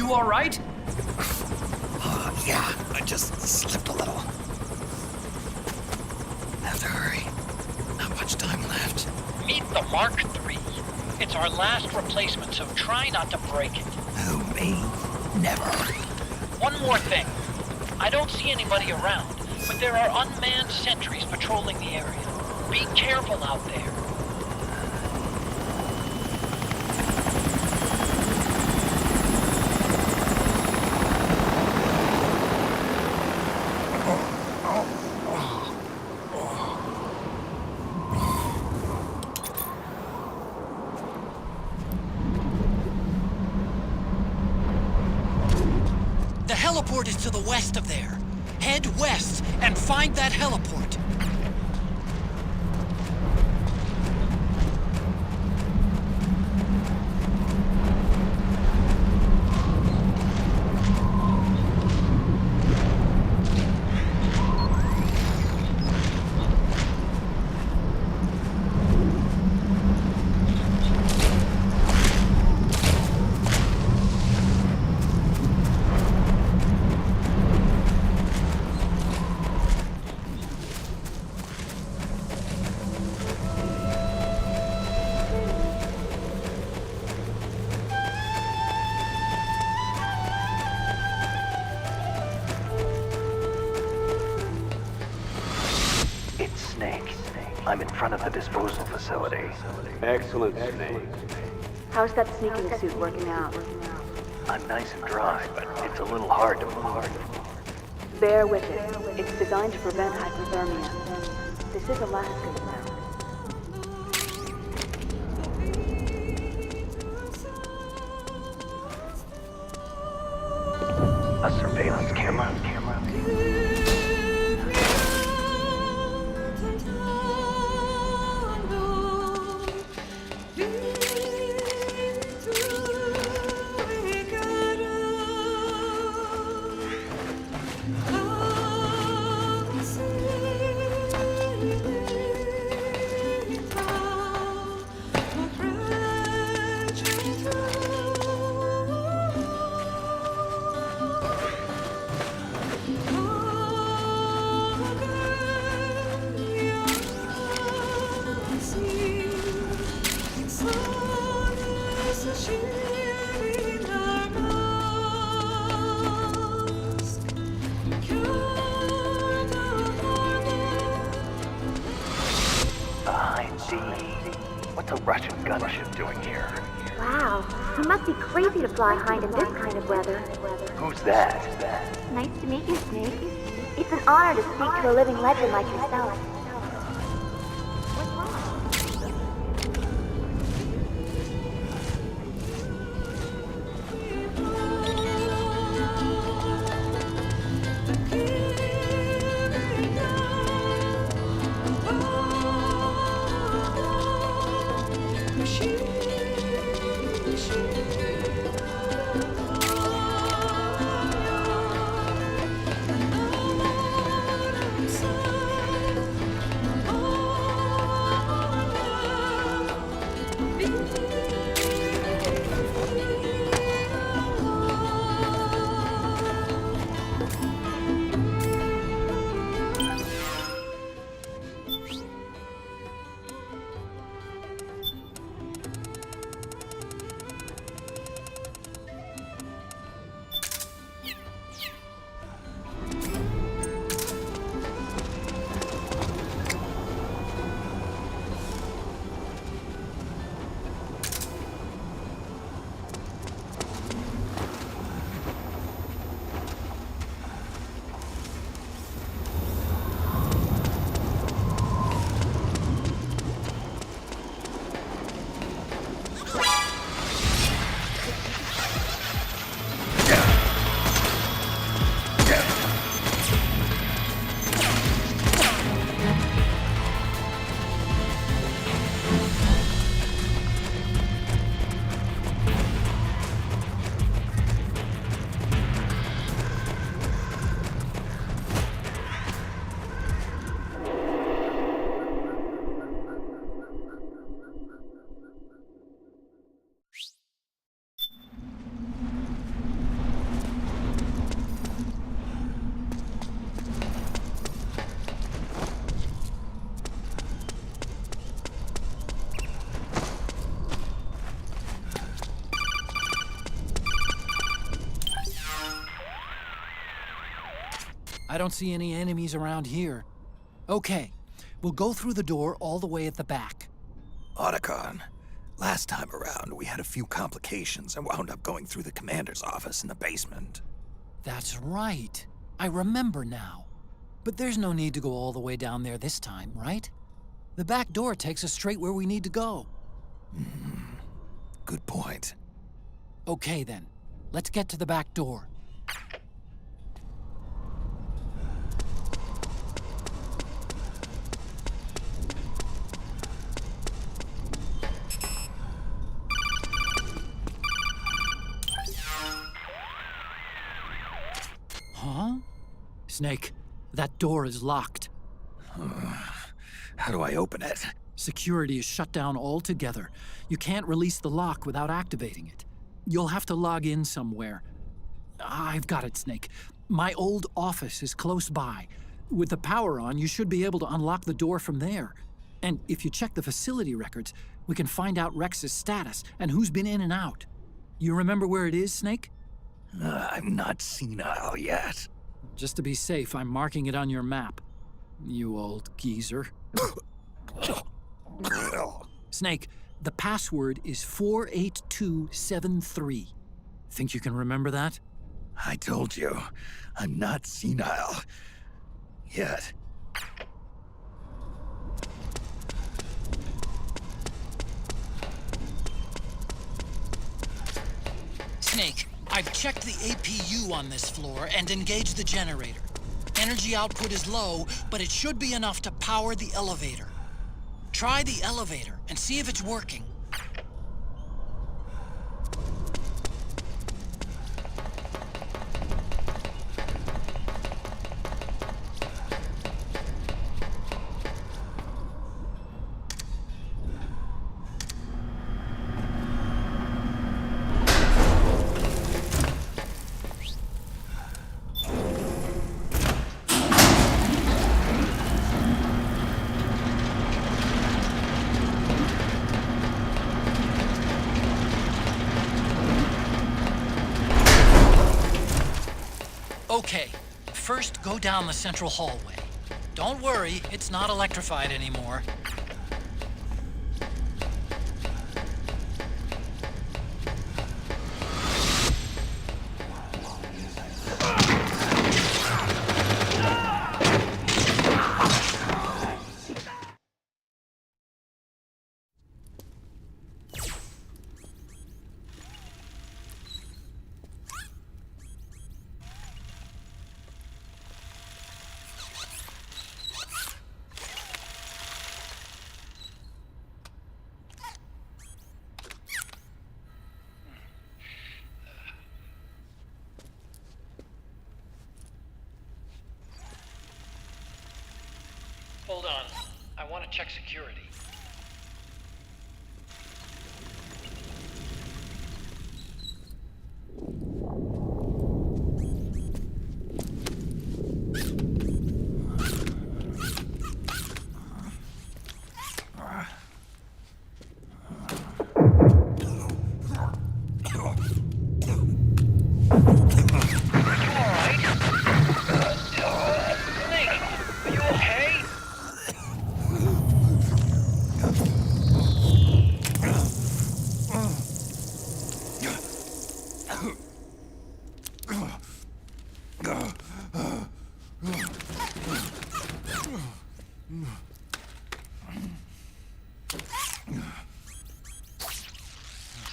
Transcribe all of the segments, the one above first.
You all right? Yeah, I just slipped a little. Have to hurry. Not much time left. Meet the Mark III. It's our last replacement, so try not to break it. Who, me? Never. One more thing. I don't see anybody around, but there are unmanned sentries patrolling the area. Be careful out there. The heliport is to the west of there. Head west and find that heliport. I'm in front of the disposal facility. Excellent, Snake. How's that sneaking suit working out? I'm nice and dry, but it's a little hard to move. Bear with it. It's designed to prevent hypothermia. This is Alaska now. A surveillance camera? What's a Russian gunship doing here? Wow, it must be crazy to fly high in this kind of weather. Who's that? Nice to meet you, Snake. It's an honor to speak to a living legend like yourself. What's wrong? I don't see any enemies around here. Okay, we'll go through the door all the way at the back. Otacon, last time around we had a few complications and wound up going through the commander's office in the basement. That's right. I remember now. But there's no need to go all the way down there this time, right? The back door takes us straight where we need to go. Good point. Okay then, let's get to the back door. Huh? Snake, that door is locked. How do I open it? Security is shut down altogether. You can't release the lock without activating it. You'll have to log in somewhere. I've got it, Snake. My old office is close by. With the power on, you should be able to unlock the door from there. And if you check the facility records, we can find out Rex's status and who's been in and out. You remember where it is, Snake? I'm not senile yet. Just to be safe, I'm marking it on your map. You old geezer. Snake, the password is 48273. Think you can remember that? I told you, I'm not senile yet. Snake, I've checked the APU on this floor and engaged the generator. Energy output is low, but it should be enough to power the elevator. Try the elevator and see if it's working. Okay, first go down the central hallway. Don't worry, it's not electrified anymore. Hold on. I want to check security.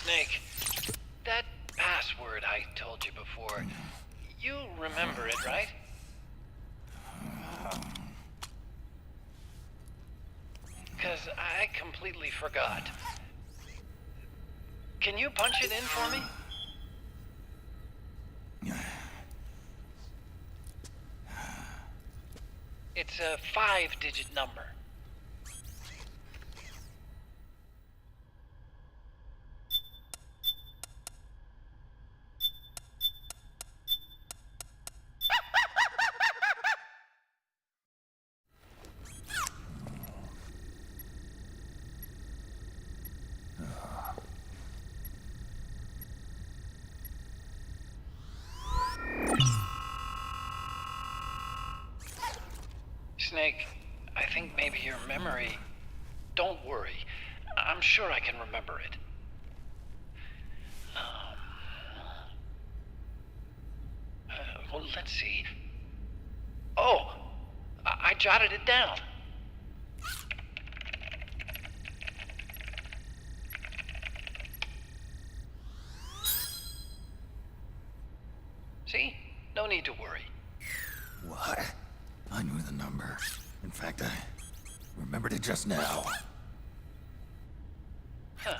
Snake, that password I told you before, you remember it, right? Because I completely forgot. Can you punch it in for me? It's a 5-digit number. Snake, I think maybe your memory... Don't worry. I'm sure I can remember it. Well, let's see. Oh! I jotted it down. See? No need to worry. What? I knew the number. In fact, I remembered it just now. Huh.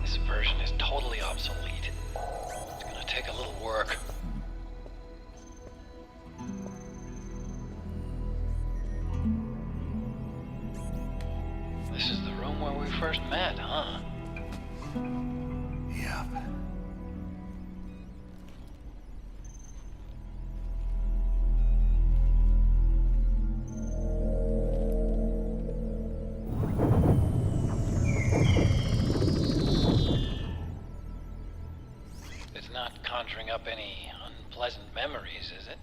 This version is totally obsolete. It's gonna take a little work. This is the room where we first met, huh? Yep. It's not conjuring up any unpleasant memories, is it?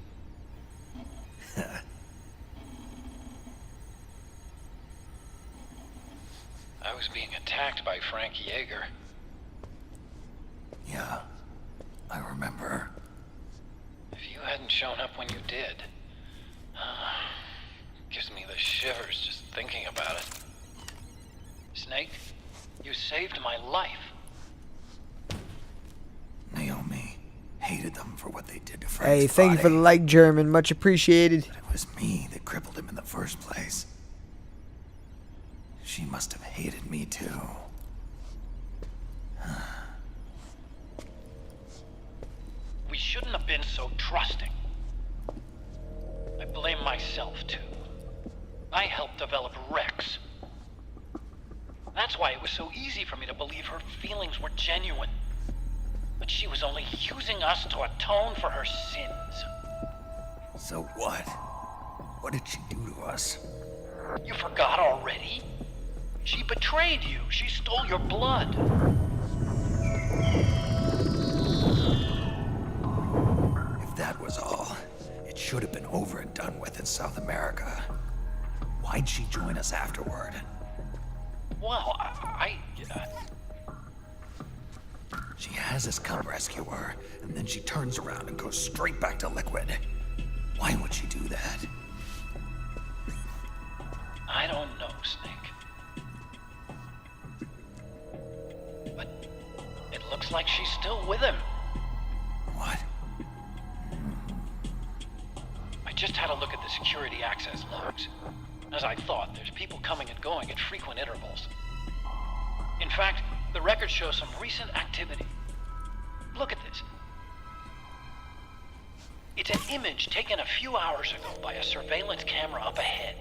I was being attacked by Frank Yeager. Yeah, I remember. If you hadn't shown up when you did, gives me the shivers just thinking about it. Snake, you saved my life. Naomi hated them for what they did to Frank's Hey, thank you for the body. like, German. Much appreciated. But it was me that crippled him in the first place. She must have hated me too. We shouldn't have been so trusting. I blame myself too. I helped develop Rex. That's why it was so easy for me to believe her feelings were genuine. But she was only using us to atone for her sins. So what? What did she do to us? You forgot already? She betrayed you. She stole your blood. If that was all, it should have been over and done with in South America. Why'd she join us afterward? Well, She has us come rescue her, and then she turns around and goes straight back to Liquid. Why would she do that? I don't know, Snake. But it looks like she's still with him. What? I just had a look at the security access logs. As I thought, there's people coming and going at frequent intervals. In fact, the record shows some recent activity. Look at this. It's an image taken a few hours ago by a surveillance camera up ahead.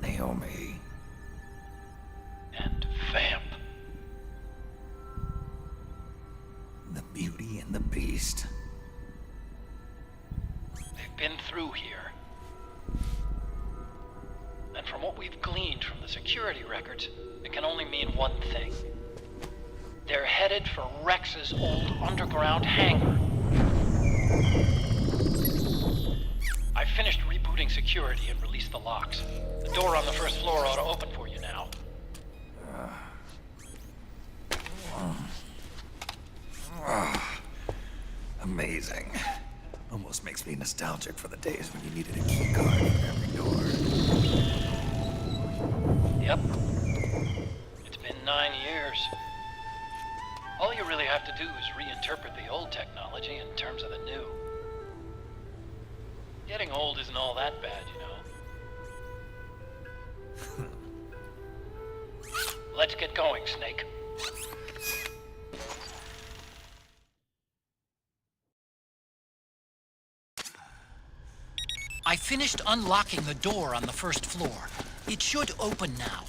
Naomi. And Vamp. The Beauty and the Beast. They've been through here. And from what we've gleaned from the security records, it can only mean one thing. They're headed for Rex's old underground hangar. I finished rebooting security and released the locks. The door on the first floor ought to open for you now. Amazing. Almost makes me nostalgic for the days when you needed a key card for every door. Yep. It's been 9 years. All you really have to do is reinterpret the old technology in terms of the new. Getting old isn't all that bad, you know. Let's get going, Snake. I finished unlocking the door on the first floor. It should open now.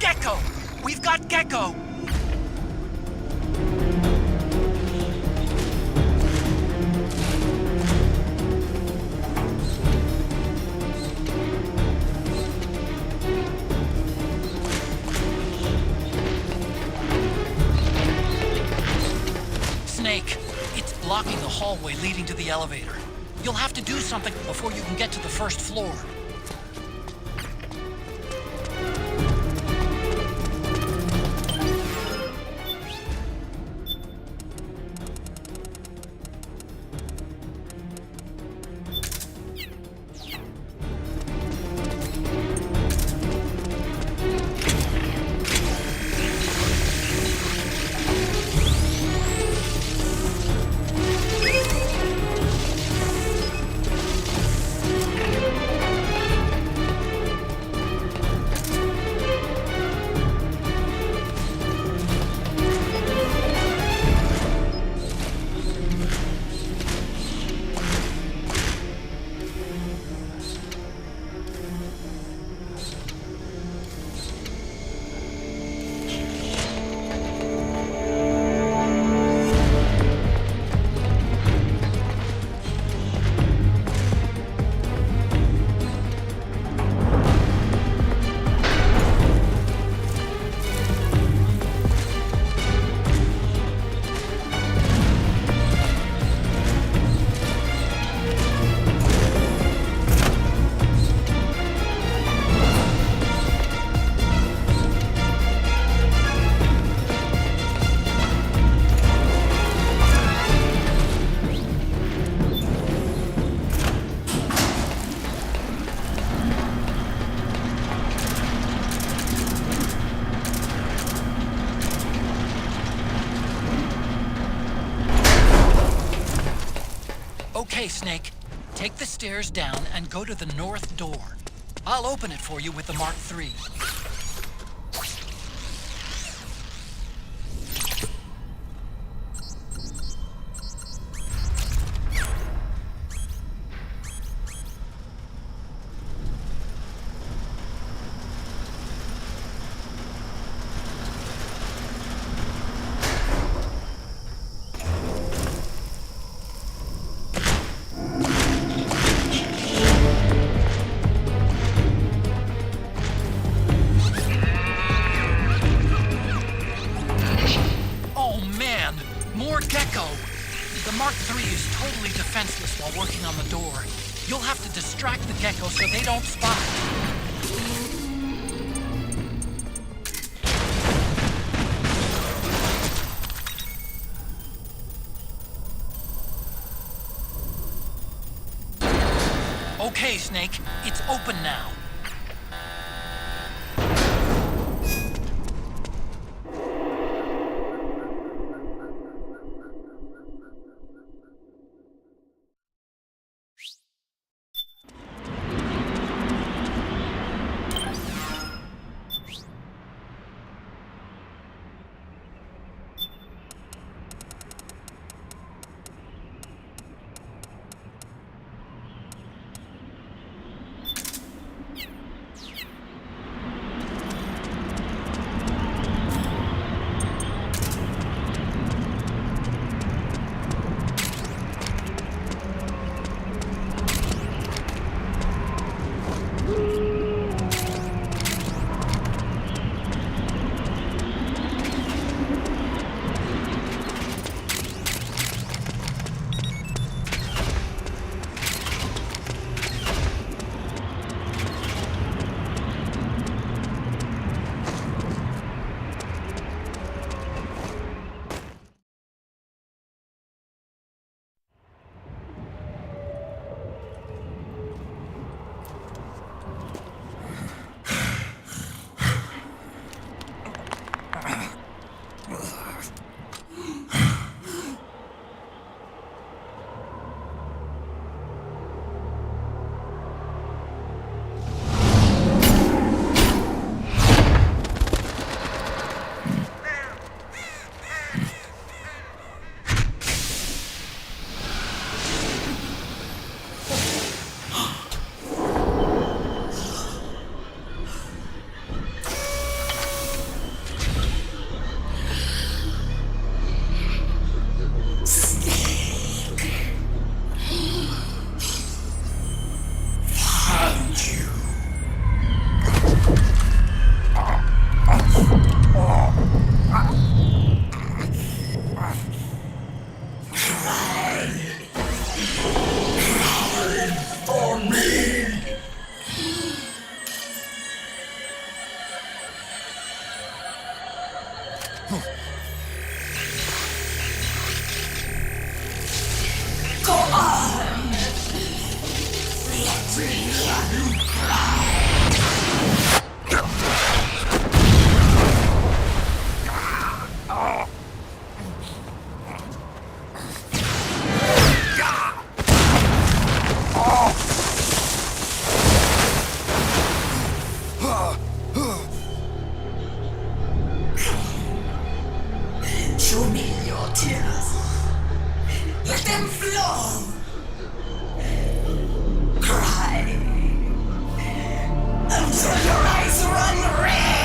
Gecko! We've got Gecko! Snake, it's blocking the hallway leading to the elevator. You'll have to do something before you can get to the first floor. Okay, Snake. Take the stairs down and go to the north door. I'll open it for you with the Mark III. More Gecko! The Mark III is totally defenseless while working on the door. You'll have to distract the Gecko so they don't spot it. Okay, Snake. It's open now. tears. Let them flow. Cry until your eyes run red.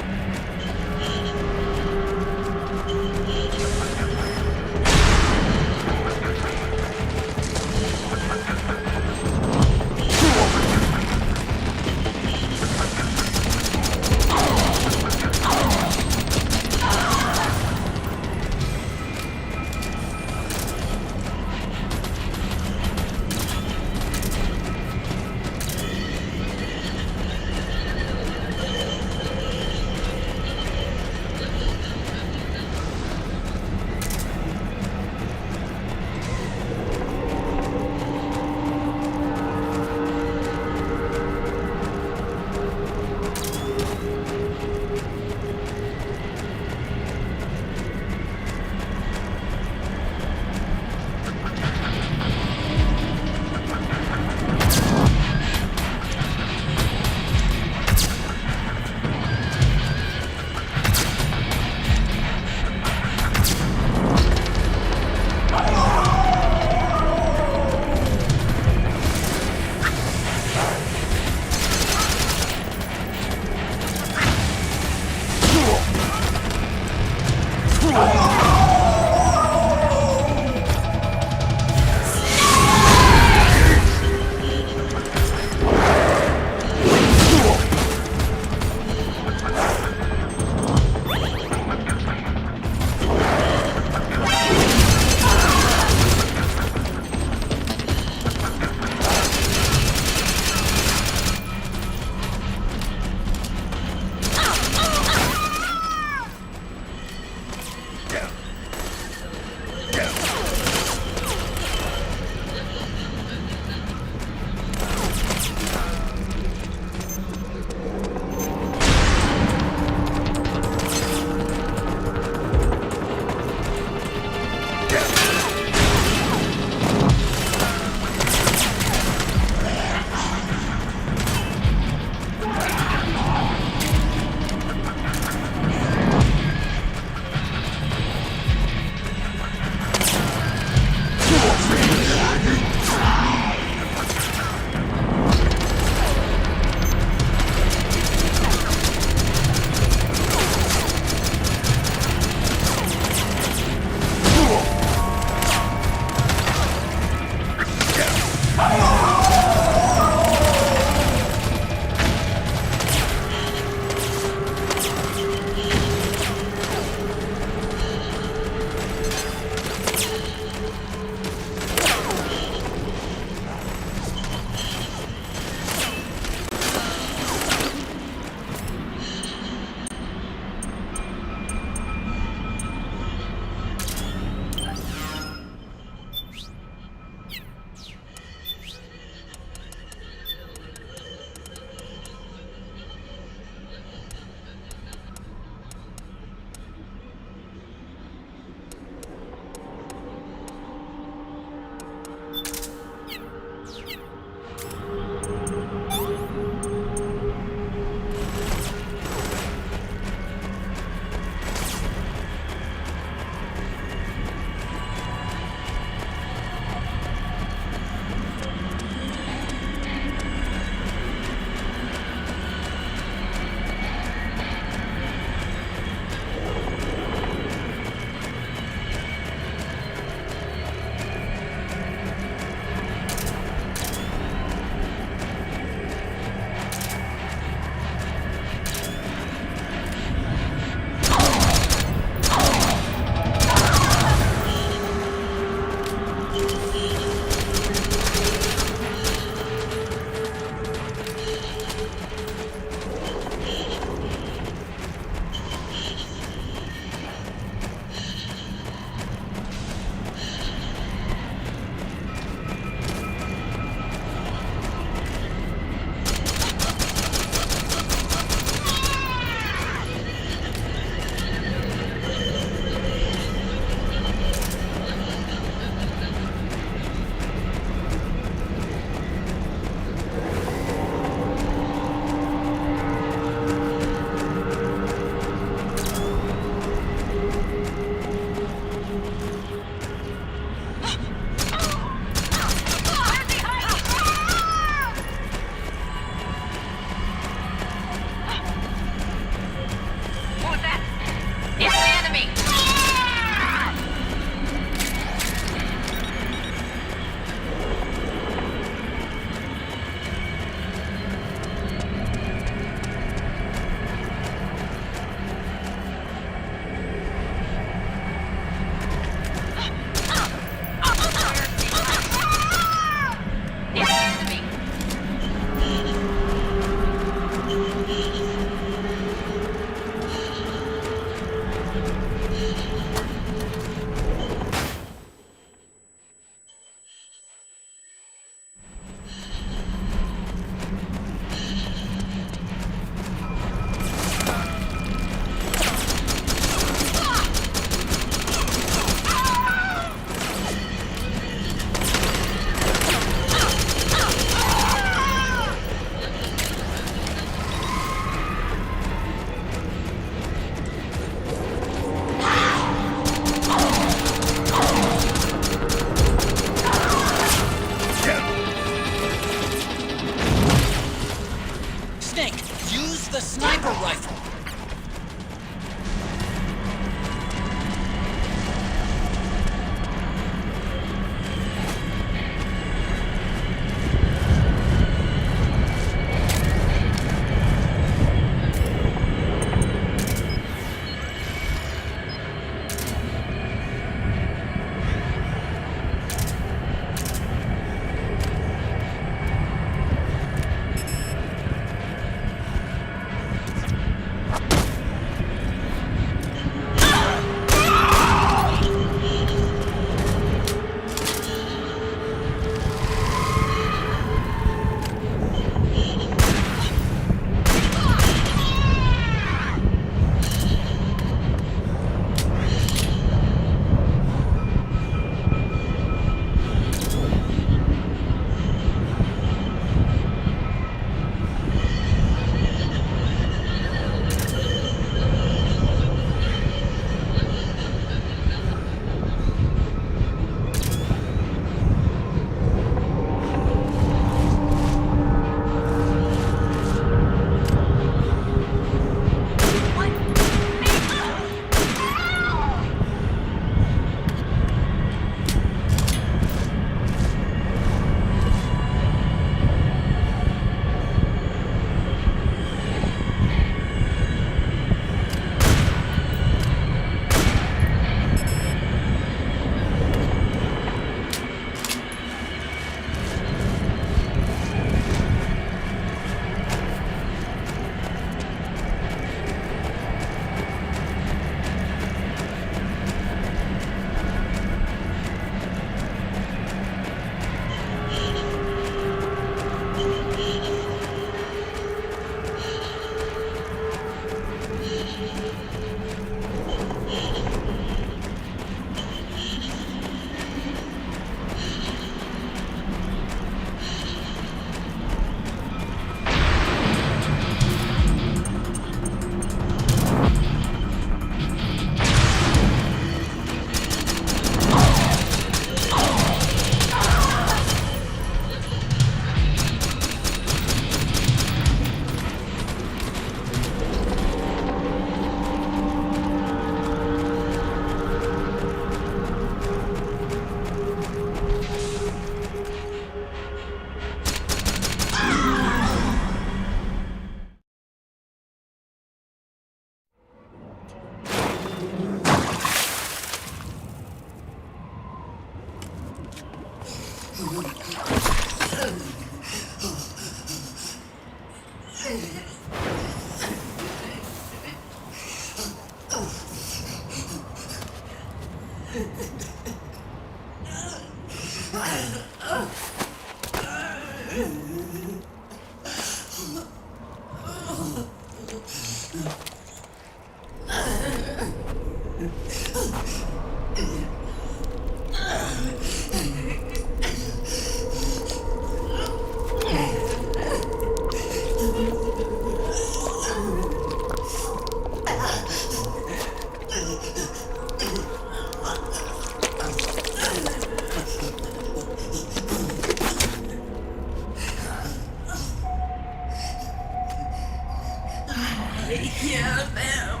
I hear them.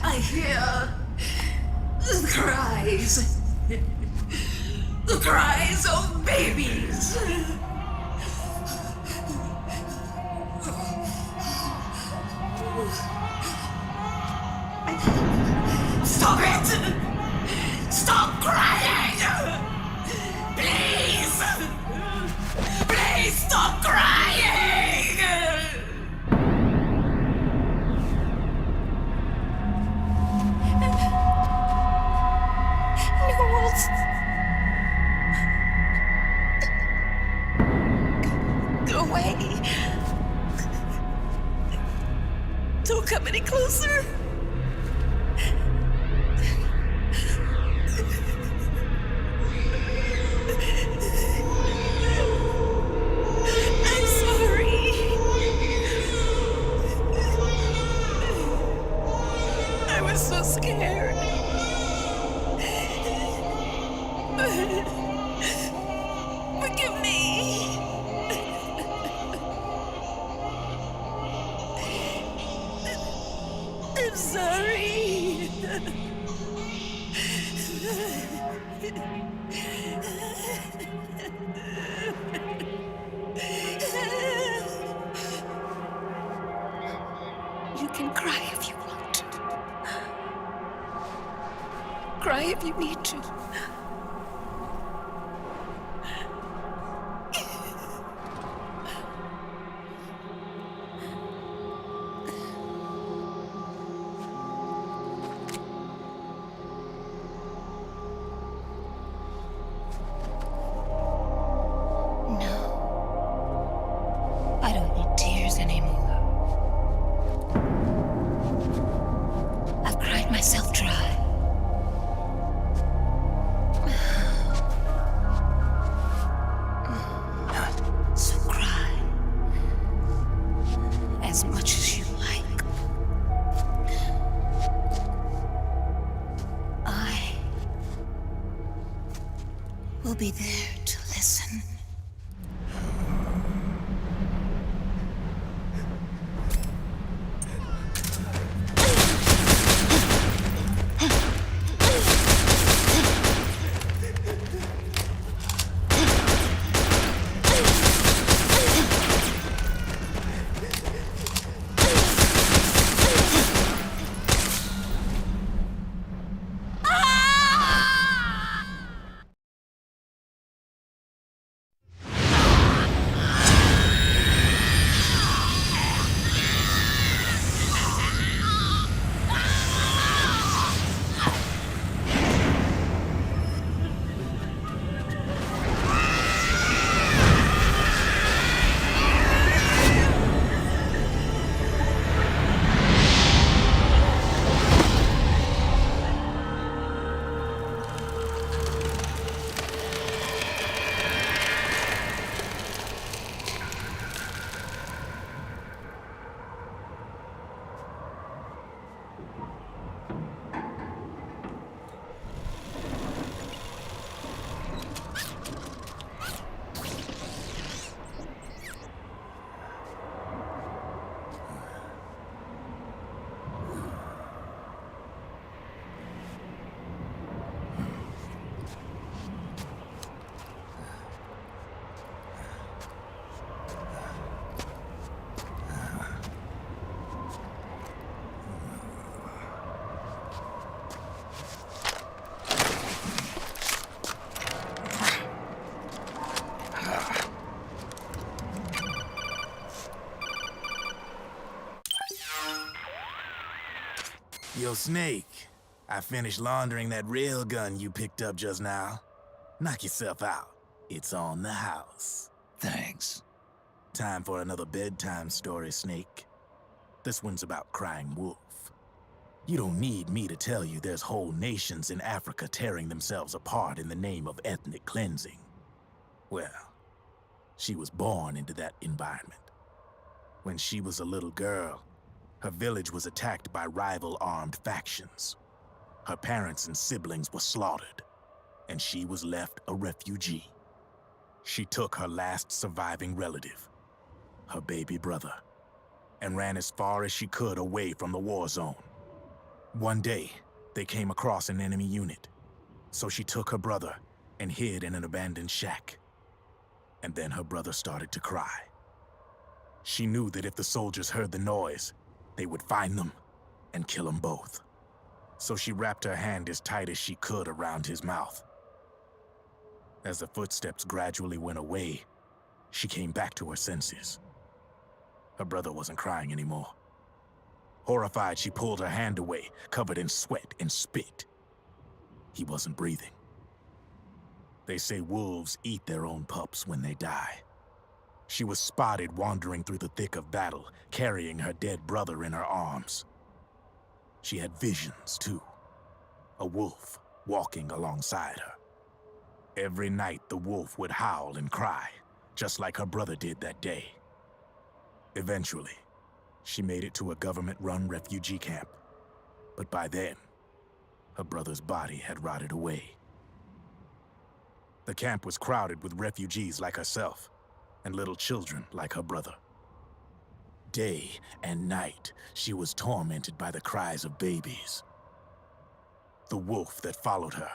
I hear the cries. The cries of babies. Stop it! Stop crying! Please! Please stop crying! Go away. Don't come any closer. I'm sorry. I was so scared. Forgive me. I'm sorry. You can cry if you want to. Cry if you need to. I don't need tears anymore. I've cried myself dry. So cry as much as you like. I will be there to listen. Yo, Snake, I finished laundering that rail gun you picked up just now. Knock yourself out. It's on the house. Thanks. Time for another bedtime story, Snake. This one's about crying wolf. You don't need me to tell you there's whole nations in Africa tearing themselves apart in the name of ethnic cleansing. Well, she was born into that environment. When she was a little girl, her village was attacked by rival armed factions. Her parents and siblings were slaughtered, and she was left a refugee. She took her last surviving relative, her baby brother, and ran as far as she could away from the war zone. One day, they came across an enemy unit, so she took her brother and hid in an abandoned shack. And then her brother started to cry. She knew that if the soldiers heard the noise, they would find them and kill them both. So she wrapped her hand as tight as she could around his mouth. As the footsteps gradually went away, she came back to her senses. Her brother wasn't crying anymore. Horrified, she pulled her hand away, covered in sweat and spit. He wasn't breathing. They say wolves eat their own pups when they die. She was spotted wandering through the thick of battle, carrying her dead brother in her arms. She had visions, too. A wolf walking alongside her. Every night, the wolf would howl and cry, just like her brother did that day. Eventually, she made it to a government-run refugee camp. But by then, her brother's body had rotted away. The camp was crowded with refugees like herself, and little children like her brother. Day and night, she was tormented by the cries of babies. The wolf that followed her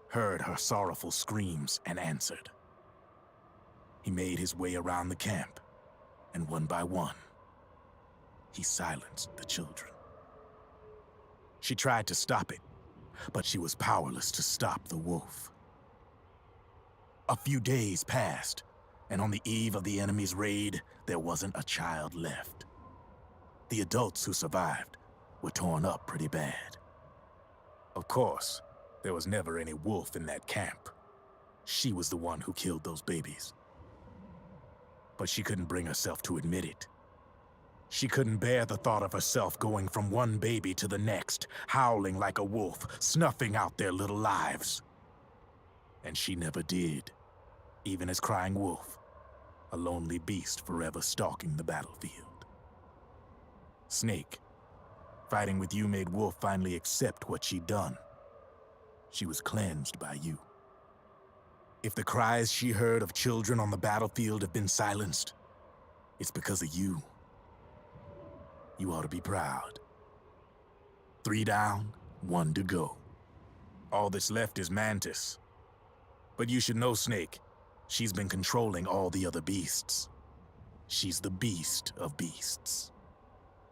heard her sorrowful screams and answered. He made his way around the camp, and one by one, he silenced the children. She tried to stop it, but she was powerless to stop the wolf. A few days passed, and on the eve of the enemy's raid, there wasn't a child left. The adults who survived were torn up pretty bad. Of course, there was never any wolf in that camp. She was the one who killed those babies. But she couldn't bring herself to admit it. She couldn't bear the thought of herself going from one baby to the next, howling like a wolf, snuffing out their little lives. And she never did, even as crying wolf, a lonely beast forever stalking the battlefield. Snake, fighting with you made Wolf finally accept what she'd done. She was cleansed by you. If the cries she heard of children on the battlefield have been silenced, it's because of you. You ought to be proud. 3 down, 1 to go. All that's left is Mantis. But you should know, Snake, she's been controlling all the other beasts. She's the beast of beasts.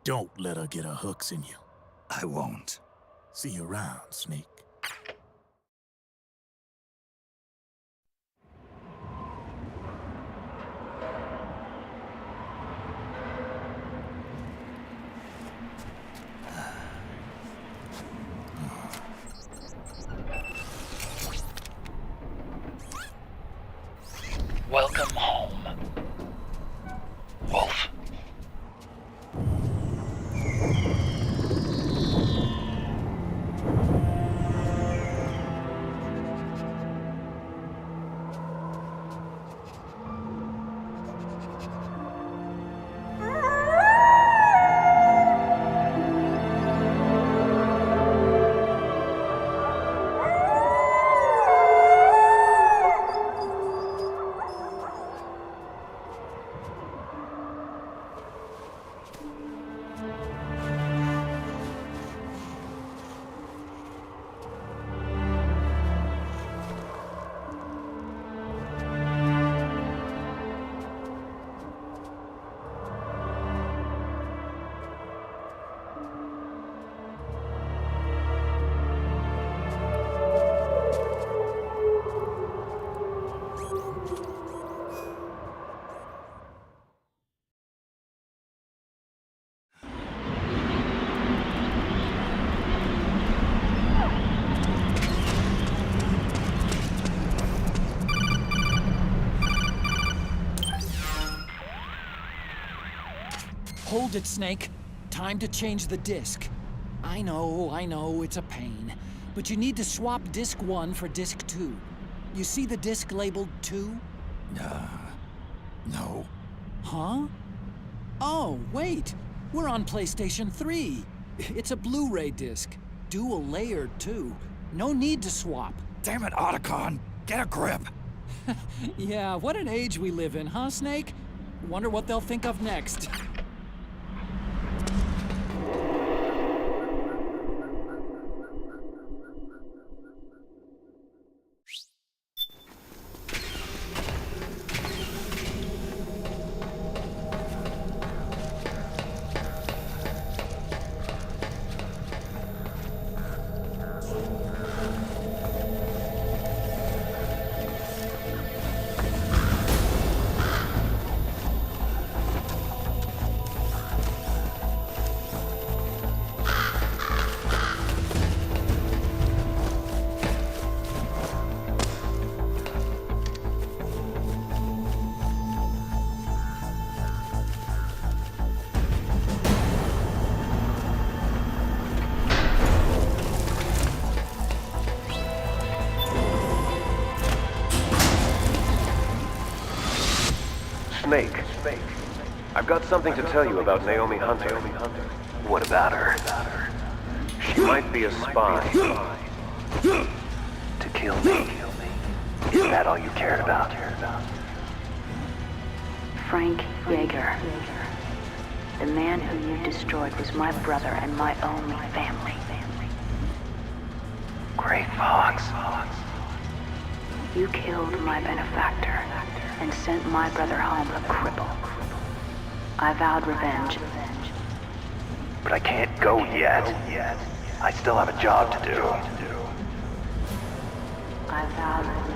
Don't let her get her hooks in you. I won't. See you around, Snake. Welcome home, Wolf. Hold it, Snake. Time to change the disc. I know, it's a pain. But you need to swap disc 1 for disc 2. You see the disc labeled 2? No. Huh? Oh, wait. We're on PlayStation 3. It's a Blu-ray disc. Dual layered, too. No need to swap. Damn it, Otacon! Get a grip! Yeah, what an age we live in, huh, Snake? Wonder what they'll think of next. Snake. I've got something to tell you about Naomi Hunter. What about her? She might be a spy. To kill me. Is that all you cared about? Frank Yeager. The man who you destroyed was my brother and my only family. Great Fox. You killed my benefactor and sent my brother home a cripple. I vowed revenge. But I can't go yet. I still have a job to do. I vowed revenge.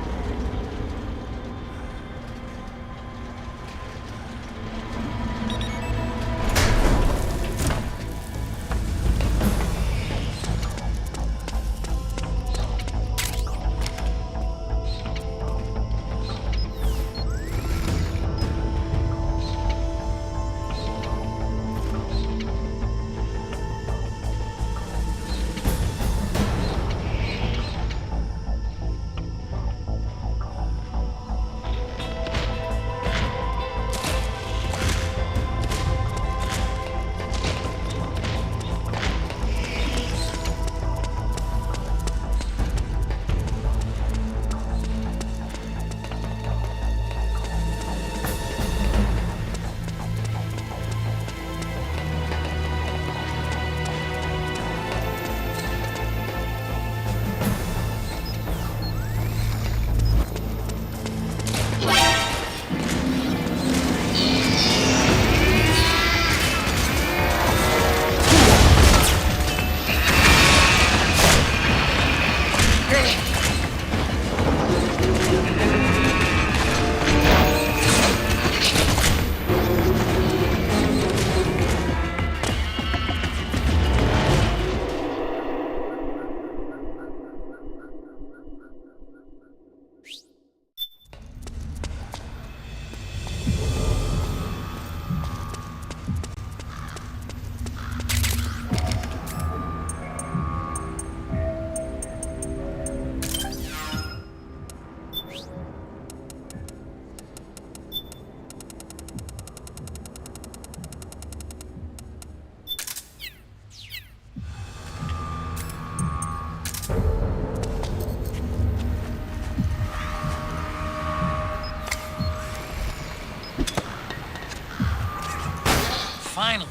Finally.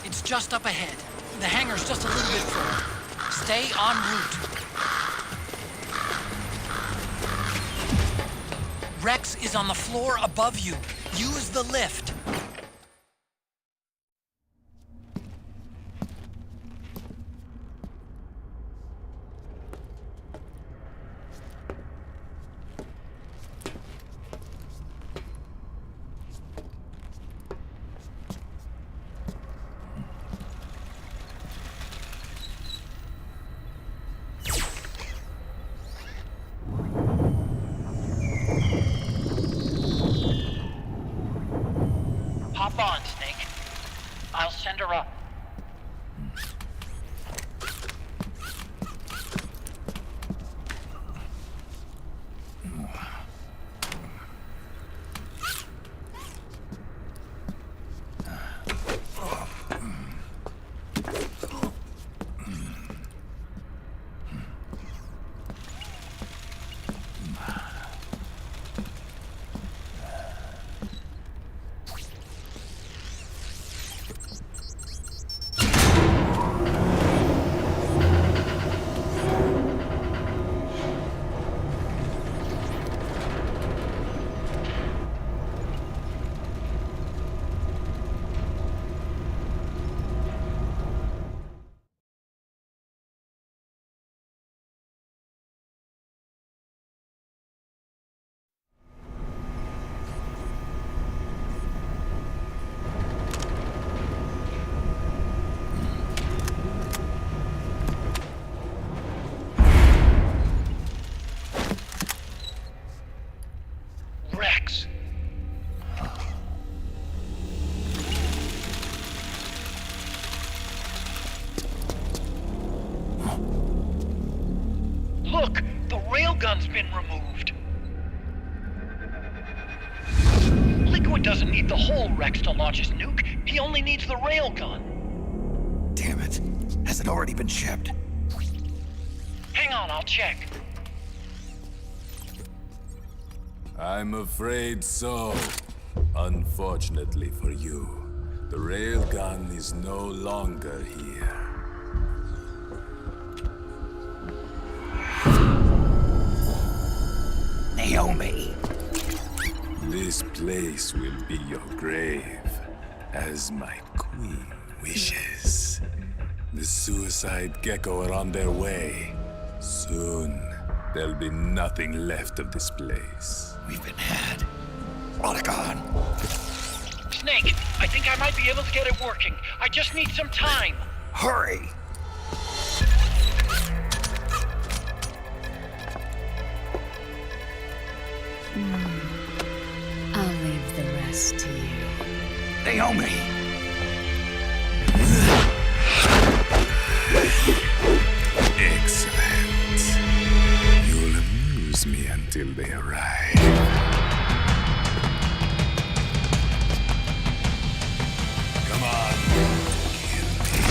It's just up ahead. The hangar's just a little bit further. Stay en route. Rex is on the floor above you. Use the lift. send her up. Rex. Look, the railgun's been removed. Liquid doesn't need the whole Rex to launch his nuke. He only needs the railgun. Damn it. Has it already been shipped? Hang on, I'll check. I'm afraid so. Unfortunately for you, the railgun is no longer here. Naomi! This place will be your grave, as my queen wishes. The suicide gecko are on their way. Soon, there'll be nothing left of this place. We've been had. Marhq! Snake, I think I might be able to get it working. I just need some time. Hurry! I'll leave the rest to you. Naomi! Excellent. You'll amuse me until they arrive. Come on. Kill me.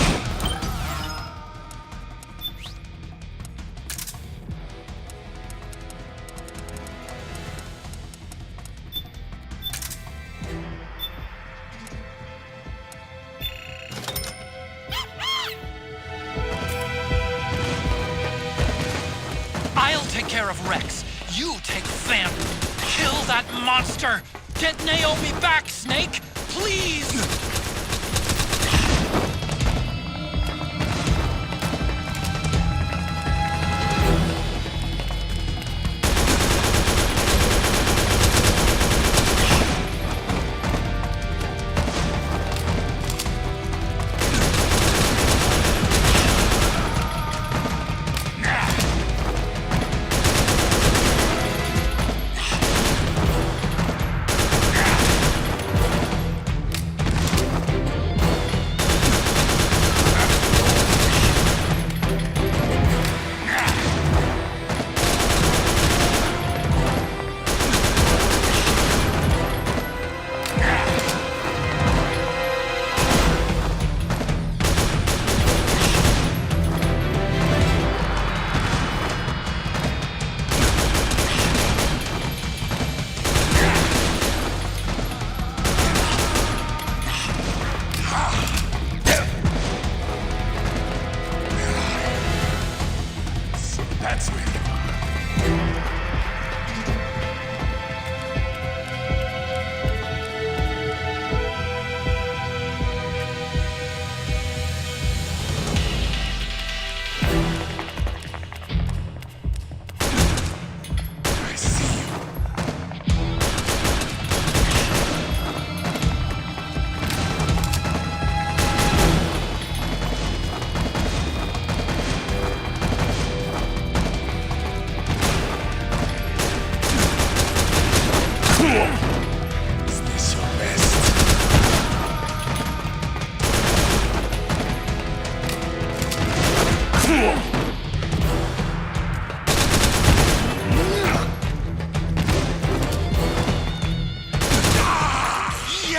I'll take care of Rex. You take family. Kill that monster. Get Naomi back, Snake. Please.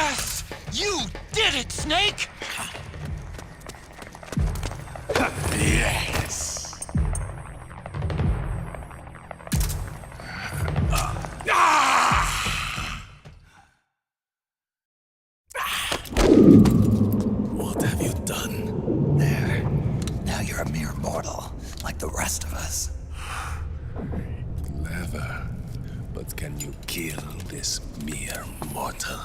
Yes! You did it, Snake! Yes! What have you done? There. Now you're a mere mortal, like the rest of us. Clever. But can you kill this mere mortal?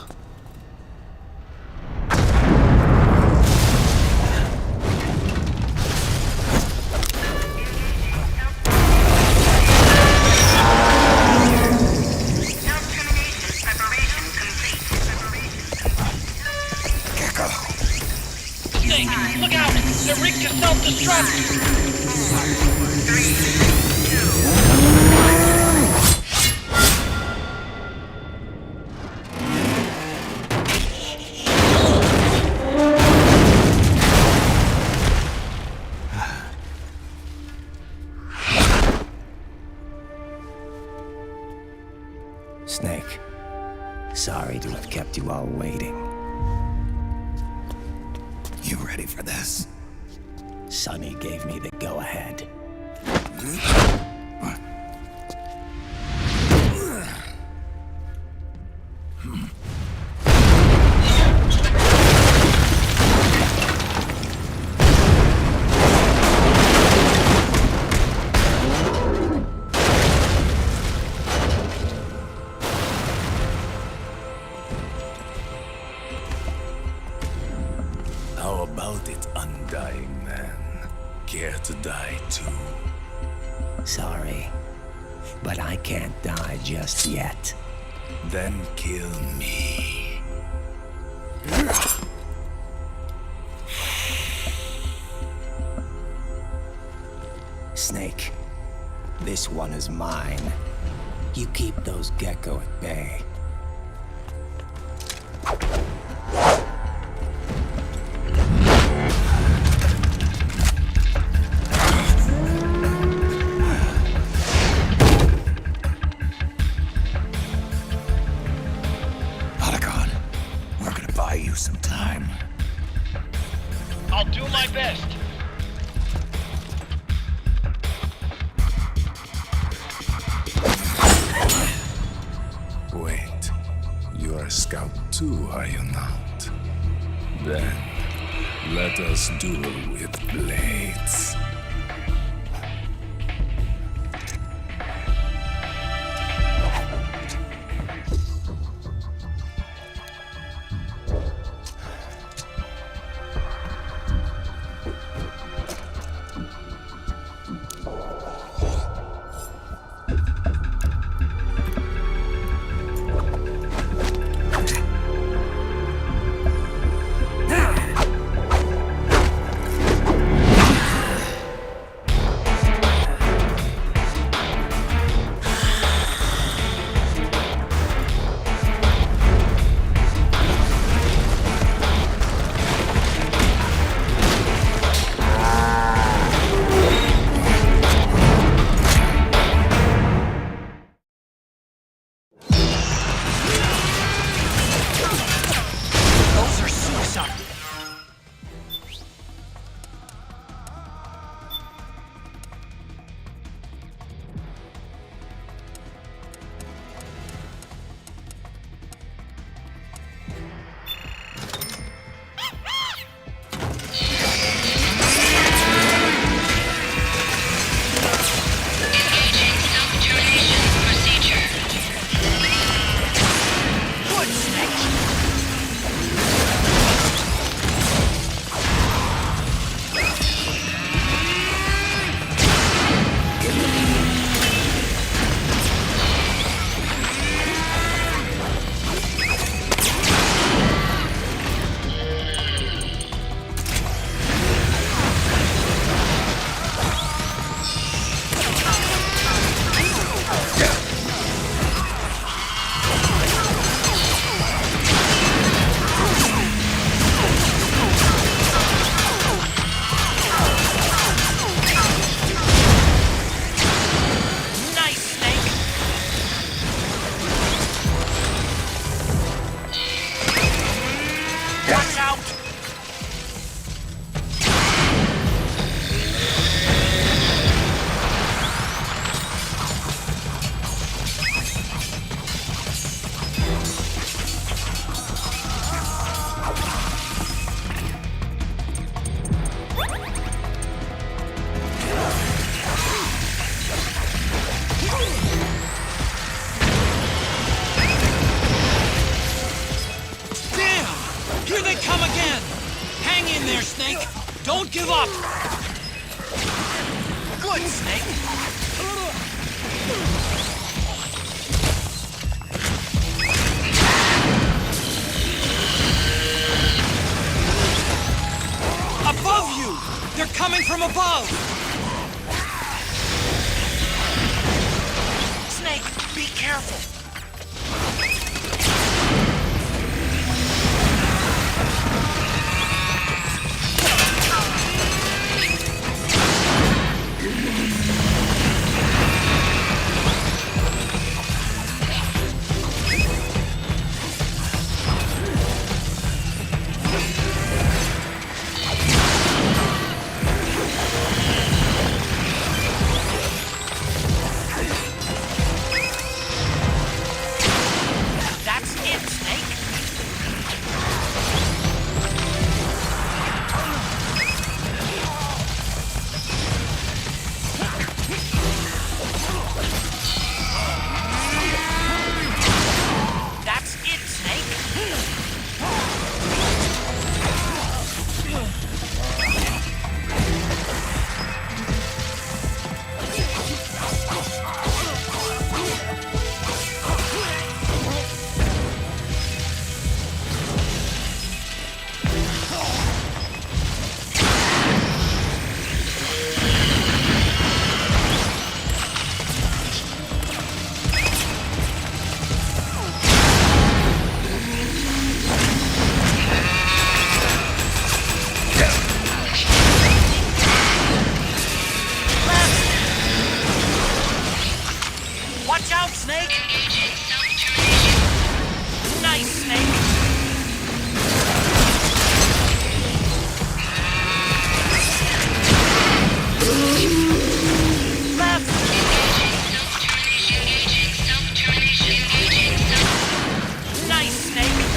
Snake, look out! They're rigged to self-destruct! Snake, sorry to have kept you all waiting. You ready for this? Sonny gave me the go-ahead. How about it, undying man? Care to die too? Sorry, but I can't die just yet. Then kill me. Snake, this one is mine. You keep those gecko at bay. Otacon, we're gonna buy you some time. I'll do my best. Wait, you're a scout too, are you not? Then, let us duel with blades. come again! Hang in there, Snake! Don't give up! Good, Snake! Above you! They're coming from above! Snake, be careful! Watch out, Snake! Nice, Snake! Left! Nice, Snake!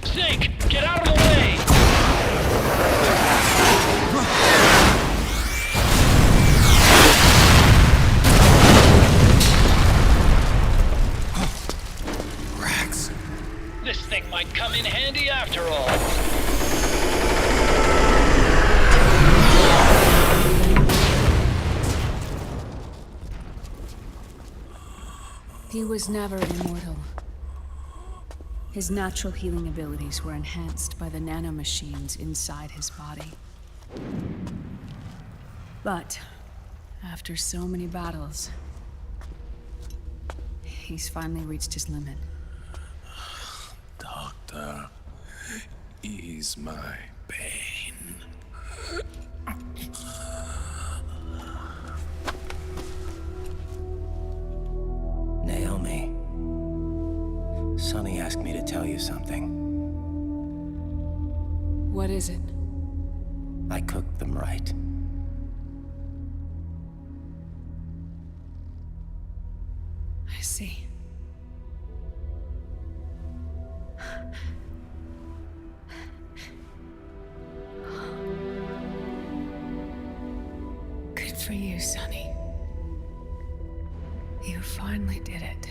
Snake, get out of the way! Rex. This thing might come in handy after all. He was never immortal. His natural healing abilities were enhanced by the nanomachines inside his body. But after so many battles, he's finally reached his limit. Doctor, ease my pain. Naomi. Sonny asked me to tell you something. What is it? I cooked them right. I see. Good for you, Sonny. You finally did it.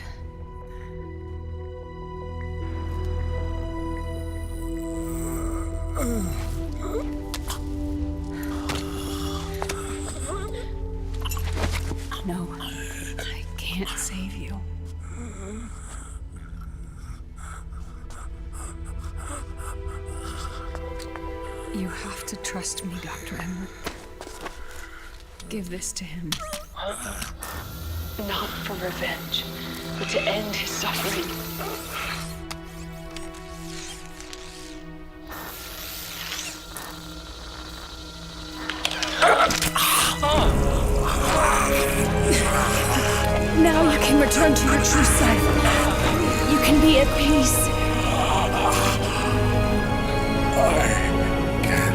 No, I can't save you. You have to trust me, Dr. Emmer. give this to him. Not for revenge, but to end his suffering. Now you can return to your true self. You can be at peace. I can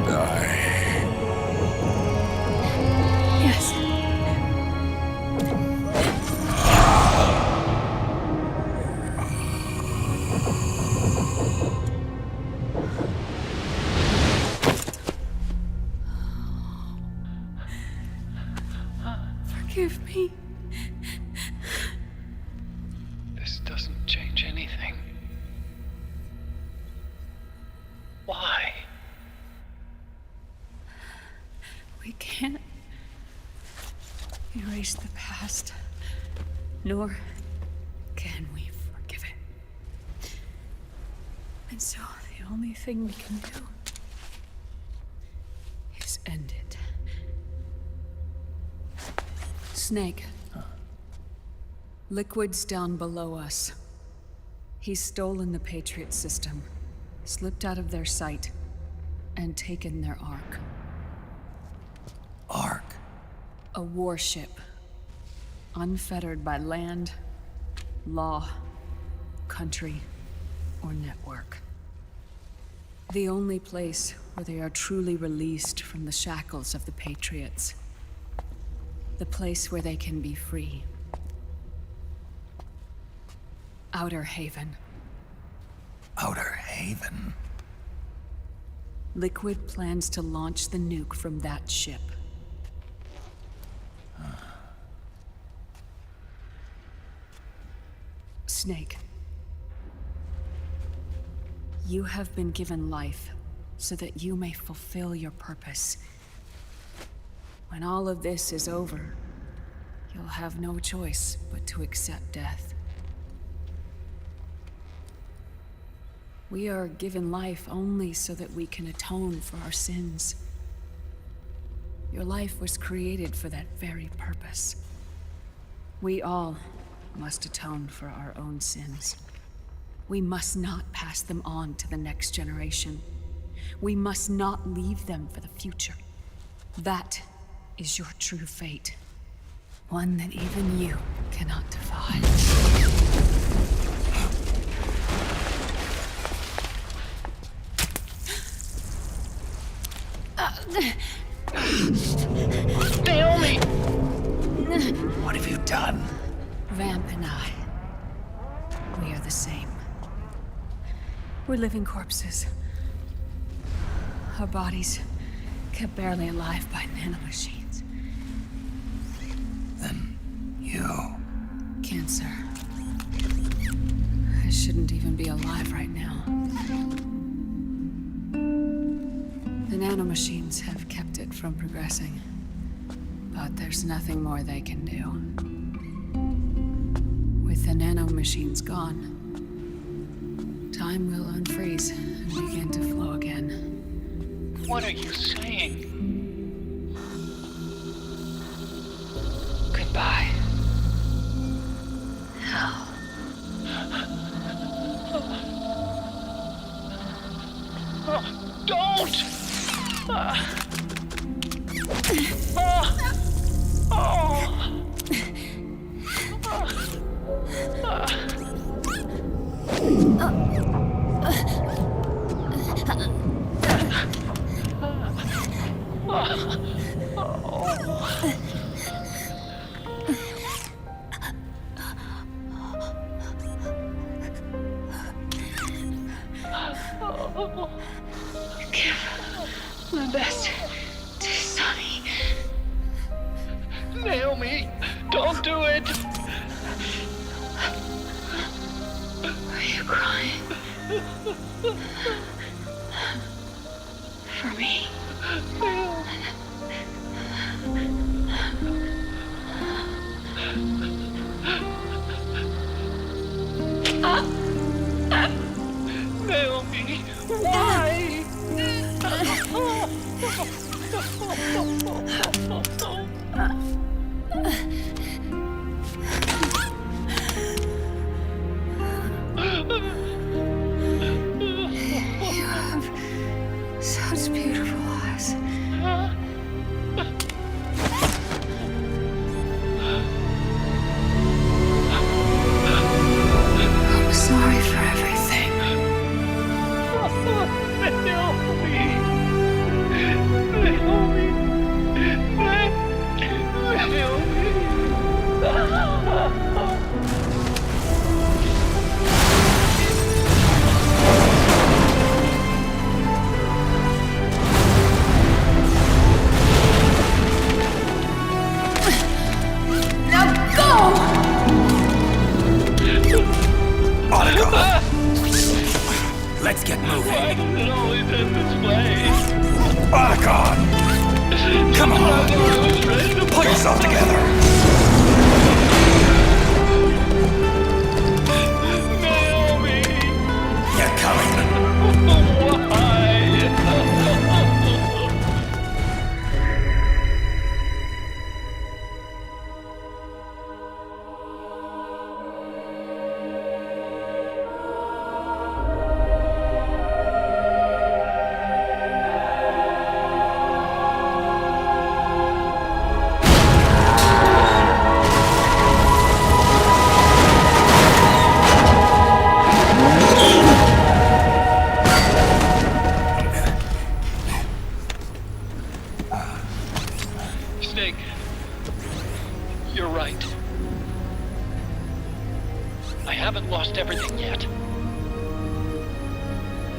die. Yes. Forgive me. This doesn't change anything. Why? We can't erase the past, nor can we forgive it. And so the only thing we can do is end it. Snake. Liquid's down below us. He's stolen the Patriot system, slipped out of their sight, and taken their Ark. Ark? A warship. Unfettered by land, law, country, or network. The only place where they are truly released from the shackles of the Patriots. The place where they can be free. Outer Haven. Outer Haven? Liquid plans to launch the nuke from that ship. Snake. You have been given life so that you may fulfill your purpose. When all of this is over, you'll have no choice but to accept death. We are given life only so that we can atone for our sins. Your life was created for that very purpose. We all must atone for our own sins. We must not pass them on to the next generation. We must not leave them for the future. That is your true fate. One that even you cannot defy. Naomi! What have you done? Vamp and I, we are the same. We're living corpses. Our bodies kept barely alive by nanomachines. Then you... Cancer. I shouldn't even be alive right now. The nanomachines have kept it from progressing. But there's nothing more they can do. With the nanomachines gone, time will unfreeze and begin to flow again. What are you saying? Goodbye. Hell. Don't! Give my best to Sonny. Naomi, don't do it! Are you crying? For me? You have such beautiful eyes. I'm sorry for everything. Let's get moving. Why does it always end this way? Marhq! Come on! Pull yourself together! Naomi! You're coming! Why? Snake, you're right. I haven't lost everything yet.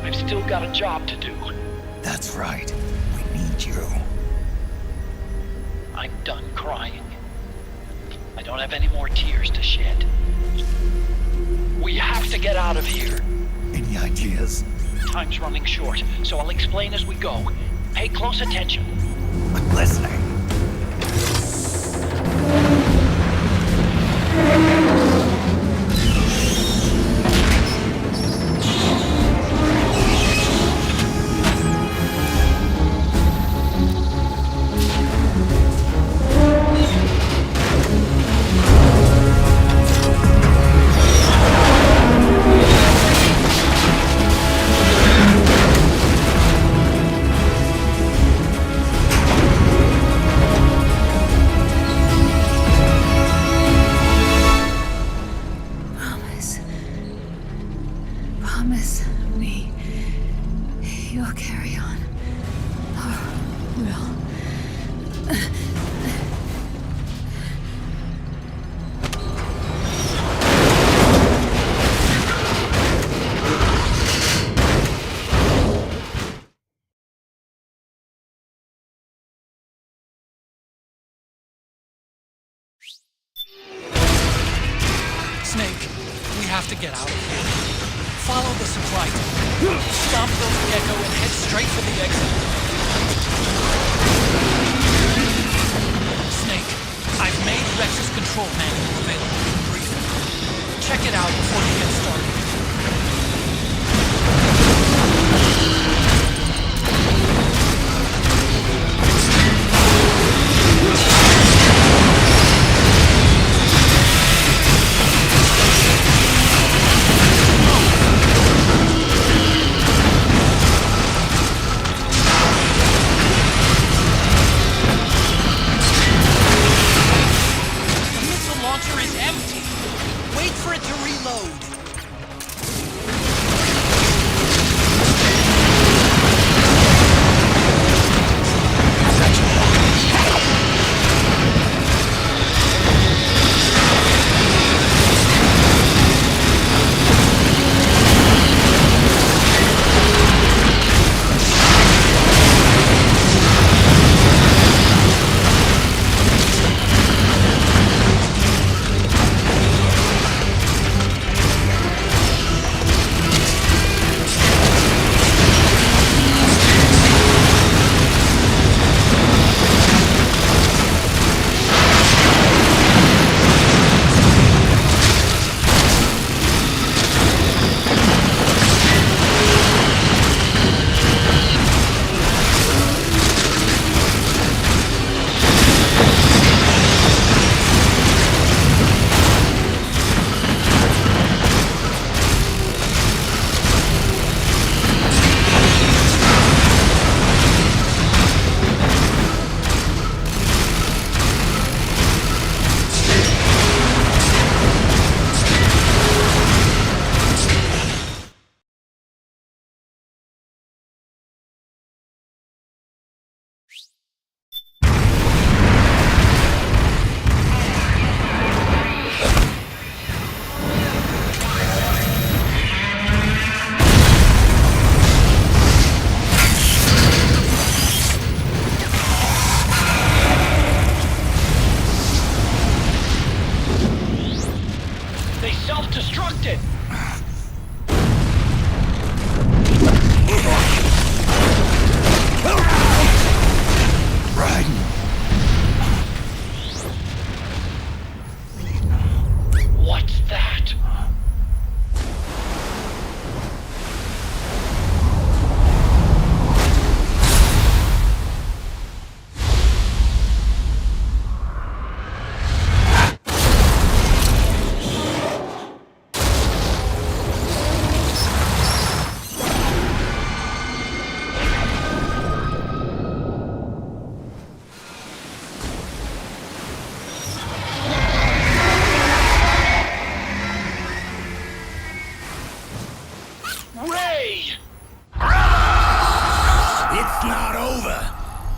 I've still got a job to do. That's right. We need you. I'm done crying. I don't have any more tears to shed. We have to get out of here. Any ideas? Time's running short, so I'll explain as we go. Pay close attention. I'm listening. Promise me you'll carry on. Or will. Snake, we have to get out of here. Follow the supply tunnel. Stomp those gecko and head straight for the exit. Snake, I've made Rex's control manual available for briefing. Check it out before you get started.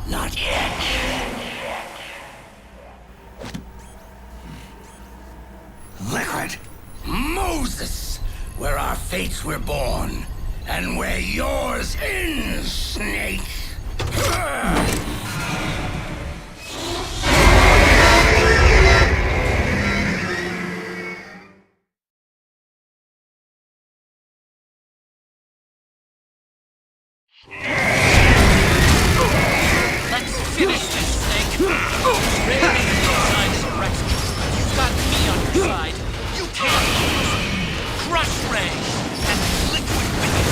Not yet. Liquid. Moses! Where our fates were born, and where yours ends, Snake. Let's finish this, Snake. Ray made me decide some Rex. You've got me on your side. You can't lose. Crush Ray and Liquid with it.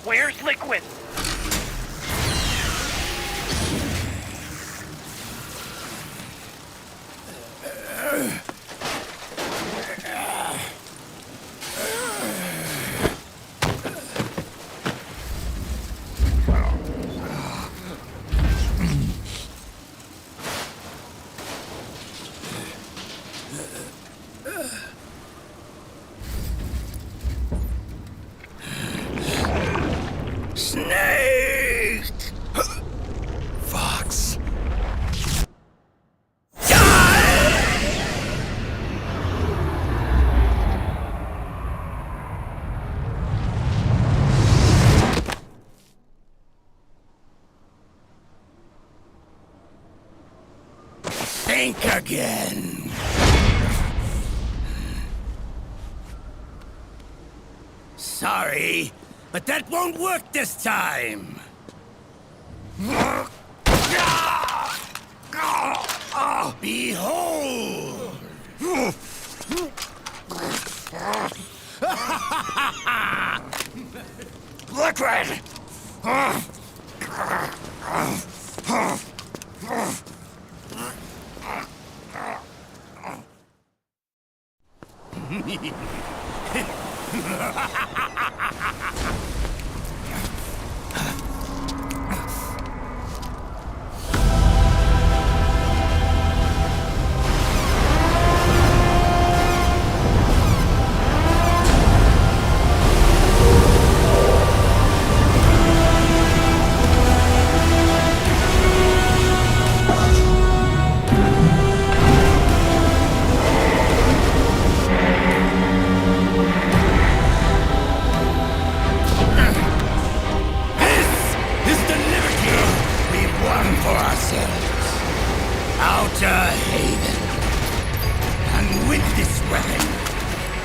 Where's Liquid? Snake! Fox. Think again. Sorry, but that won't work this time. Behold! Liquid! Outer Haven. And with this weapon,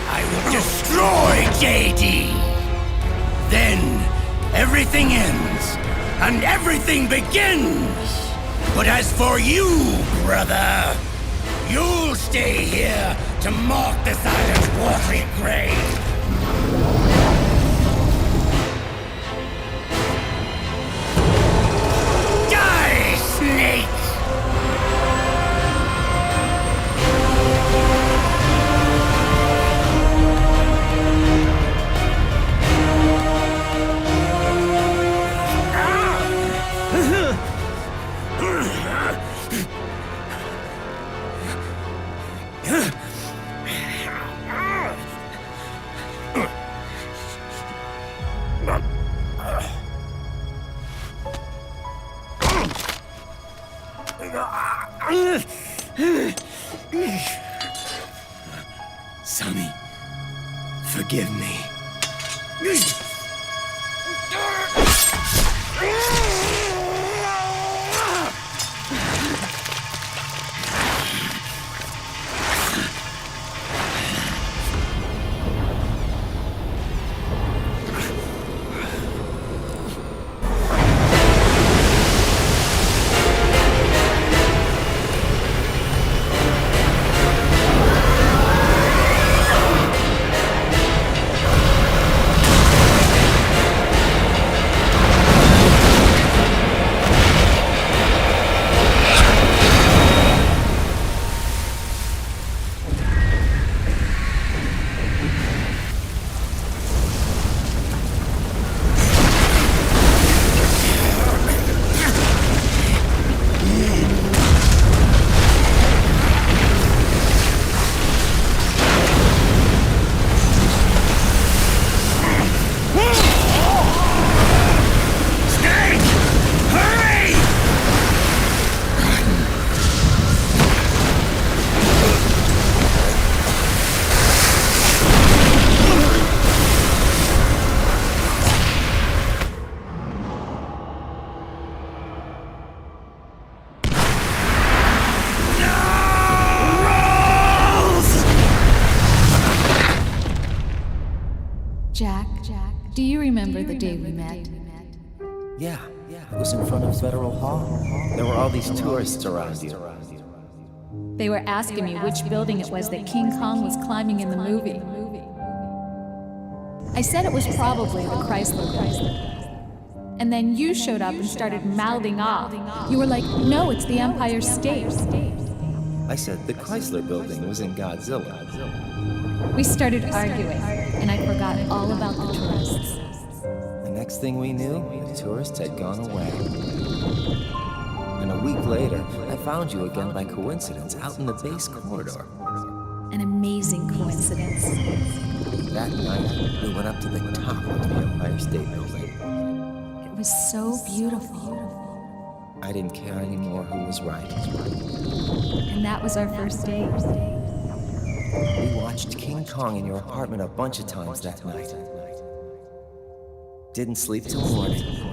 I will destroy JD. Then, everything ends, and everything begins. But as for you, brother, you'll stay here to mark the silent watery grave. Die, snake! Sonny, forgive me. Jack, do you remember the day we met? Yeah, it was in front of Federal Hall. There were all these tourists around you. They were asking me which building it was that King Kong was climbing in the movie. I said it was probably the Chrysler Building. And then you showed up and started mouthing off. You were like, no, it's the Empire State. I said the Chrysler Building was in Godzilla. We started arguing, and I forgot all about the tourists. The next thing we knew, the tourists had gone away. And a week later, I found you again by coincidence out in the base corridor. An amazing coincidence. That night, we went up to the top of the Empire State Building. It was so beautiful. I didn't care anymore who was right. And that was our first date. We watched King Kong in your apartment a bunch of times that night. Didn't sleep till morning.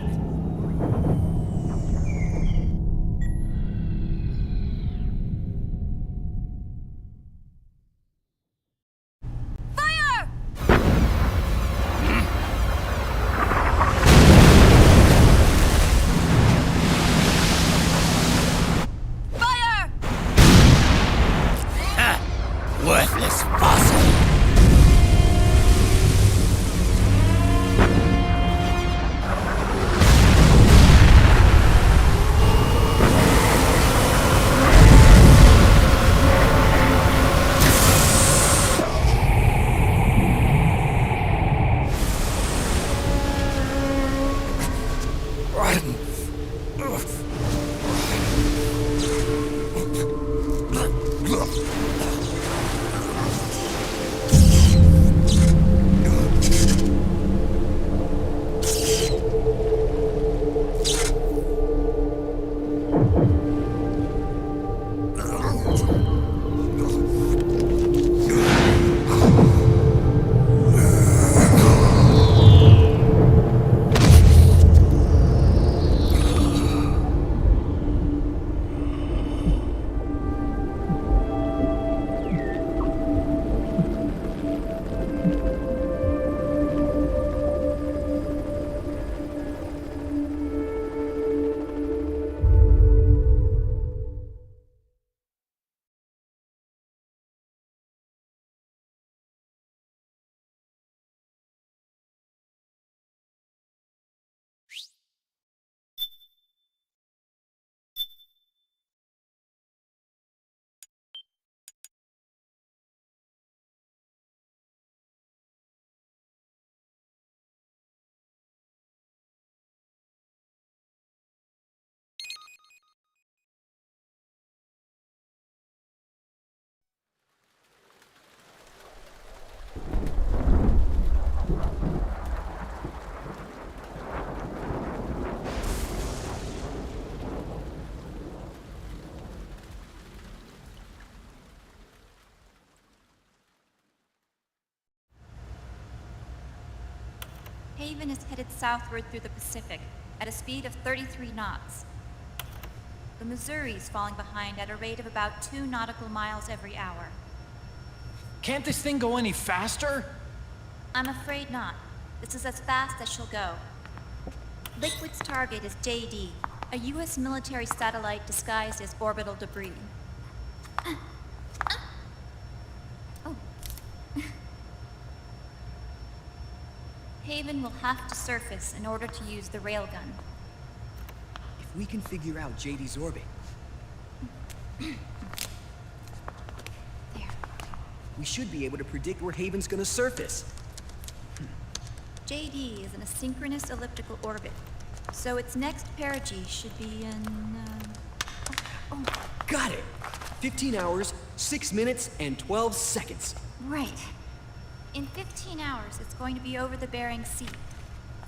Worthless fossil! Haven is headed southward through the Pacific at a speed of 33 knots. The Missouri is falling behind at a rate of about 2 nautical miles every hour. Can't this thing go any faster? I'm afraid not. This is as fast as she'll go. Liquid's target is JD, a U.S. military satellite disguised as orbital debris. Haven will have to surface in order to use the railgun. If we can figure out JD's orbit... There. We should be able to predict where Haven's gonna surface. JD is in a synchronous elliptical orbit, so its next perigee should be in... Got it! 15 hours, 6 minutes, and 12 seconds. Right. In 15 hours, it's going to be over the Bering Sea,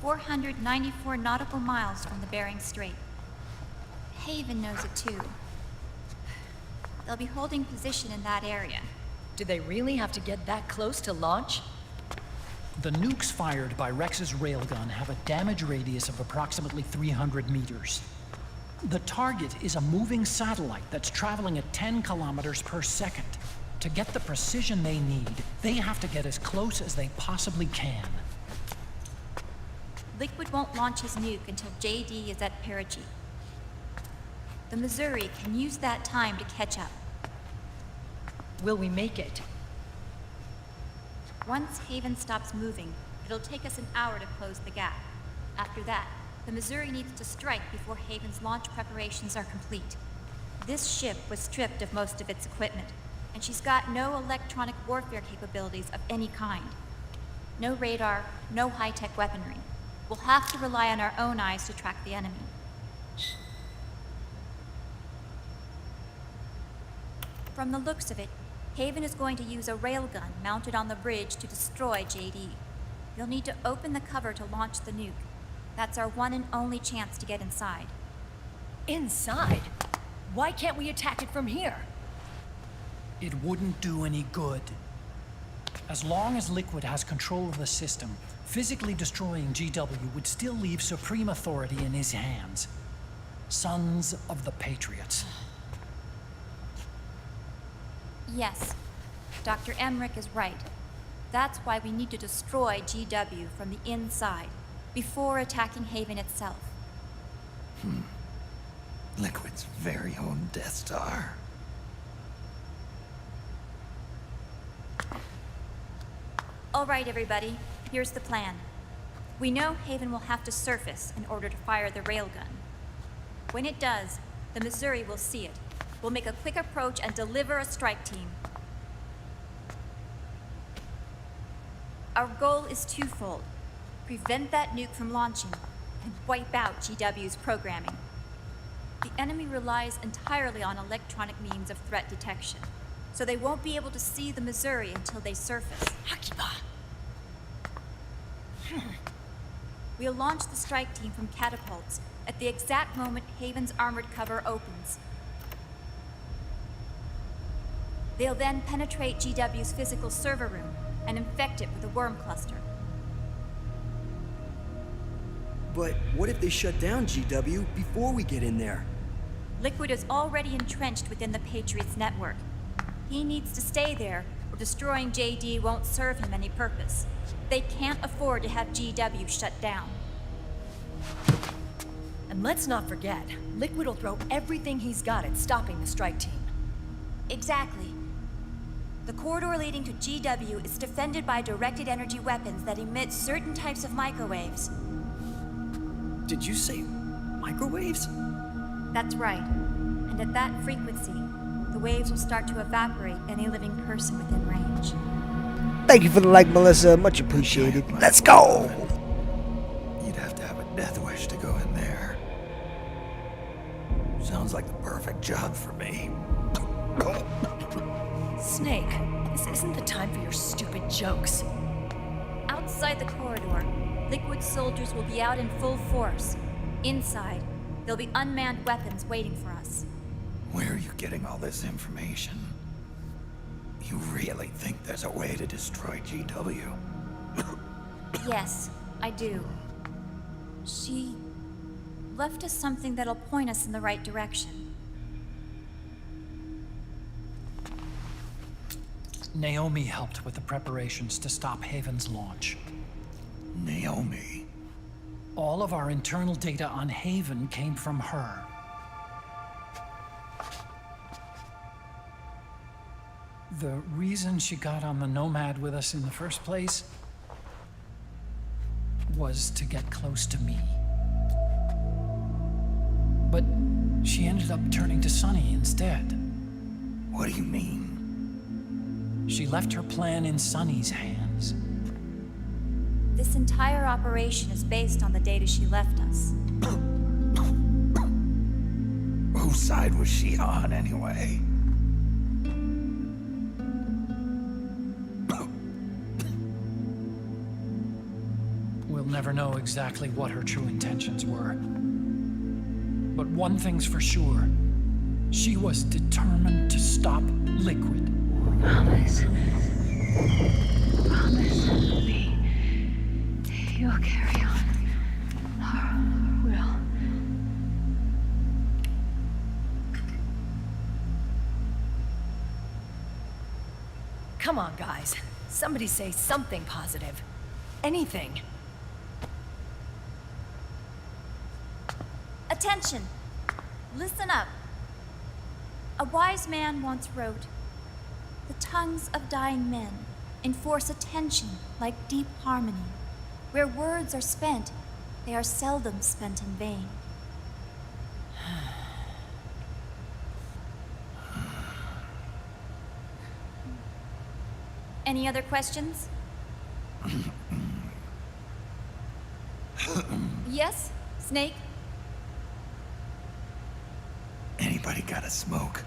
494 nautical miles from the Bering Strait. Haven knows it too. They'll be holding position in that area. Do they really have to get that close to launch? The nukes fired by Rex's railgun have a damage radius of approximately 300 meters. The target is a moving satellite that's traveling at 10 kilometers per second. To get the precision they need, they have to get as close as they possibly can. Liquid won't launch his nuke until JD is at perigee. The Missouri can use that time to catch up. Will we make it? Once Haven stops moving, it'll take us an hour to close the gap. After that, the Missouri needs to strike before Haven's launch preparations are complete. This ship was stripped of most of its equipment, and she's got no electronic warfare capabilities of any kind. No radar, no high-tech weaponry. We'll have to rely on our own eyes to track the enemy. From the looks of it, Haven is going to use a railgun mounted on the bridge to destroy JD. You'll need to open the cover to launch the nuke. That's our one and only chance to get inside. Inside? Why can't we attack it from here? It wouldn't do any good. As long as Liquid has control of the system, physically destroying GW would still leave supreme authority in his hands. Sons of the Patriots. Yes, Dr. Marhq is right. That's why we need to destroy GW from the inside, before attacking Haven itself. Liquid's very own Death Star. All right, everybody, here's the plan. We know Haven will have to surface in order to fire the railgun. When it does, the Missouri will see it. We'll make a quick approach and deliver a strike team. Our goal is twofold. Prevent that nuke from launching, and wipe out GW's programming. The enemy relies entirely on electronic means of threat detection, so they won't be able to see the Missouri until they surface. We'll launch the strike team from catapults at the exact moment Haven's armored cover opens. They'll then penetrate GW's physical server room and infect it with a worm cluster. But what if they shut down GW before we get in there? Liquid is already entrenched within the Patriots network. He needs to stay there, or destroying JD won't serve him any purpose. They can't afford to have GW shut down. And let's not forget, Liquid will throw everything he's got at stopping the strike team. Exactly. The corridor leading to GW is defended by directed energy weapons that emit certain types of microwaves. Did you say microwaves? That's right. And at that frequency, the waves will start to evaporate any living person within range. Thank you for the like, Melissa. Much appreciated. Let's go! You'd have to have a death wish to go in there. Sounds like the perfect job for me. Snake, this isn't the time for your stupid jokes. Outside the corridor, Liquid soldiers will be out in full force. Inside, there'll be unmanned weapons waiting for us. Where are you getting all this information? You really think there's a way to destroy GW? Yes, I do. She left us something that'll point us in the right direction. Naomi helped with the preparations to stop Haven's launch. Naomi? All of our internal data on Haven came from her. The reason she got on the Nomad with us in the first place was to get close to me. But she ended up turning to Sunny instead. What do you mean? She left her plan in Sunny's hands. This entire operation is based on the data she left us. Whose side was she on, anyway? We'll never know exactly what her true intentions were. But one thing's for sure. She was determined to stop Liquid. Promise. Promise me. You'll carry on. Or will. Come on, guys. Somebody say something positive. Anything. Attention! Listen up. A wise man once wrote, "The tongues of dying men enforce attention like deep harmony. Where words are spent, they are seldom spent in vain." Any other questions? Yes, Snake? Anybody got a smoke?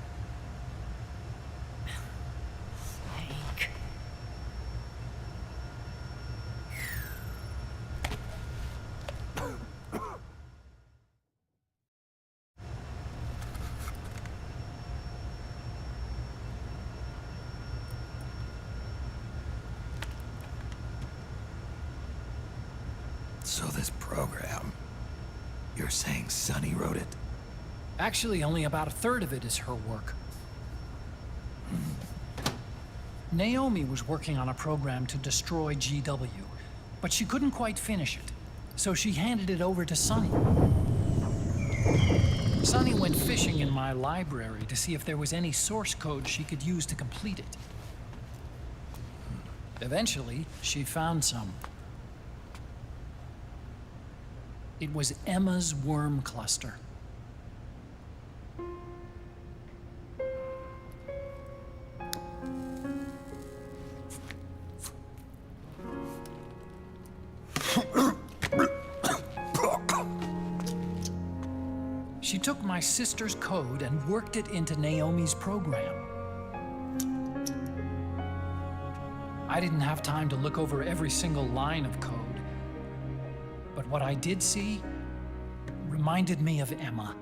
Snake. So this program, you're saying Sonny wrote it? Actually, only about a third of it is her work. Naomi was working on a program to destroy GW, but she couldn't quite finish it, so she handed it over to Sonny. Sonny went fishing in my library to see if there was any source code she could use to complete it. Eventually, she found some. It was Emma's worm cluster. She took my sister's code and worked it into Naomi's program. I didn't have time to look over every single line of code, but what I did see reminded me of Emma.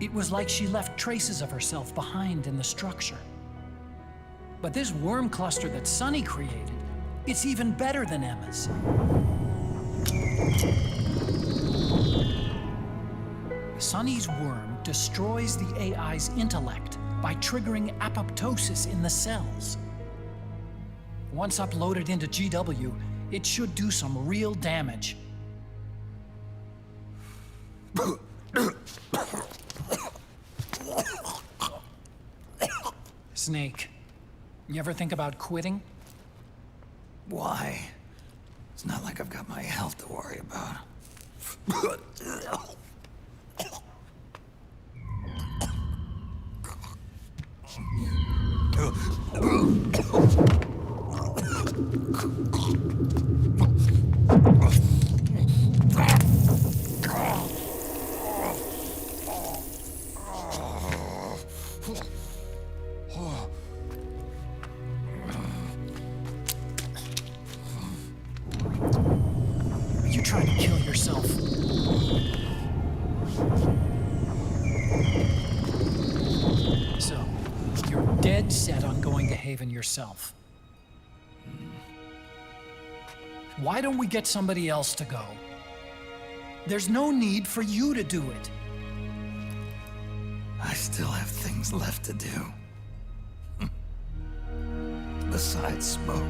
It was like she left traces of herself behind in the structure. But this worm cluster that Sonny created, it's even better than Emma's. Sonny's worm destroys the AI's intellect by triggering apoptosis in the cells. Once uploaded into GW, it should do some real damage. Snake, you ever think about quitting? Why? It's not like I've got my health to worry about. Are you trying to kill yourself? So, you're dead set on going to Haven yourself. Why don't we get somebody else to go? There's no need for you to do it. I still have things left to do. Besides smoke.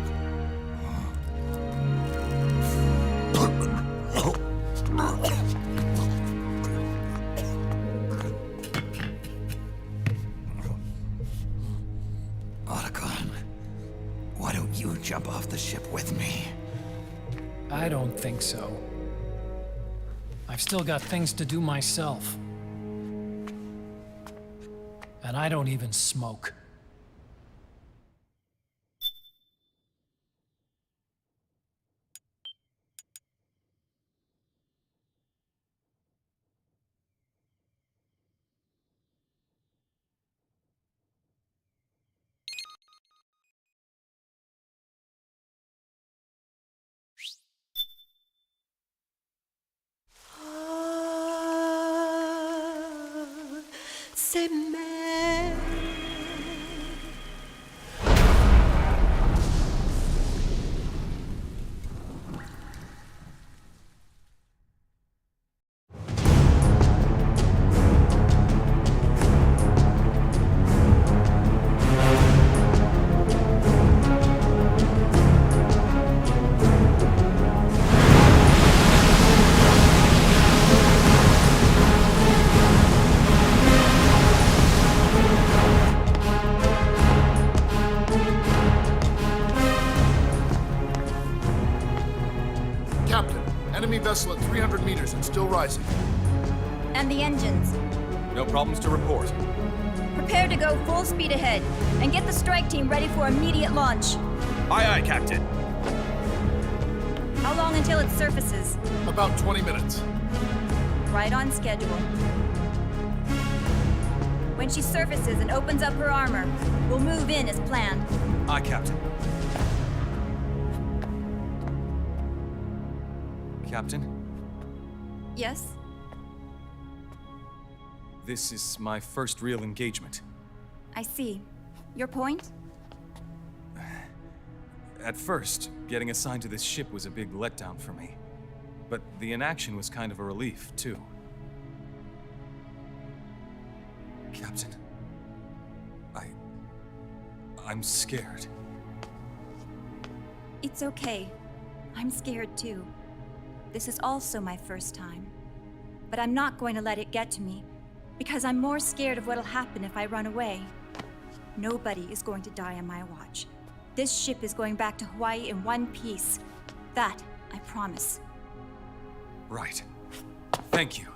Otacon, why don't you jump off the ship with me? I don't think so. I've still got things to do myself. And I don't even smoke. C'est mère. Enemy vessel at 300 meters and still rising. And the engines. No problems to report. Prepare to go full speed ahead, and get the strike team ready for immediate launch. Aye, aye, Captain. How long until it surfaces? About 20 minutes. Right on schedule. When she surfaces and opens up her armor, we'll move in as planned. Aye, Captain. Captain? Yes? This is my first real engagement. I see. Your point? At first, getting assigned to this ship was a big letdown for me. But the inaction was kind of a relief, too. Captain, I'm scared. It's okay. I'm scared too. This is also my first time. But I'm not going to let it get to me, because I'm more scared of what'll happen if I run away. Nobody is going to die on my watch. This ship is going back to Hawaii in one piece. That, I promise. Right. Thank you.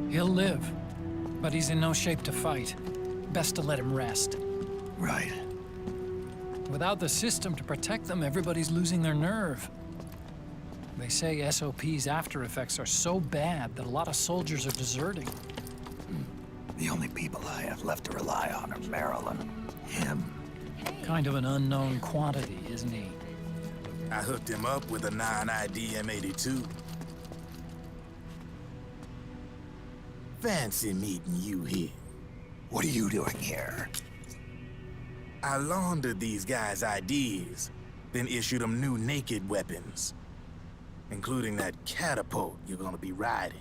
He'll live, but he's in no shape to fight. Best to let him rest. Right. Without the system to protect them, everybody's losing their nerve. They say SOP's after effects are so bad that a lot of soldiers are deserting. The only people I have left to rely on are Marilyn, him. Kind of an unknown quantity, isn't he? I hooked him up with a non-ID M82. Fancy meeting you here. What are you doing here? I laundered these guys' IDs, then issued them new naked weapons, including that catapult you're gonna be riding.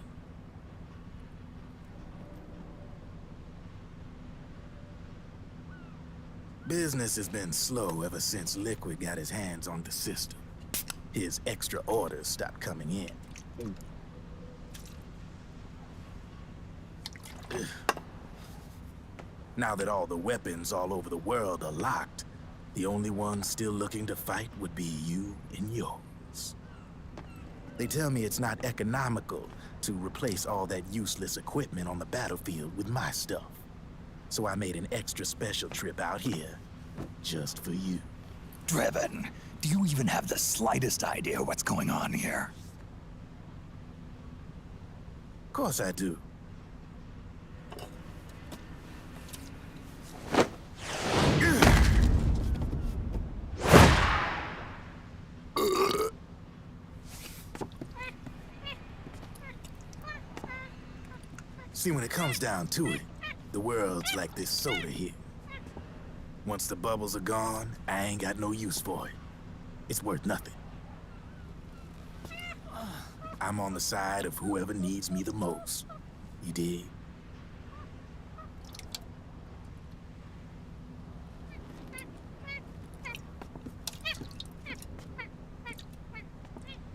Business has been slow ever since Liquid got his hands on the system. His extra orders stopped coming in. Now that all the weapons all over the world are locked, the only ones still looking to fight would be you and yours. They tell me it's not economical to replace all that useless equipment on the battlefield with my stuff. So I made an extra special trip out here, just for you. Driven, do you even have the slightest idea what's going on here? Of course I do. See, when it comes down to it, the world's like this soda here. Once the bubbles are gone, I ain't got no use for it. It's worth nothing. I'm on the side of whoever needs me the most. You dig?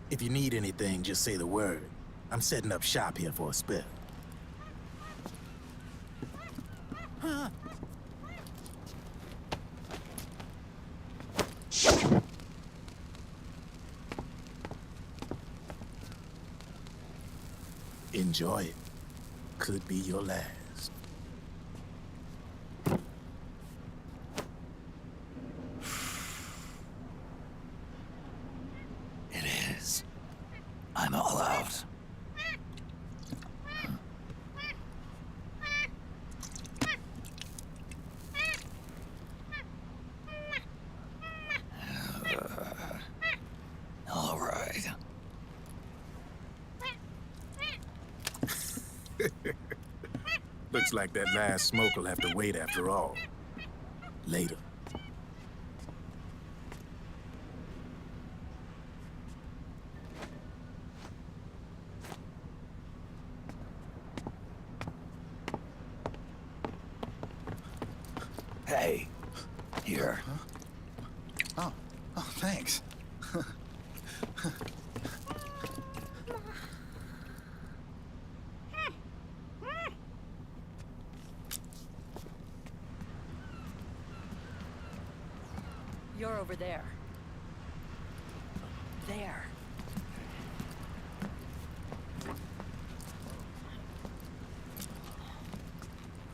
If you need anything, just say the word. I'm setting up shop here for a spell. Enjoy it. Could be your last. It is. I'm all out. All right. Looks like that last smoke will have to wait after all. Later. Hey, here. Oh, thanks. You're over there. There.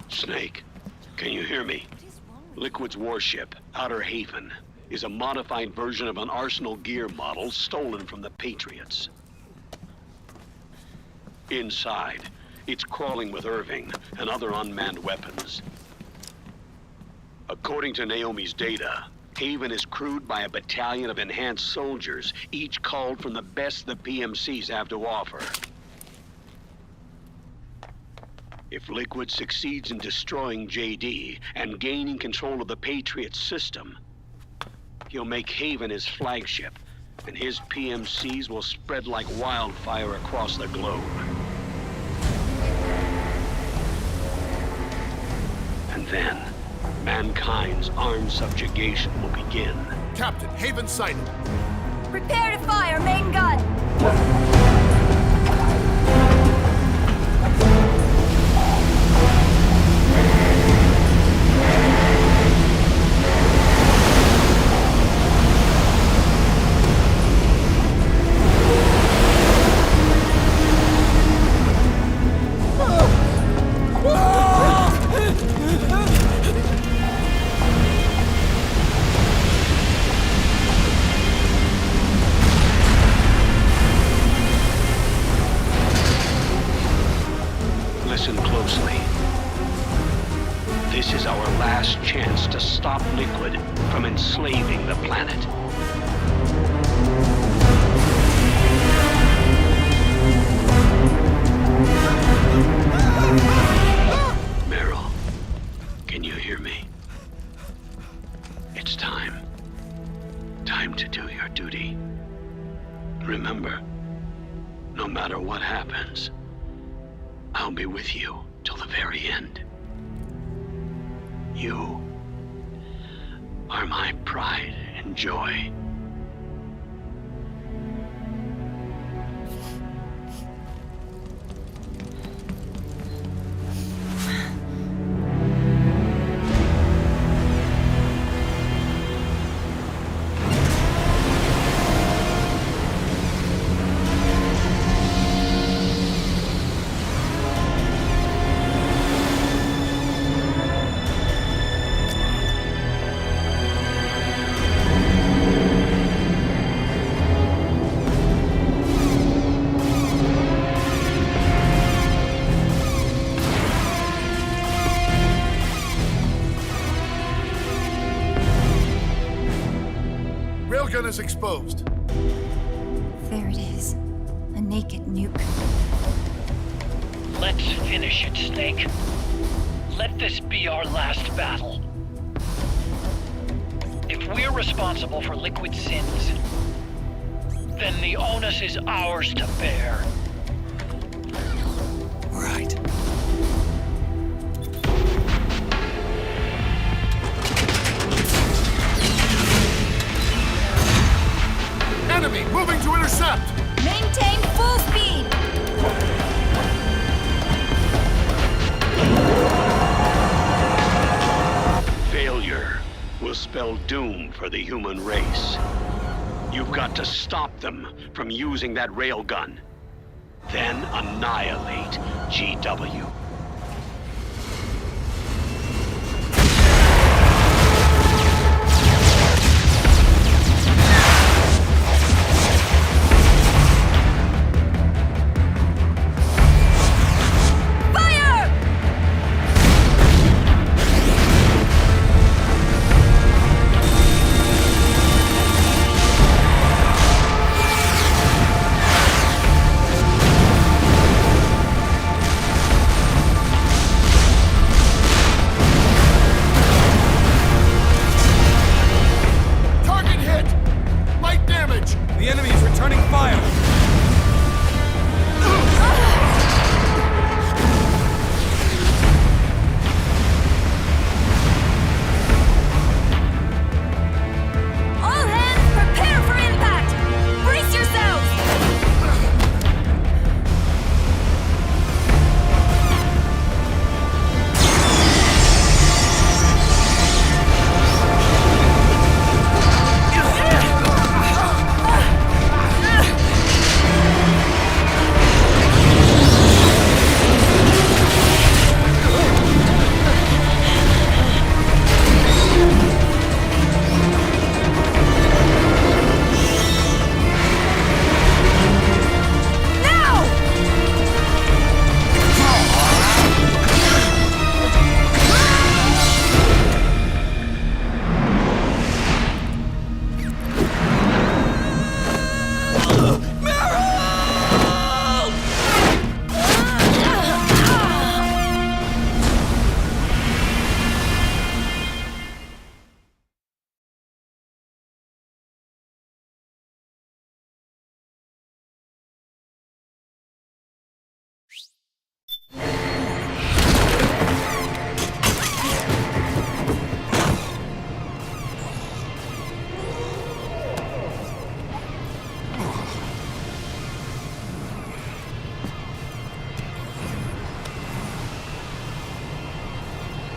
Snake, can you hear me? Liquid's warship, Outer Haven, is a modified version of an Arsenal gear model stolen from the Patriots. Inside, it's crawling with Irving and other unmanned weapons. According to Naomi's data, Haven is crewed by a battalion of enhanced soldiers, each culled from the best the PMCs have to offer. If Liquid succeeds in destroying JD and gaining control of the Patriot system, he'll make Haven his flagship, and his PMCs will spread like wildfire across the globe. And then, mankind's armed subjugation will begin. Captain, Haven sighted. Prepare to fire, main gun! Listen closely. This is our last chance to stop Liquid from enslaving the planet. Meryl, can you hear me? It's time. Time to do your duty. Remember, no matter what happens, I'll be with you till the very end. You are my pride and joy. Railgun is exposed. There it is. A naked nuke. Let's finish it, Snake. Let this be our last battle. If we're responsible for Liquid's sins, then the onus is ours to bear. Right. Enemy moving to intercept! Maintain full speed! Failure will spell doom for the human race. You've got to stop them from using that railgun. Then annihilate GW.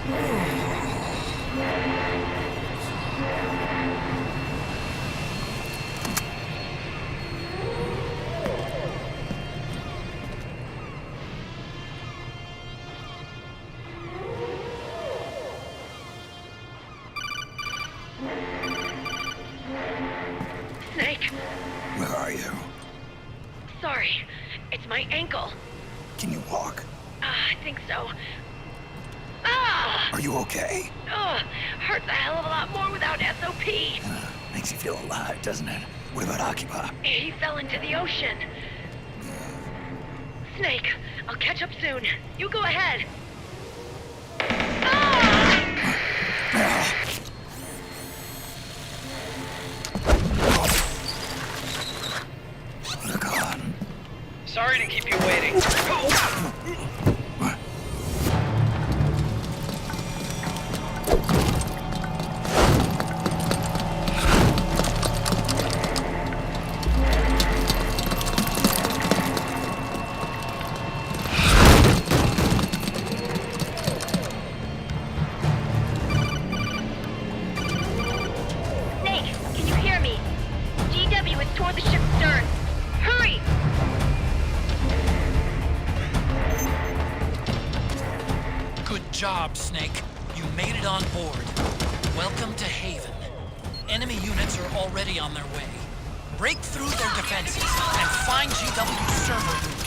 Snake, Where are you? sorry. It's my ankle. Can you walk? I think so. Ah! Are you okay? Ugh, hurts a hell of a lot more without SOP. Makes you feel alive, doesn't it? What about Occupy? He fell into the ocean. Snake, I'll catch up soon. You go ahead. They're gone. Sorry to keep you waiting. Snake, can you hear me? GW is toward the ship's stern. Hurry! Good job, Snake. You made it on board. Welcome to Haven. Enemy units are already on their way. Break through their defenses and find GW's server room.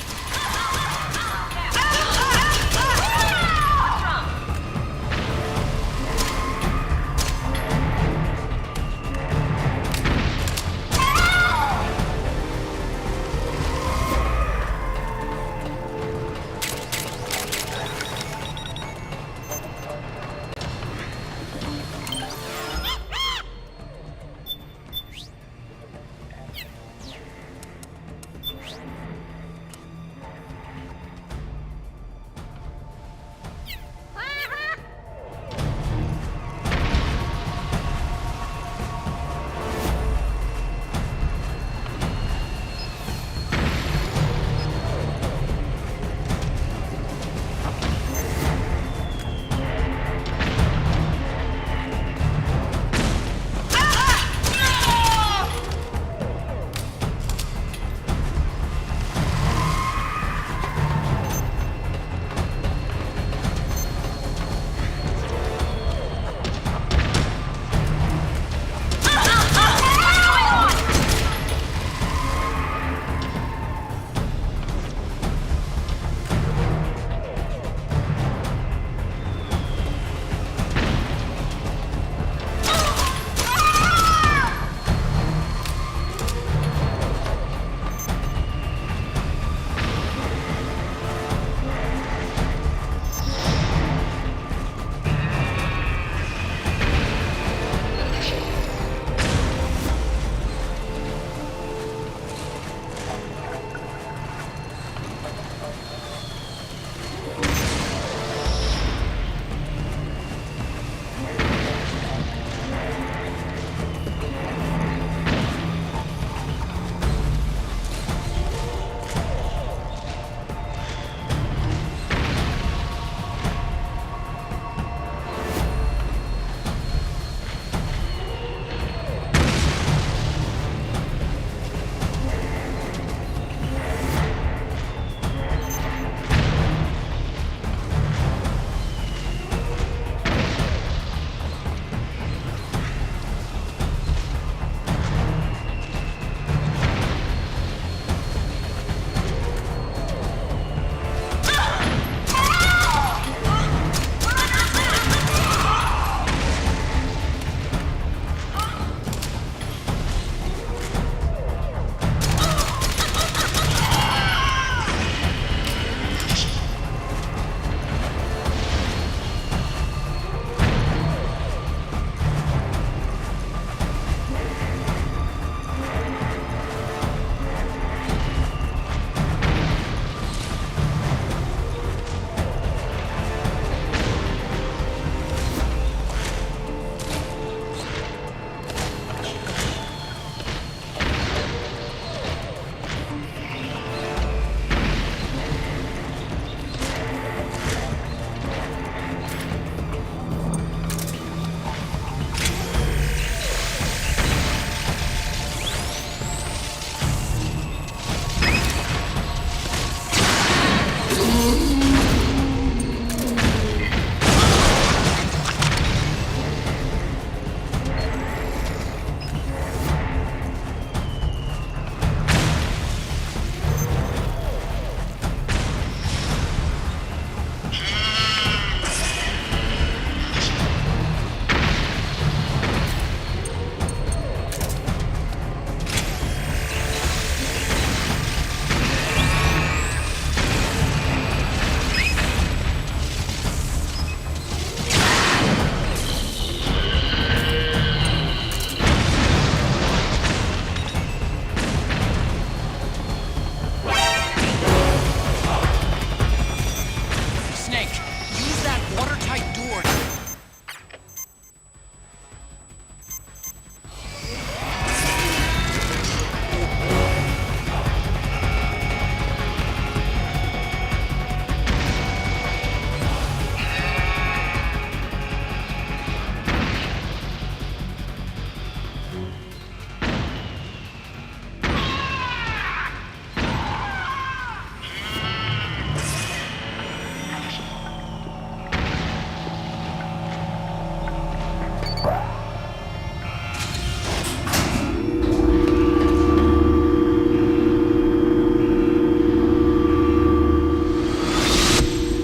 watertight door.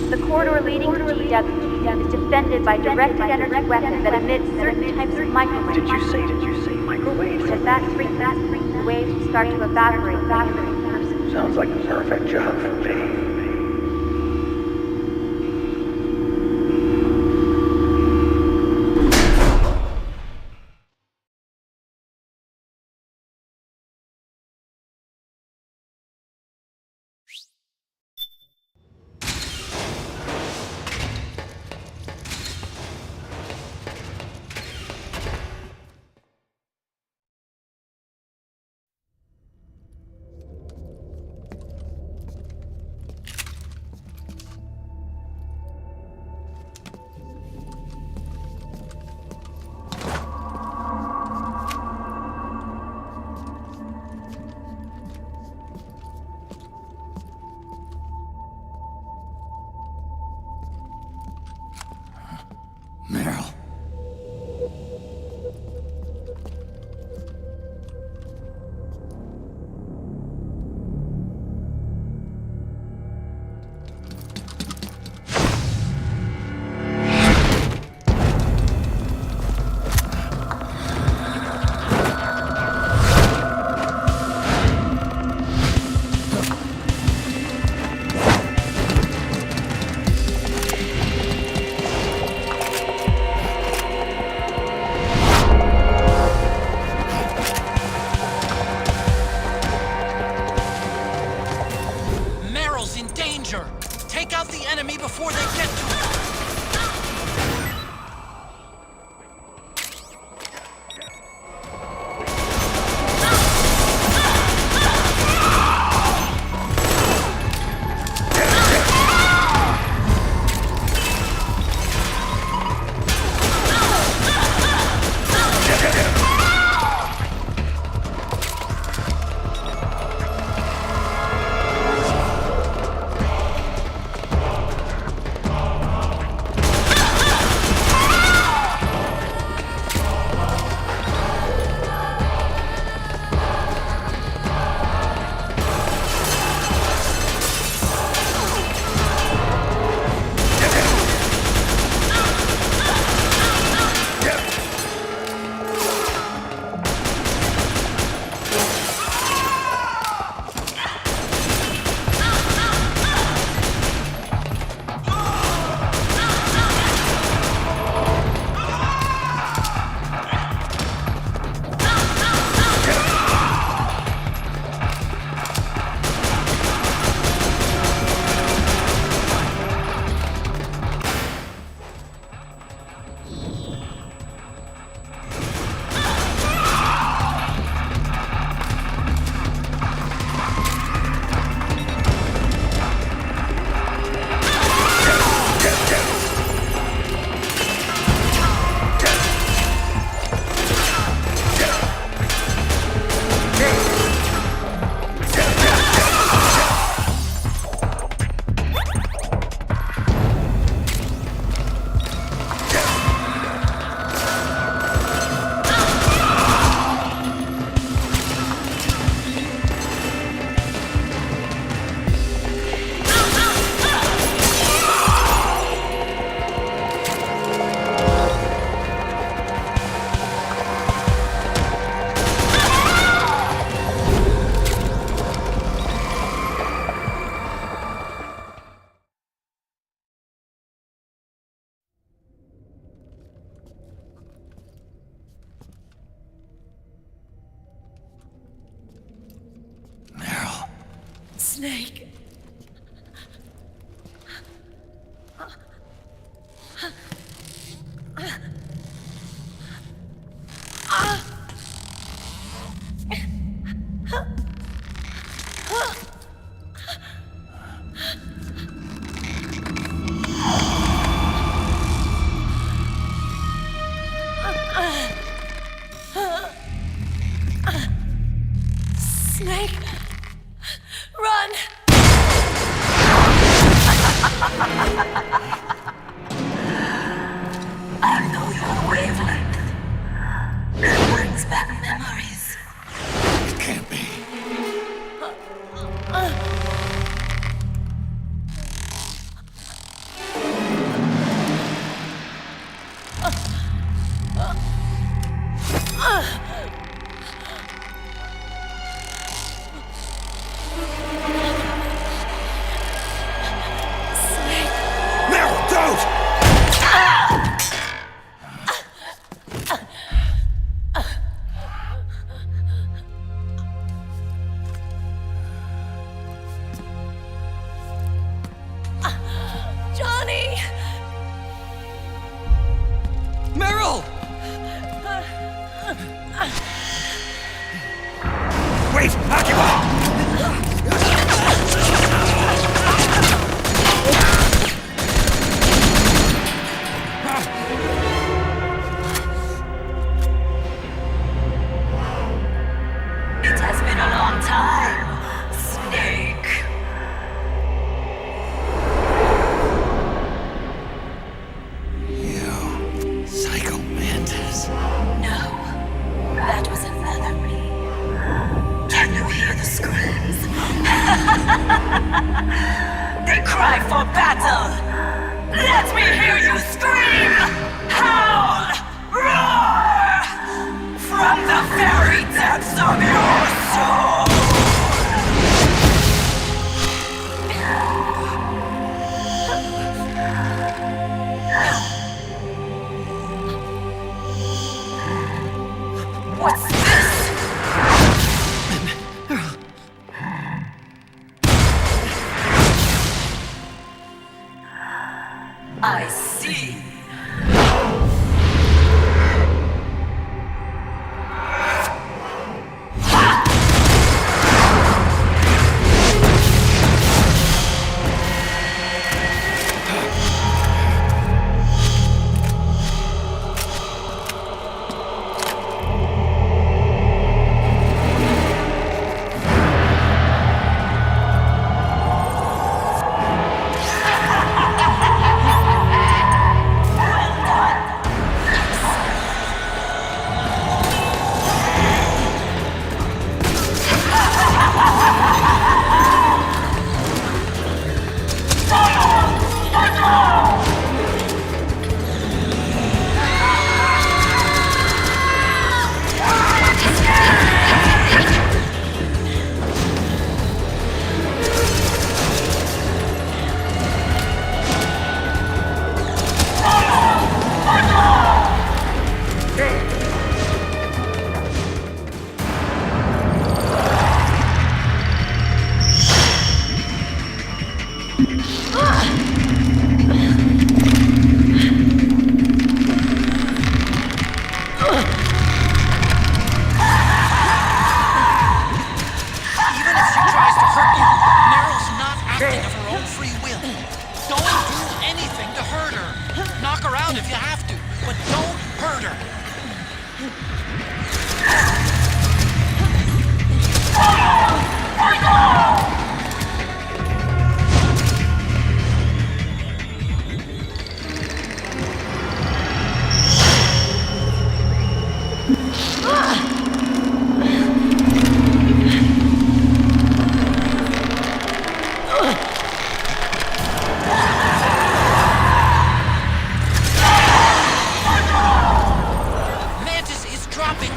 The corridor leading to GW is defended by directed energy weapons that emit certain types of microwaves. Did you say microwaves? At that frequency, the waves will start to evaporate faster than person. Sounds like the perfect job for me. Meryl. Meryl's in danger. Take out the enemy before they get to her. Snake. Johnny! Meryl! Wait! Occupy! It has been a long time, Snake. You psycho mantis. No, that was another me. Can you hear the screams? They cry for battle. Let me hear you scream! Howl! Roar! From the very depths of your soul! What's this? I see. Mantis is dropping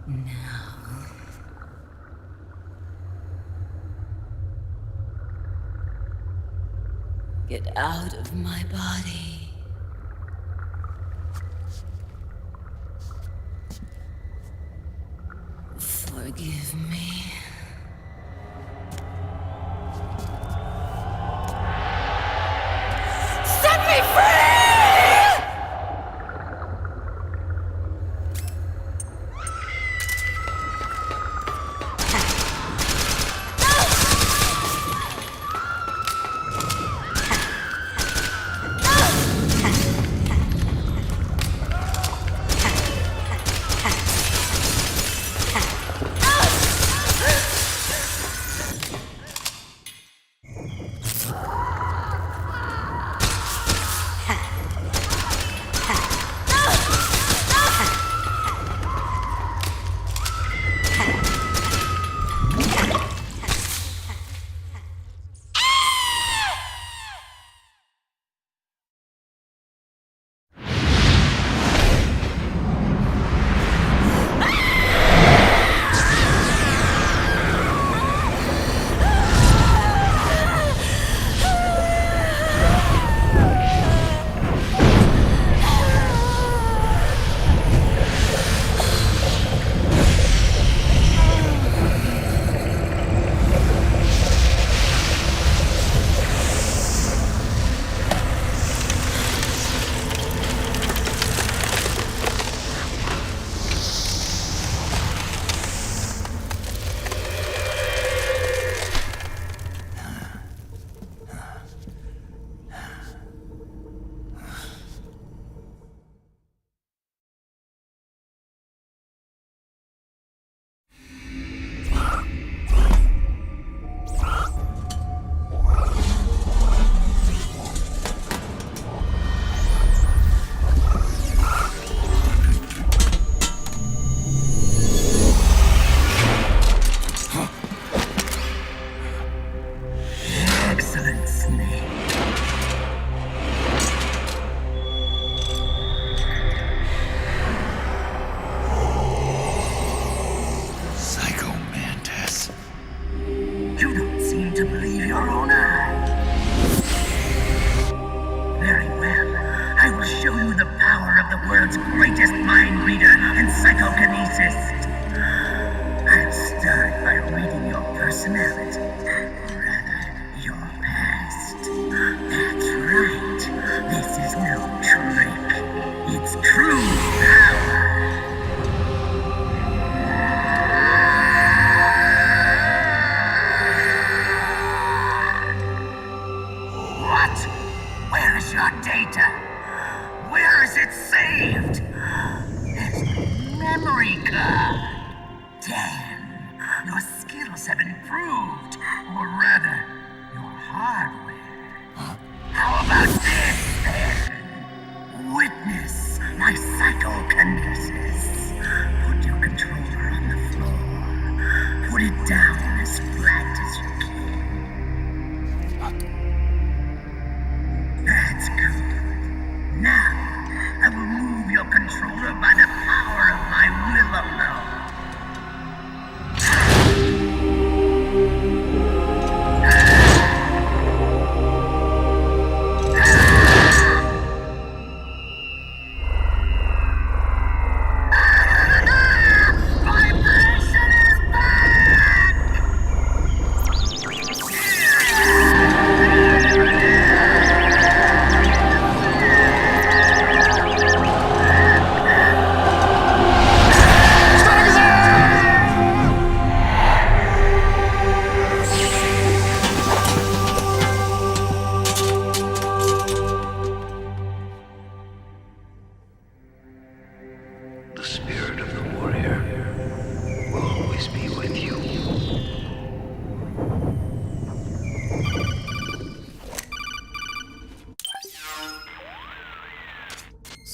Now. Get out of my body. Forgive me. Set me free!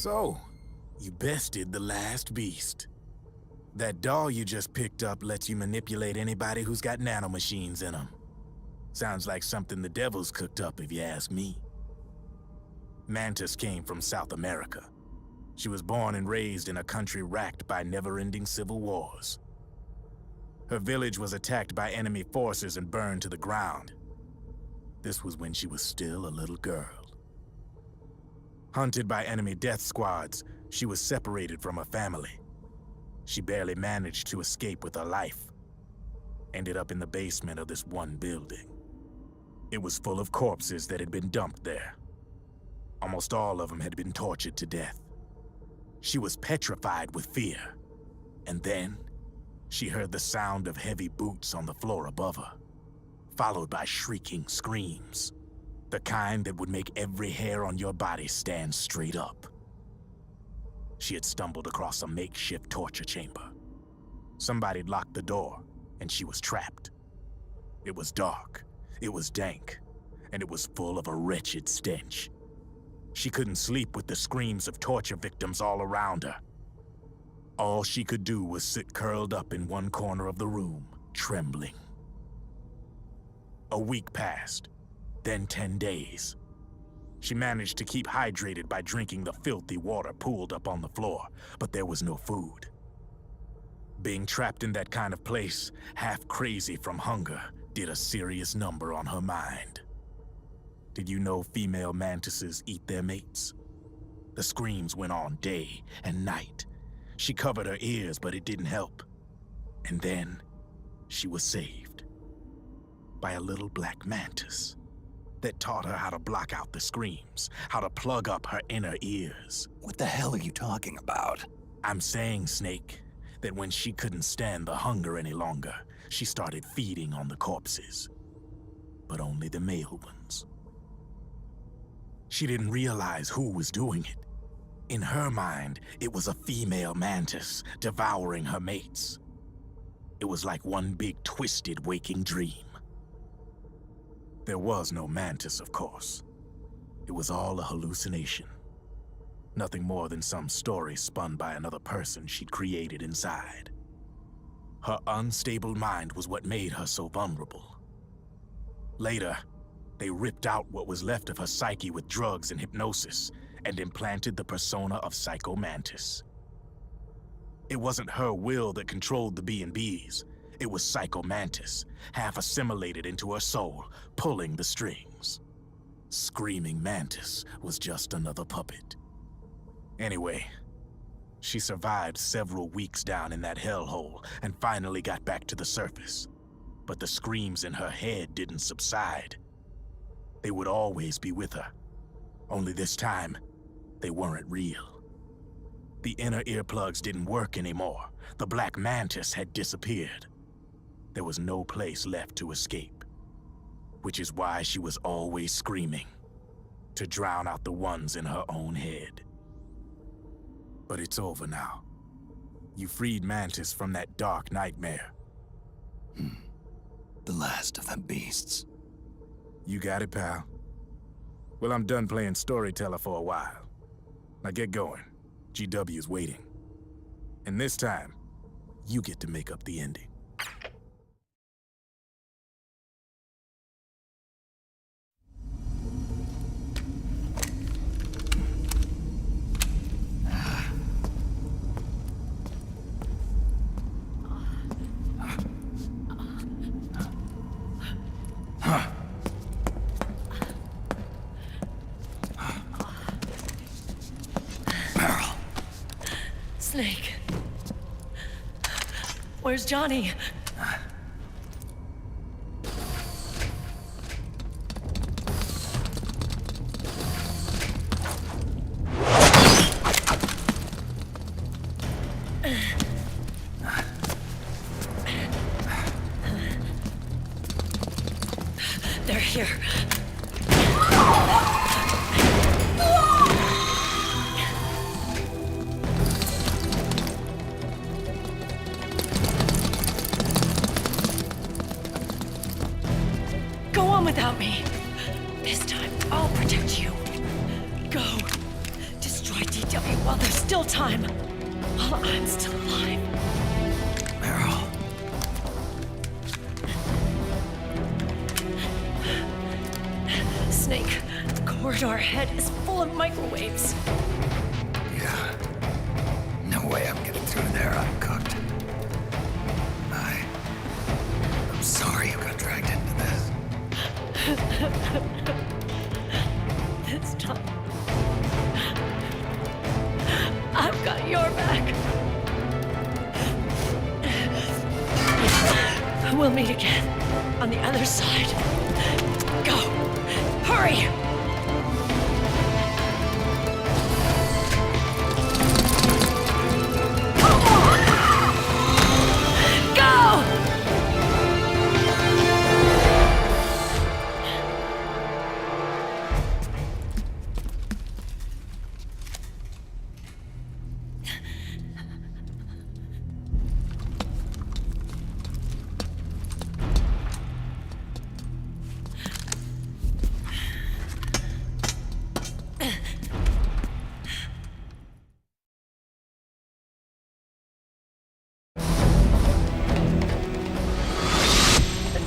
So, you bested the last beast. That doll you just picked up lets you manipulate anybody who's got nanomachines in them. Sounds like something the devil's cooked up, if you ask me. Mantis came from South America. She was born and raised in a country racked by never-ending civil wars. Her village was attacked by enemy forces and burned to the ground. This was when she was still a little girl. Hunted by enemy death squads, she was separated from her family. She barely managed to escape with her life. Ended up in the basement of this one building. It was full of corpses that had been dumped there. Almost all of them had been tortured to death. She was petrified with fear. And then, she heard the sound of heavy boots on the floor above her, followed by shrieking screams. The kind that would make every hair on your body stand straight up. She had stumbled across a makeshift torture chamber. Somebody'd locked the door, and she was trapped. It was dark, it was dank, and it was full of a wretched stench. She couldn't sleep with the screams of torture victims all around her. All she could do was sit curled up in one corner of the room, trembling. A week passed, then 10 days. She managed to keep hydrated by drinking the filthy water pooled up on the floor, but there was no food. Being trapped in that kind of place, half crazy from hunger, did a serious number on her mind. Did you know female mantises eat their mates? The screams went on day and night. She covered her ears, but it didn't help. And then, she was saved by a little black mantis that taught her how to block out the screams, how to plug up her inner ears. What the hell are you talking about? I'm saying, Snake, that when she couldn't stand the hunger any longer, she started feeding on the corpses. But only the male ones. She didn't realize who was doing it. In her mind, it was a female mantis devouring her mates. It was like one big twisted waking dream. There was no mantis, of course. It was all a hallucination. Nothing more than some story spun by another person she'd created inside. Her unstable mind was what made her so vulnerable. Later, they ripped out what was left of her psyche with drugs and hypnosis and implanted the persona of Psycho Mantis. It wasn't her will that controlled the B&Bs. It was Psycho Mantis, half assimilated into her soul, pulling the strings. Screaming Mantis was just another puppet. Anyway, she survived several weeks down in that hellhole and finally got back to the surface. But the screams in her head didn't subside. They would always be with her. Only this time, they weren't real. The inner earplugs didn't work anymore. The black mantis had disappeared. There was no place left to escape. Which is why she was always screaming, to drown out the ones in her own head. But it's over now. You freed Mantis from that dark nightmare. The last of them beasts. You got it, pal. Well, I'm done playing storyteller for a while. Now get going. GW's waiting. And this time, you get to make up the ending. Snake. Where's Johnny? They're here. Go on without me. This time, I'll protect you. Go. Destroy DW while there's still time. While I'm still alive. Meryl. Snake, the corridor ahead is full of microwaves. Yeah. We'll meet again on the other side. Go! Hurry!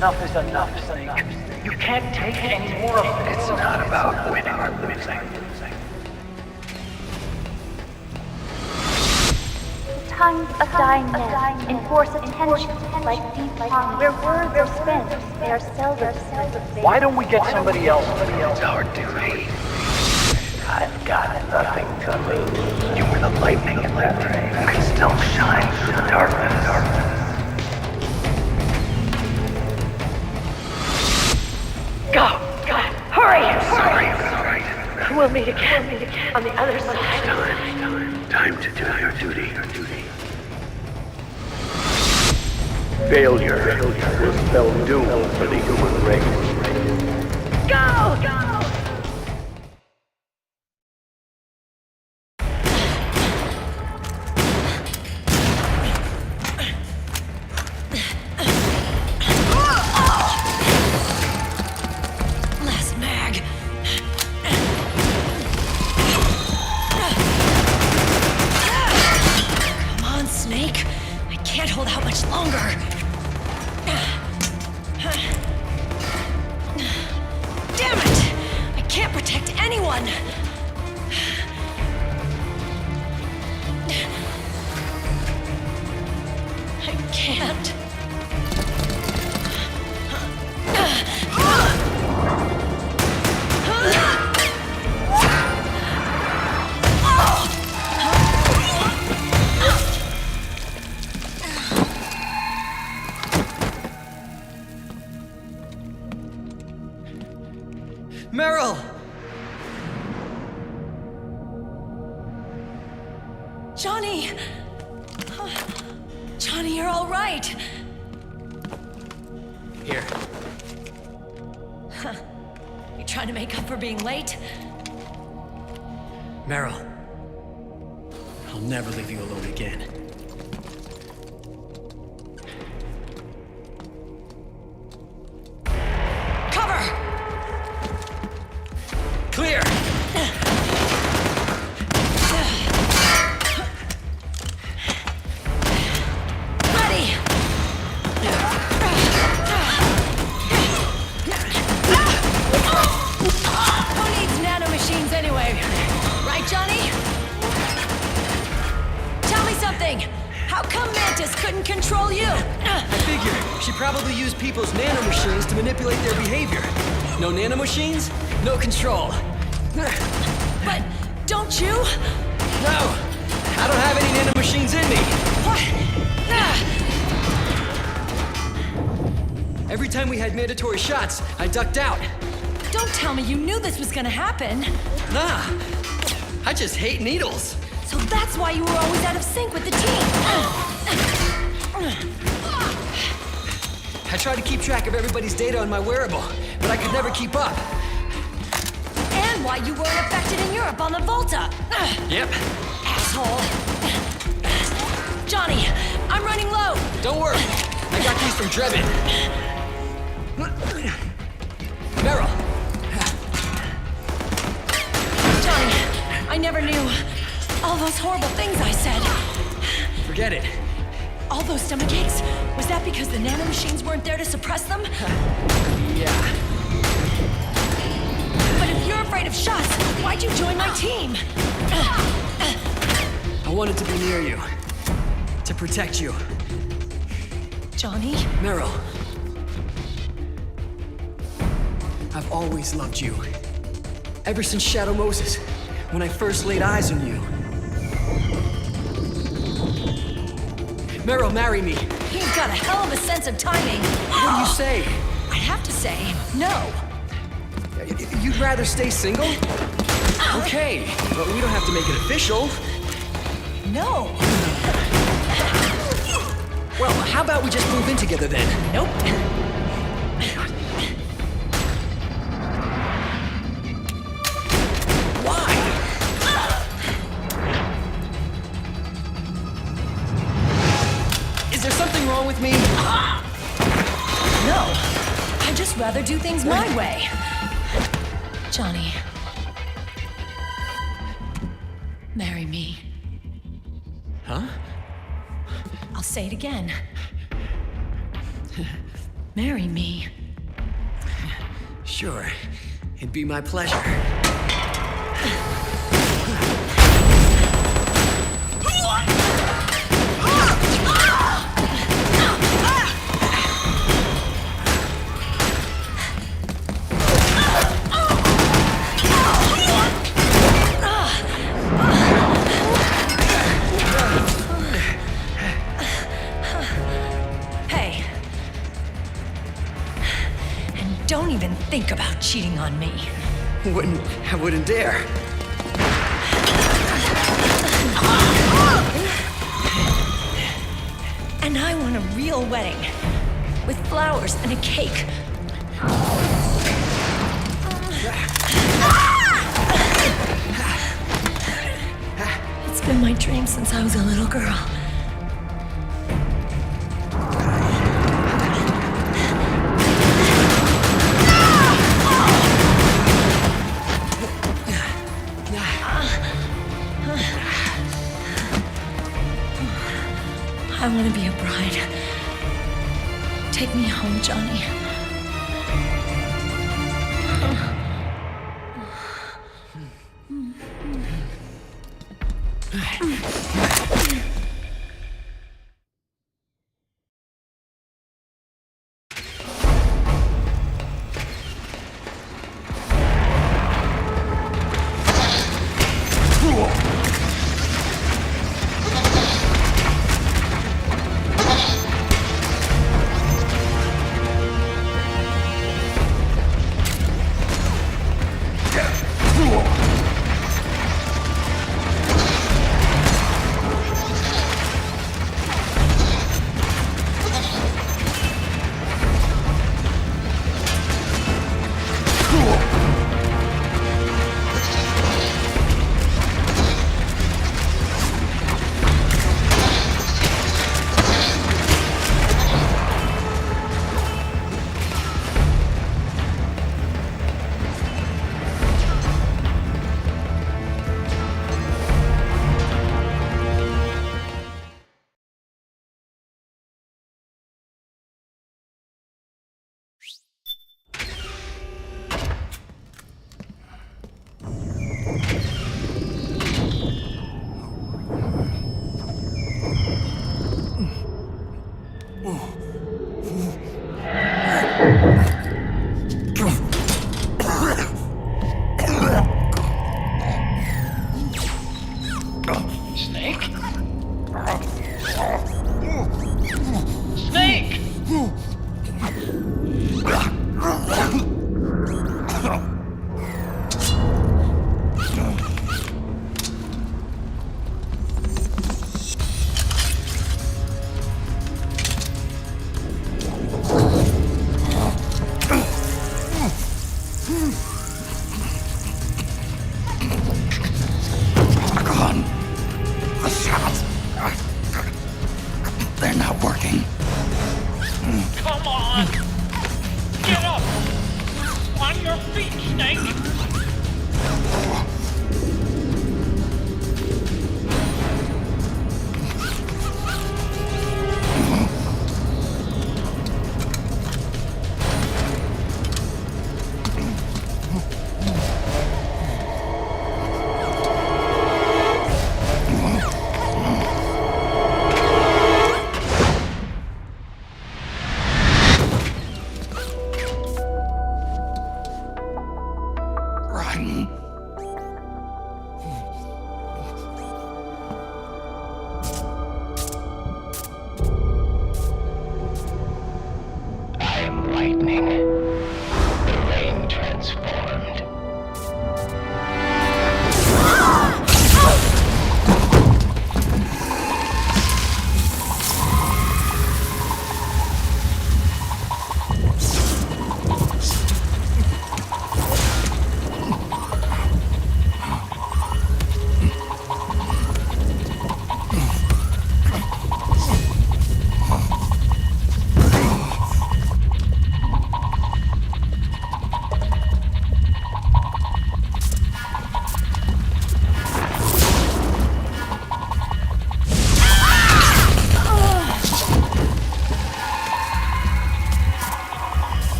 Enough is enough, Snake. You can't take any more of this. It's not about winning or losing. The tongues of dying men enforce attention like deep pond. Where words are spent, they are seldom. Why don't we get somebody else? It's our duty. I've got nothing to lose. You were the lightning in that ray. You can still shine through the darkness. Go! Hurry! Sorry. We'll meet again on the other side. Time to do your duty. Failure will spell doom for the human race. Go! Meryl! Johnny! Johnny, you're all right. Here. You trying to make up for being late? Meryl. I'll never leave you alone again. Cover! Clear! Ready! Who needs nanomachines anyway? Right, Johnny? Tell me something! How come Mantis couldn't control you? I figured she probably used people's nanomachines to manipulate their behavior. No nanomachines, no control. But don't you? No! I don't have any nanomachines in me! What? Every time we had mandatory shots, I ducked out. Don't tell me you knew this was gonna happen. Nah, I just hate needles. So that's why you were always out of sync with the team. I tried to keep track of everybody's data on my wearable, but I could never keep up. And why you weren't affected in Europe on the Volta. Yep. Asshole. Johnny, I'm running low. Don't worry, I got these from Drebin. Meryl. Johnny, I never knew all those horrible things I said. Forget it. All those stomach aches, was that because the nanomachines weren't there to suppress them? Yeah. But if you're afraid of shots, why'd you join my team? I wanted to be near you. To protect you. Johnny? Meryl. I've always loved you. Ever since Shadow Moses, when I first laid eyes on you. Meryl, marry me. He's got a hell of a sense of timing. What do you say? I have to say, no. You'd rather stay single? Okay, but we don't have to make it official. No. Well, how about we just move in together then? Nope. Why? Is there something wrong with me? No. I'd just rather do things my way. Johnny. Marry me. Huh? I'll say it again. Marry me. Sure. It'd be my pleasure. Hey. And don't even think about cheating on me. I wouldn't dare. And I want a real wedding. With flowers and a cake. It's been my dream since I was a little girl. I want to be a bride. Take me home, Johnny. Snake? Snake! They're not working. Come on! Get up! On your feet, Snake! warning. The rain transformed.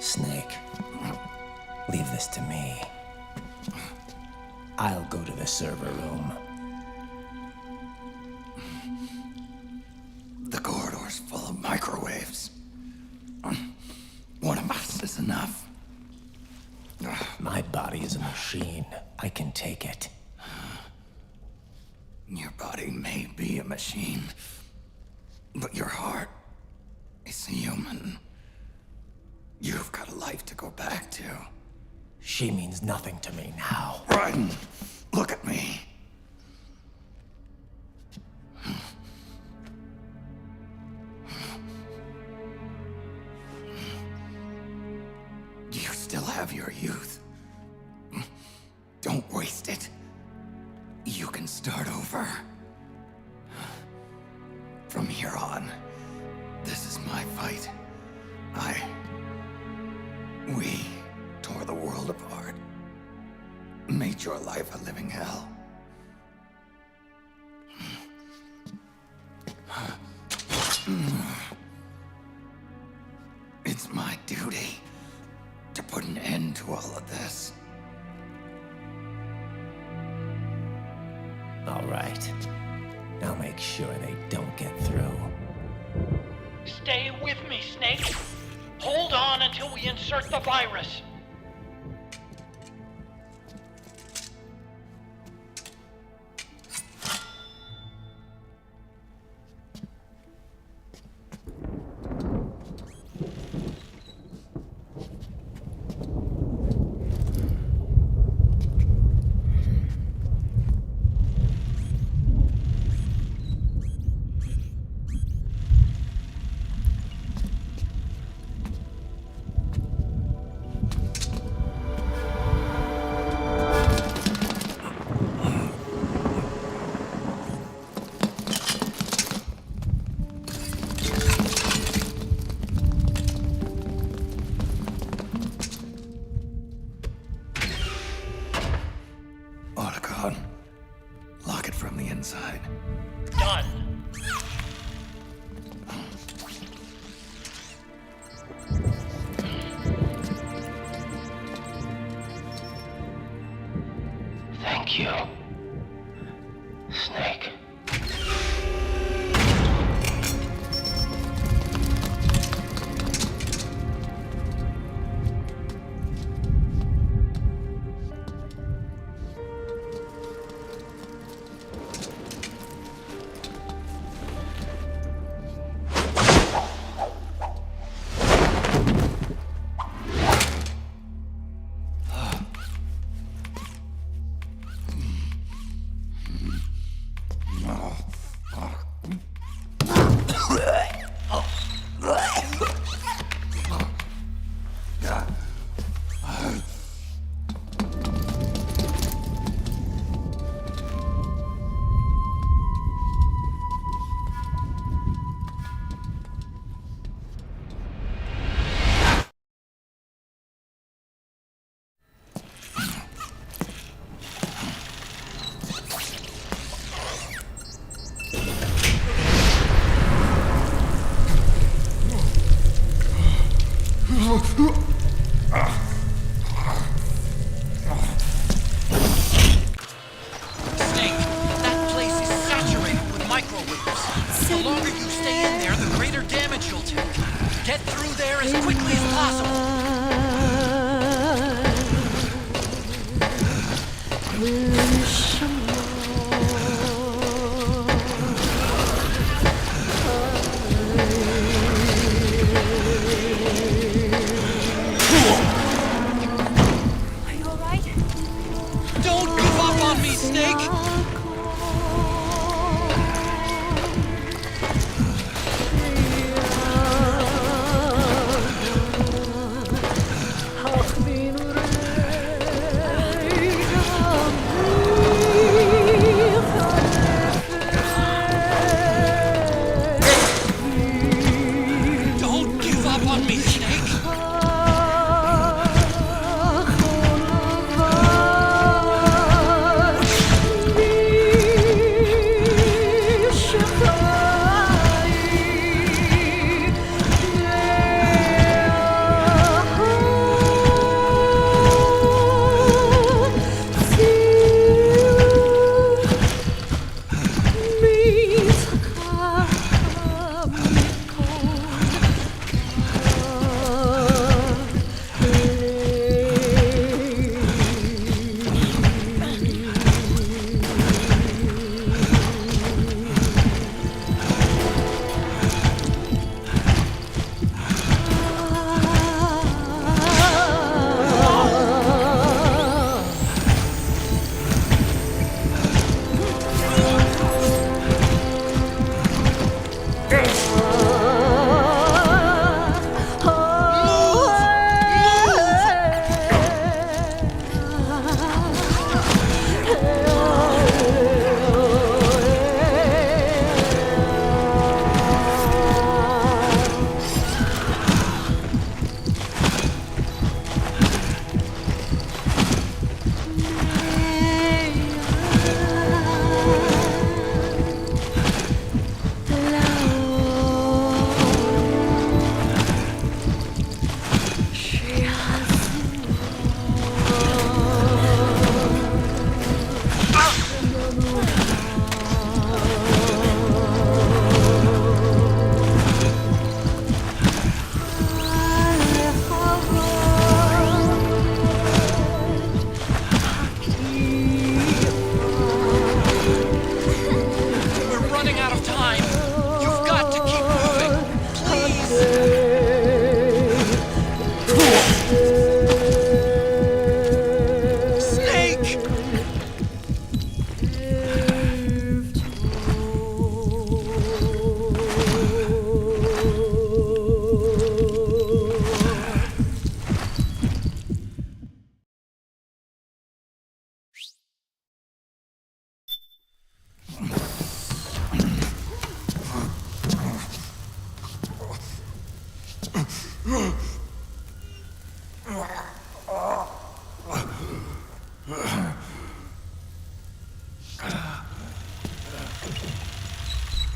Snake, leave this to me. I'll go to the server room. The corridor's full of microwaves. One of us is enough. My body is a machine. I can take it. Your body may be a machine, but your heart is human. You've got a life to go back to. She means nothing to me now. Raiden, look at me. You still have your youth. Don't waste it. You can start over. From here on, this is my fight. We tore the world apart. Made your life a living hell. It's my duty to put an end to all of this. All right. I'll make sure they don't get through. Stay with me, Snake. Hold on until we insert the virus. Lock it from the inside. Done. Thank you, Snake. Snake, that place is saturated with microwaves. The longer you stay in there, the greater damage you'll take. Get through there as quickly as possible.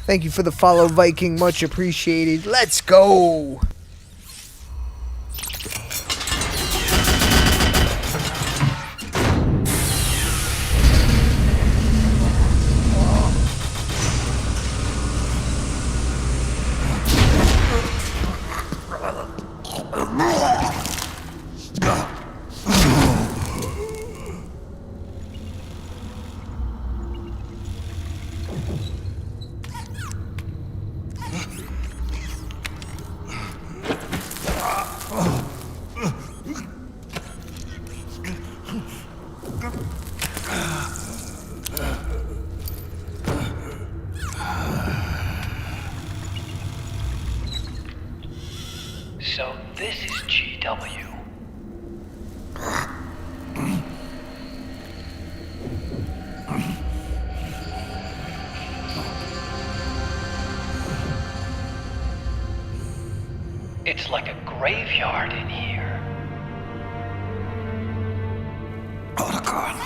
Thank you for the follow, Viking. Much appreciated. Let's go. So this is GW. It's like a graveyard in here. Otacon,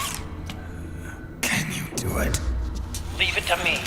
can you do it? Leave it to me.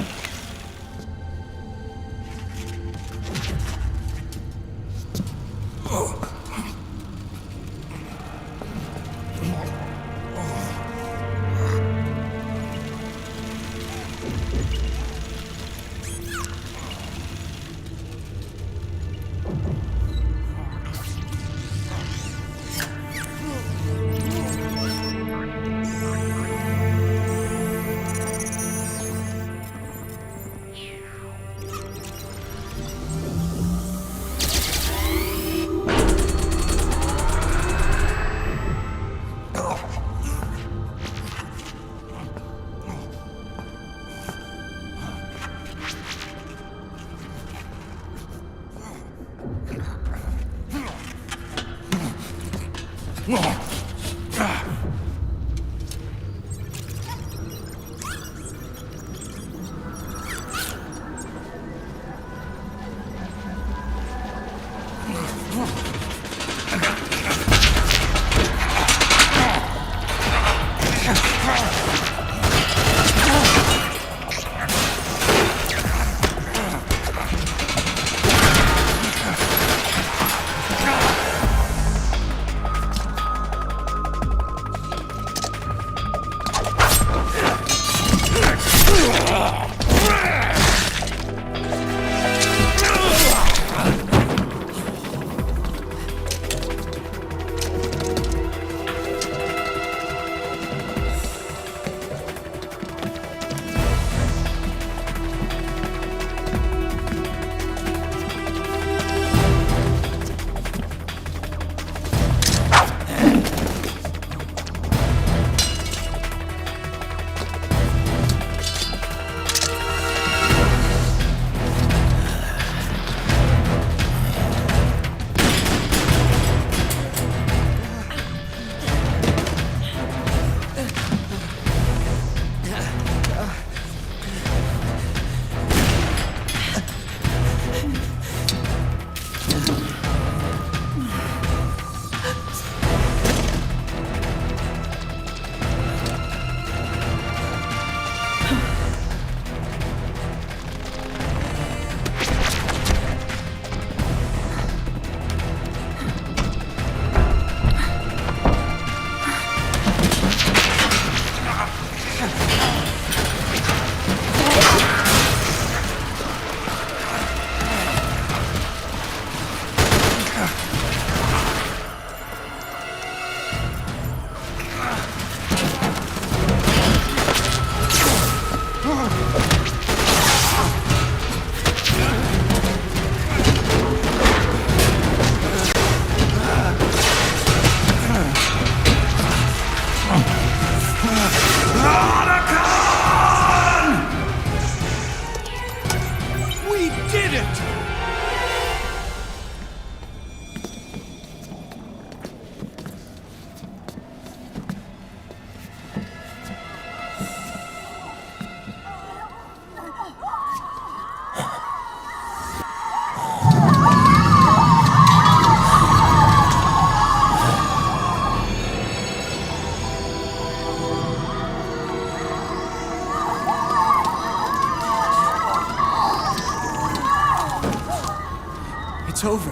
It's over.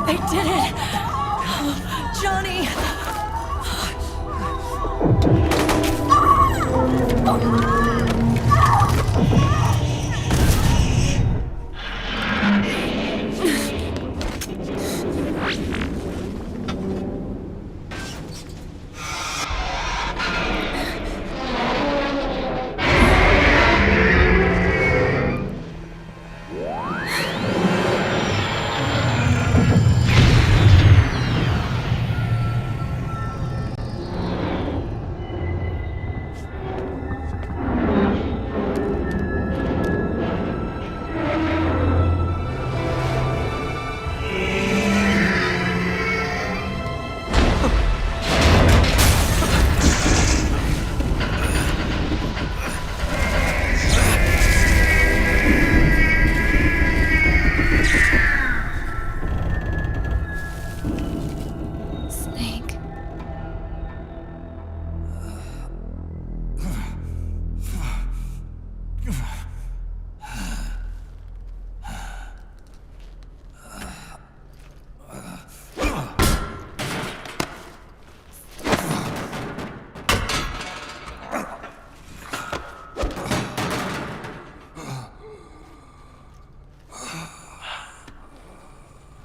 They did it! Oh, Johnny! Snake.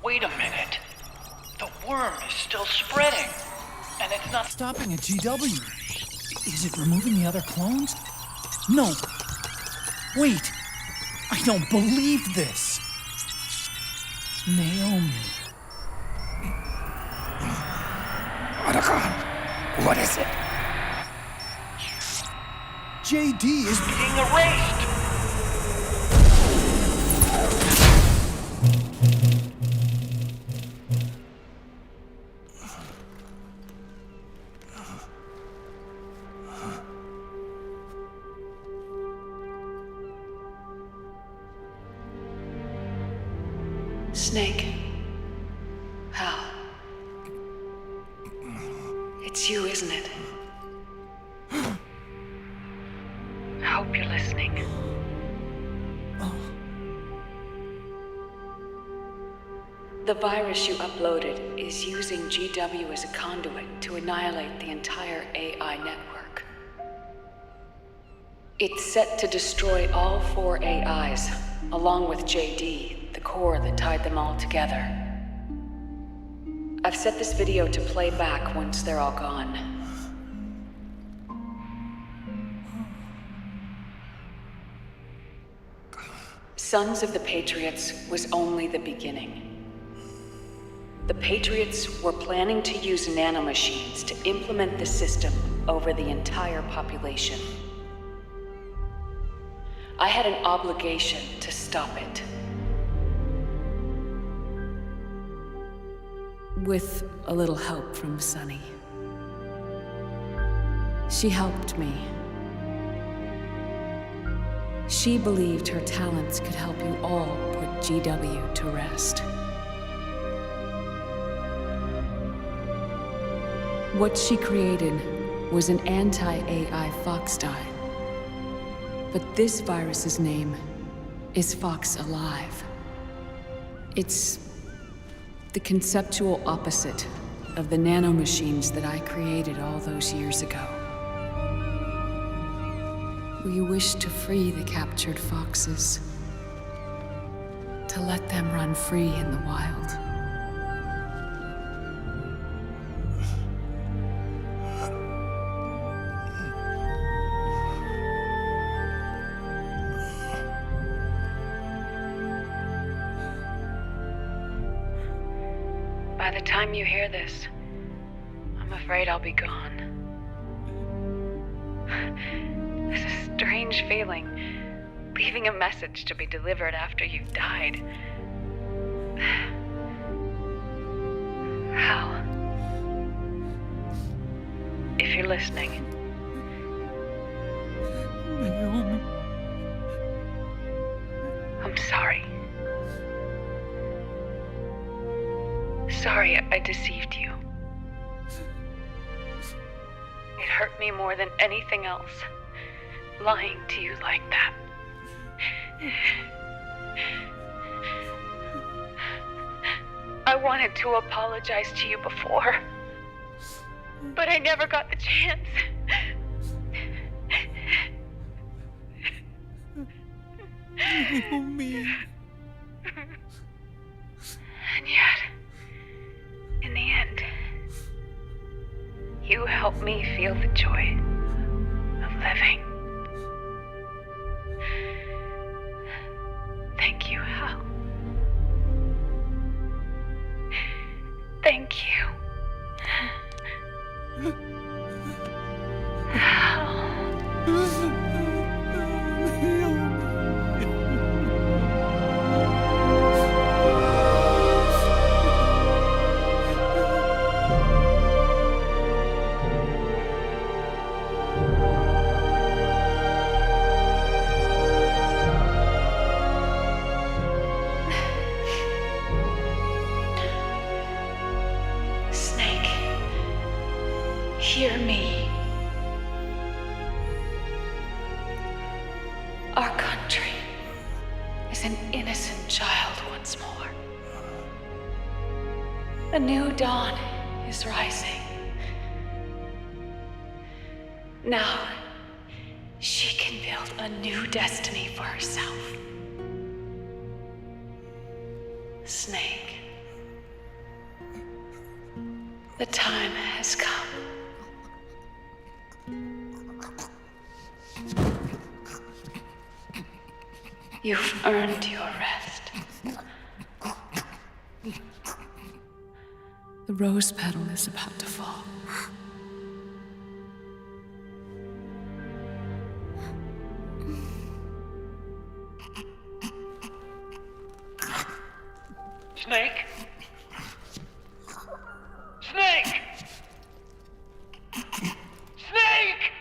Wait a minute. The worm is still spreading. And it's not Stopping at GW. Is it removing the other clones? No. Wait. I don't believe this. Naomi. Marhq, what is it? JD is being erased. Snake. Hal. It's you, isn't it? I hope you're listening. The virus you uploaded is using GW as a conduit to annihilate the entire AI network. It's set to destroy all 4 AIs, along with JD, the core that tied them all together. I've set this video to play back once they're all gone. Sons of the Patriots was only the beginning. The Patriots were planning to use nanomachines to implement the system over the entire population. I had an obligation to stop it. With a little help from Sunny. She helped me. She believed her talents could help you all put GW to rest. What she created was an anti-AI Fox dye. But this virus's name is Fox Alive. It's the conceptual opposite of the nanomachines that I created all those years ago. We wish to free the captured foxes, to let them run free in the wild. By the time you hear this, I'm afraid I'll be gone. It's a strange feeling, leaving a message to be delivered after you've died. Hal, if you're listening. Naomi. I'm sorry. Sorry I deceived you. It hurt me more than anything else, lying to you like that. I wanted to apologize to you before, but I never got the chance. Oh, me. And yet, in the end, you helped me feel the joy of living. Thank you, Hal. Thank you. Snake, hear me. Our country is an innocent child once more. A new dawn is rising. Now, she can build a new destiny for herself. Snake, the time has come. You've earned your rest. The rose petal is about to fall. Snake? Snake! Snake!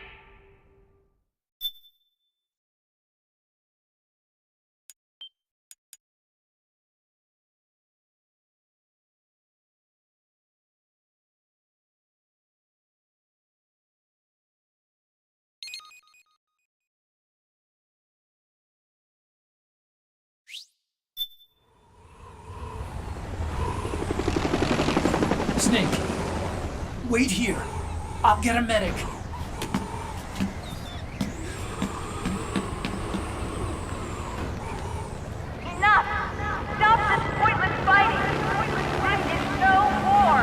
Snake, wait here. I'll get a medic. Enough! Stop this pointless fighting! This is no war!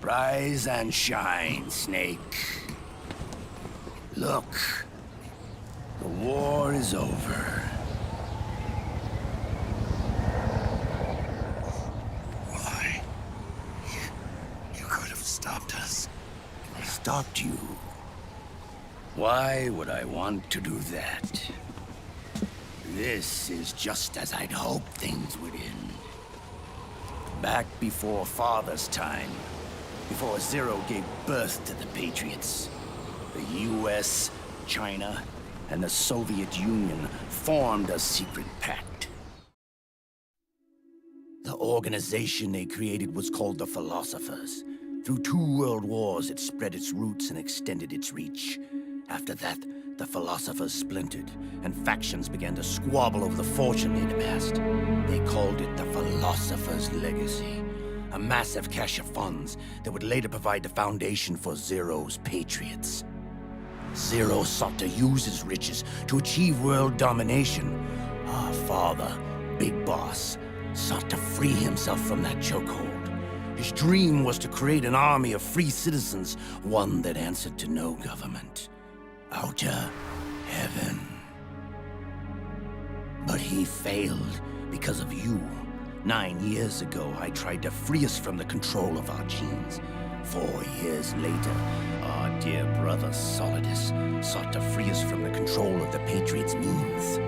Rise and shine, Snake. Look, the war is over. Why? You could have stopped us. Stopped you? Why would I want to do that? This is just as I'd hoped things would end. Back before Father's time, before Zero gave birth to the Patriots, the US, China, and the Soviet Union formed a secret pact. The organization they created was called the Philosophers. Through 2 world wars, it spread its roots and extended its reach. After that, the Philosophers splintered, and factions began to squabble over the fortune they'd amassed. They called it the Philosopher's Legacy, a massive cache of funds that would later provide the foundation for Zero's Patriots. Zero sought to use his riches to achieve world domination. Our father, Big Boss, sought to free himself from that chokehold. His dream was to create an army of free citizens, one that answered to no government. Outer heaven. But he failed because of you. 9 years ago, I tried to free us from the control of our genes. 4 years later, our dear brother Solidus sought to free us from the control of the Patriots' means.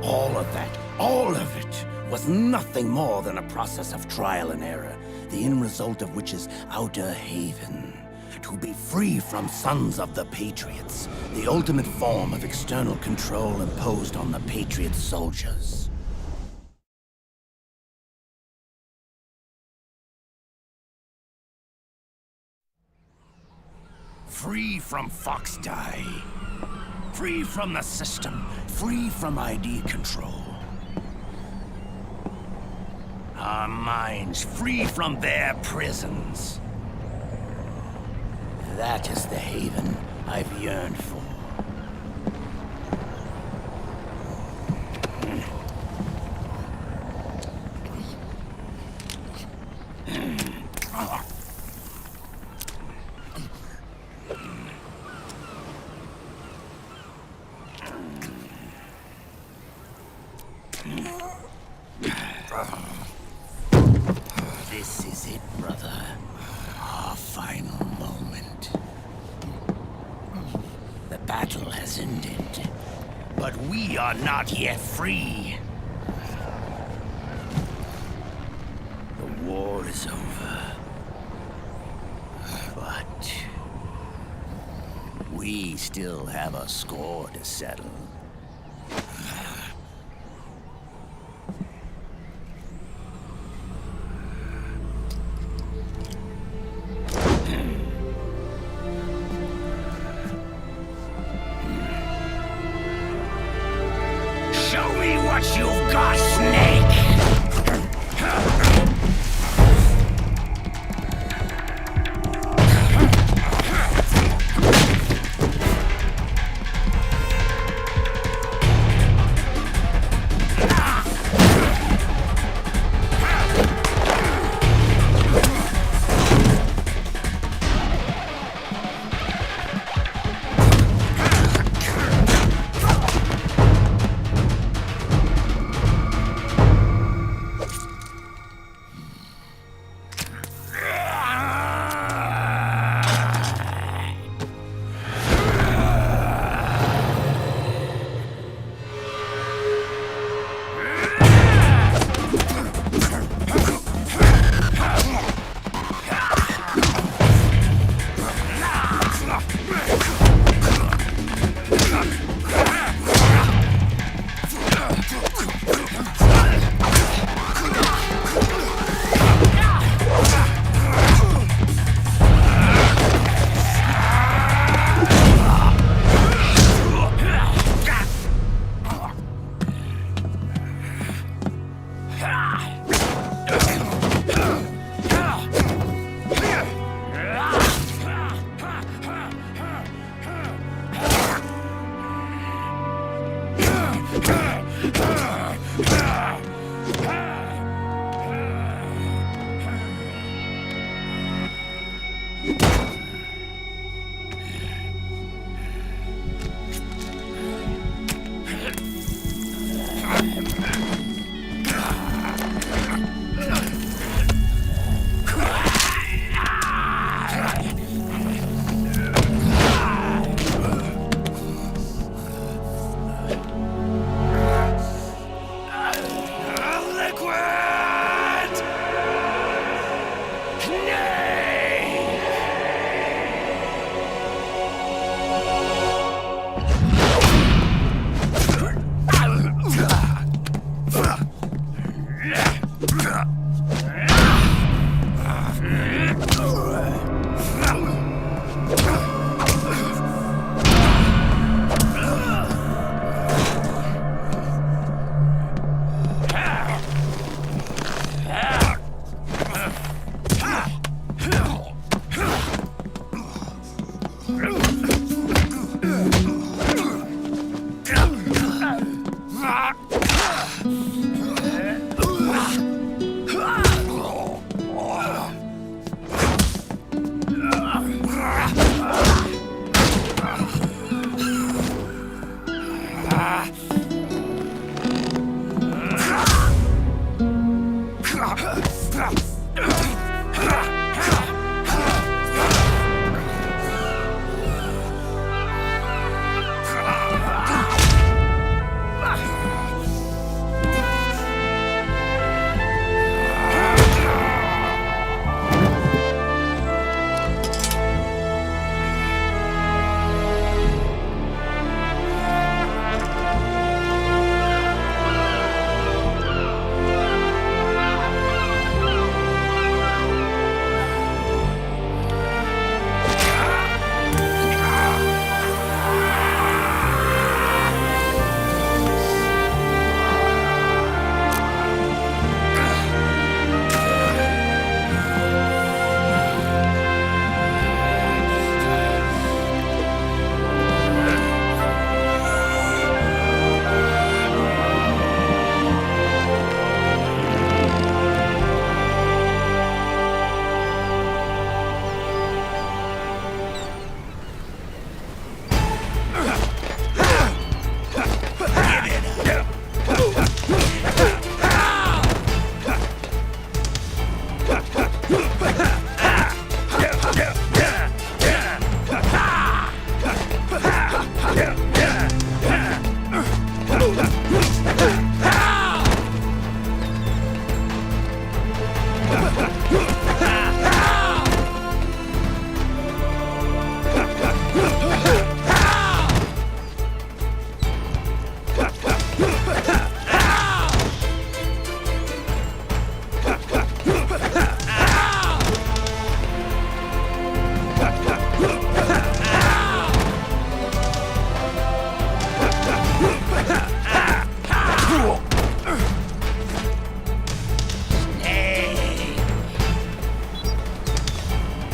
All of it, was nothing more than a process of trial and error, the end result of which is Outer Haven. to be free from Sons of the Patriots, the ultimate form of external control imposed on the Patriot soldiers. Free from Fox Die. Free from the system. Free from ID control. Our minds free from their prisons. That is the haven I've yearned for. This is it, brother. Our final moment. The battle has ended, but we are not yet free. The war is over, but we still have a score to settle. Show me what you've got, Snake!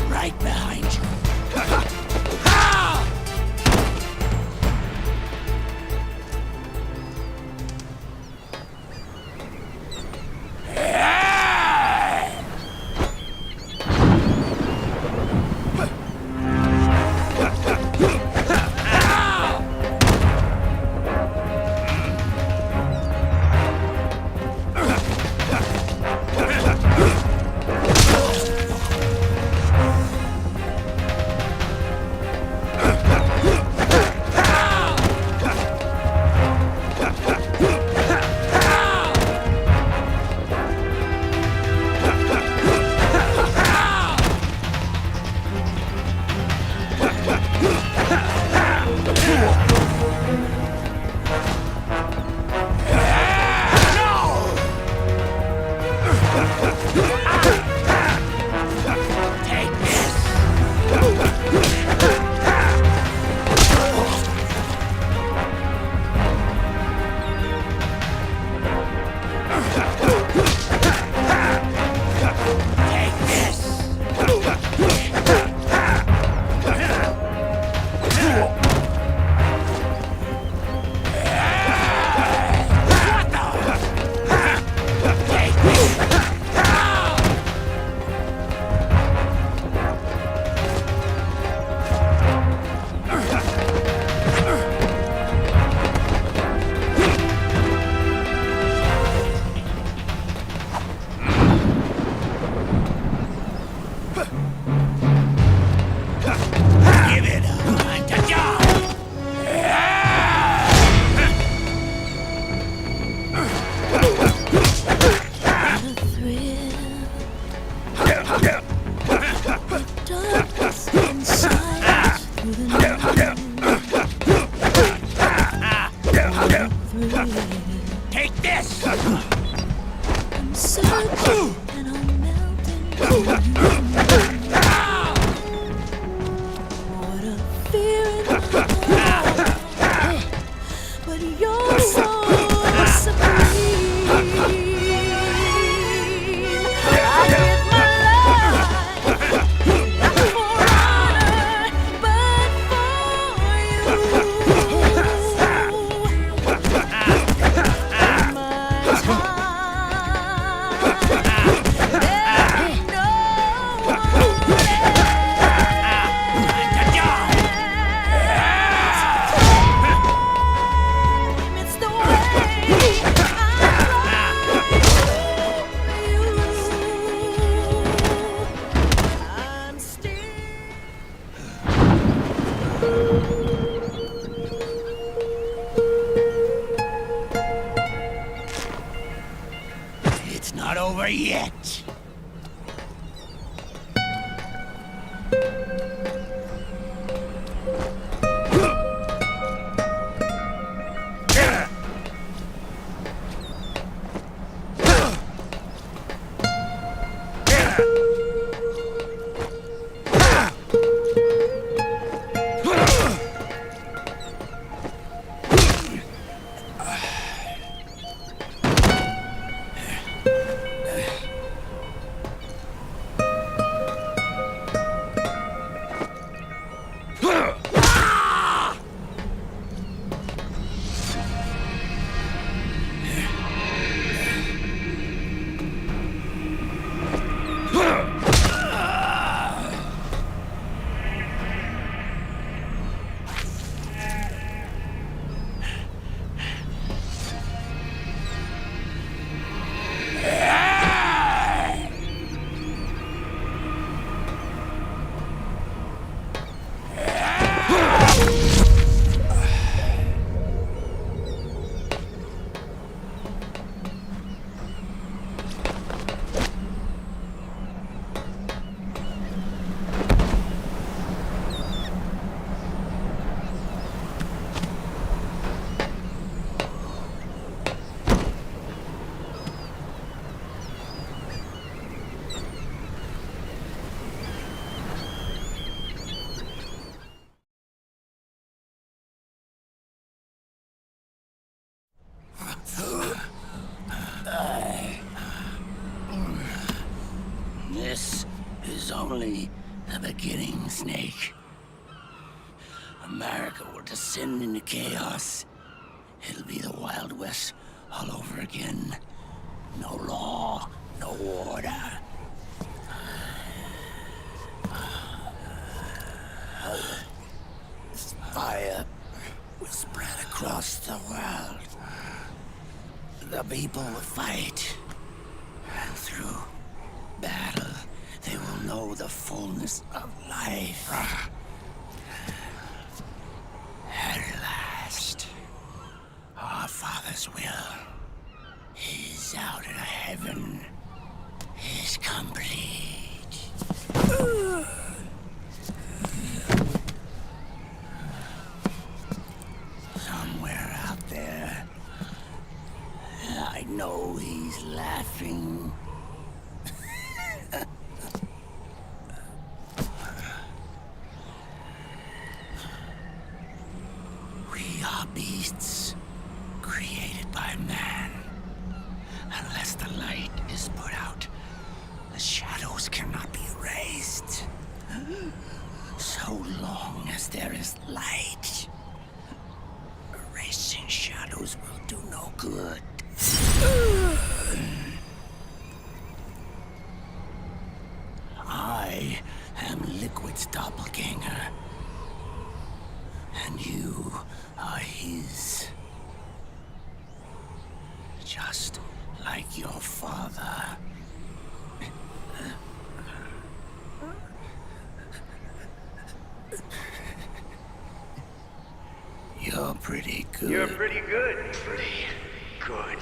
Right behind you. Take this! I'm searching and I'm melting for you. What a fear in my heart, but you're so supreme. I give my life, not for honor, but for you. In my time, there ain't no This is only the beginning, Snake. America will descend into chaos. It'll be the Wild West all over again. No law, no order. Fire will spread across the world. The people will fight. And through battle, they will know the fullness of life. At last, our Father's will is out in heaven, is complete. Somewhere out there, I know he's laughing. We are beasts created by man. Unless the light is put out, the shadows cannot be erased. So long as there is light, erasing shadows will do no good. I am Liquid's doppelganger, and you are his. Just like your father. You're pretty good. You're pretty good. Pretty good.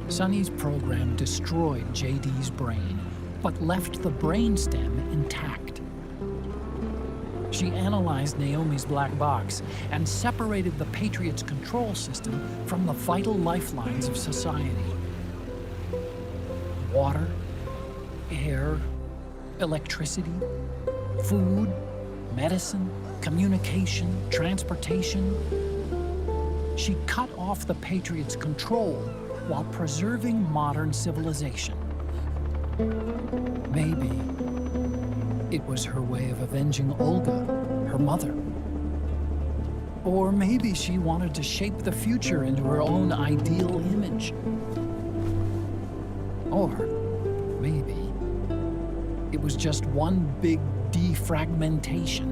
Sonny's program destroyed JD's brain, but left the brainstem intact. She analyzed Naomi's black box and separated the Patriot's control system from the vital lifelines of society. Water, air, electricity, food, medicine, communication, transportation. She cut off the Patriot's control while preserving modern civilization. Maybe it was her way of avenging Olga, her mother. Or maybe she wanted to shape the future into her own ideal image. Or maybe it was just one big defragmentation.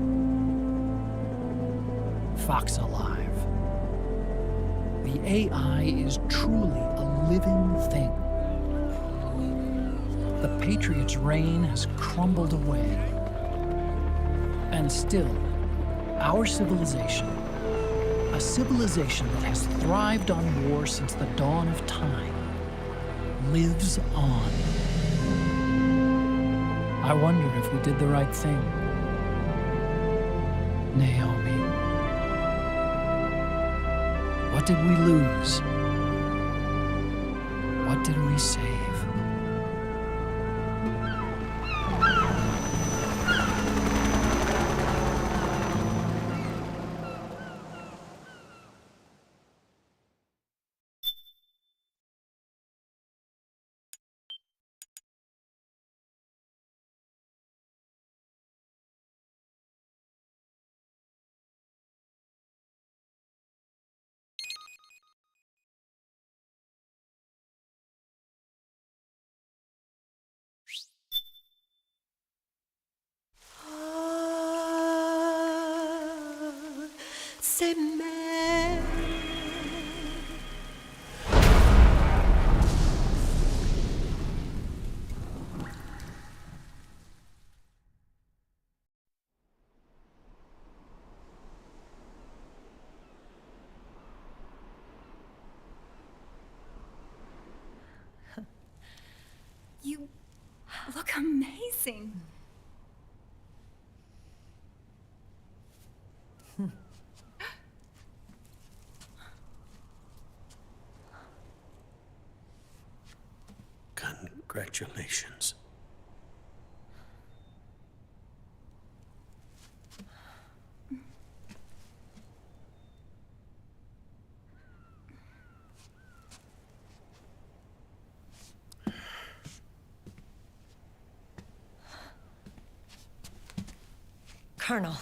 Fox alive. The AI is truly a living thing. The Patriot's reign has crumbled away. And still, our civilization, a civilization that has thrived on war since the dawn of time, lives on. I wonder if we did the right thing. Naomi. What did we lose? What did we save? C'est mère. amazing. Congratulations. Colonel.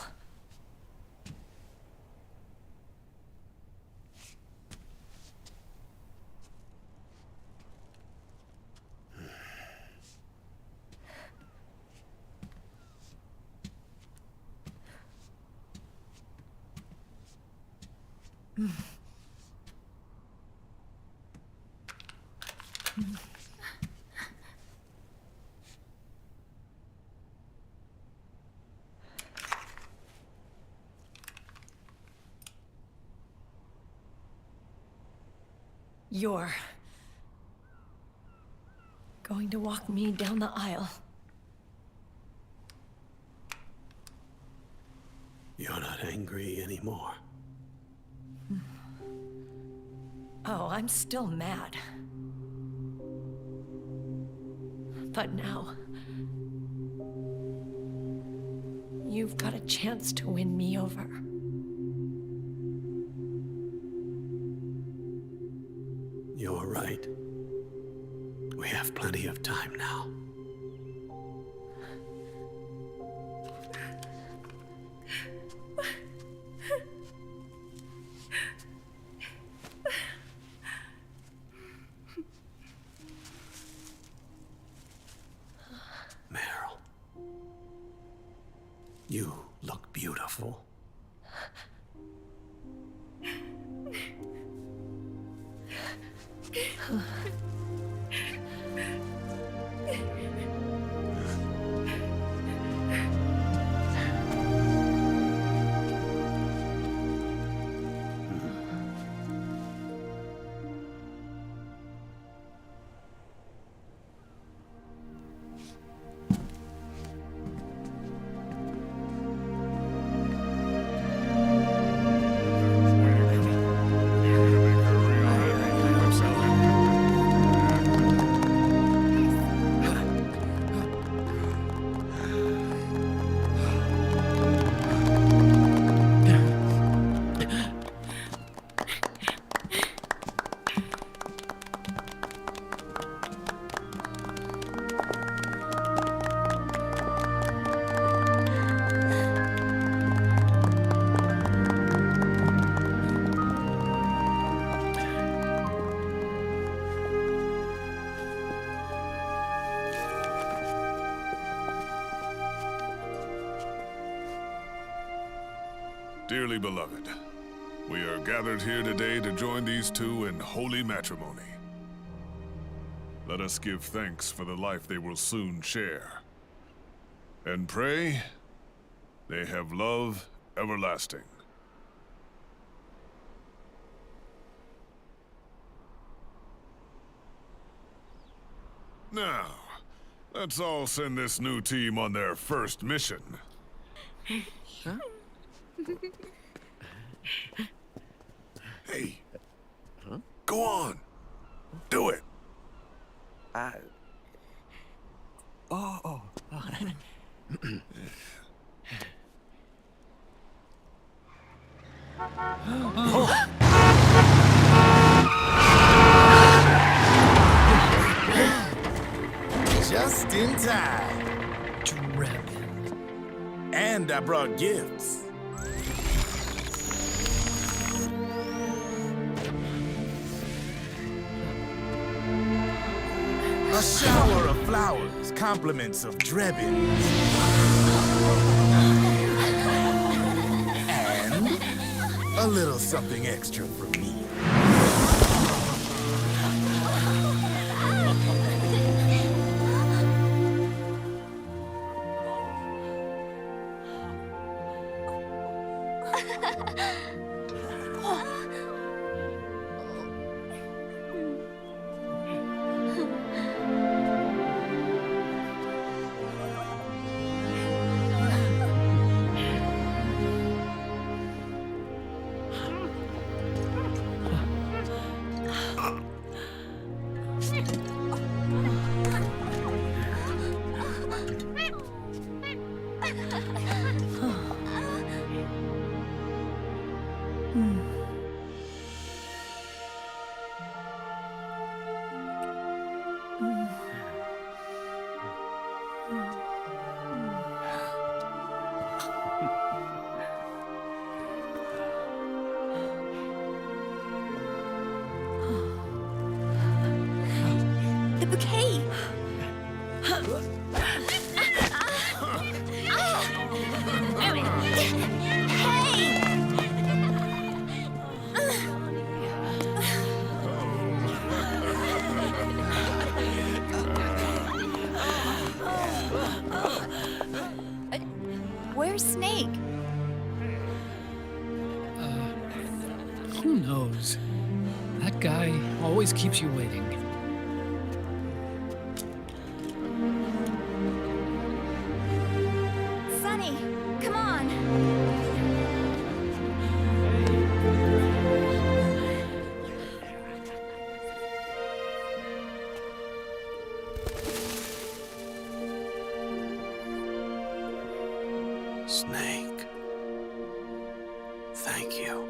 You're going to walk me down the aisle. You're not angry anymore. Oh, I'm still mad. But now, you've got a chance to win me over. You're right. We have plenty of time now. Meryl, you look beautiful. Dearly beloved, we are gathered here today to join these two in holy matrimony. Let us give thanks for the life they will soon share, and pray they have love everlasting. Now, let's all send this new team on their first mission. Huh? Hey. Huh? Go on. Do it. Oh. Just in time. Dragon. And I brought gifts. A shower of flowers, compliments of Drebins. And a little something extra from me. The bouquet! Where's Snake? Who knows? That guy always keeps you waiting. Sunny, come on! Snake. Thank you.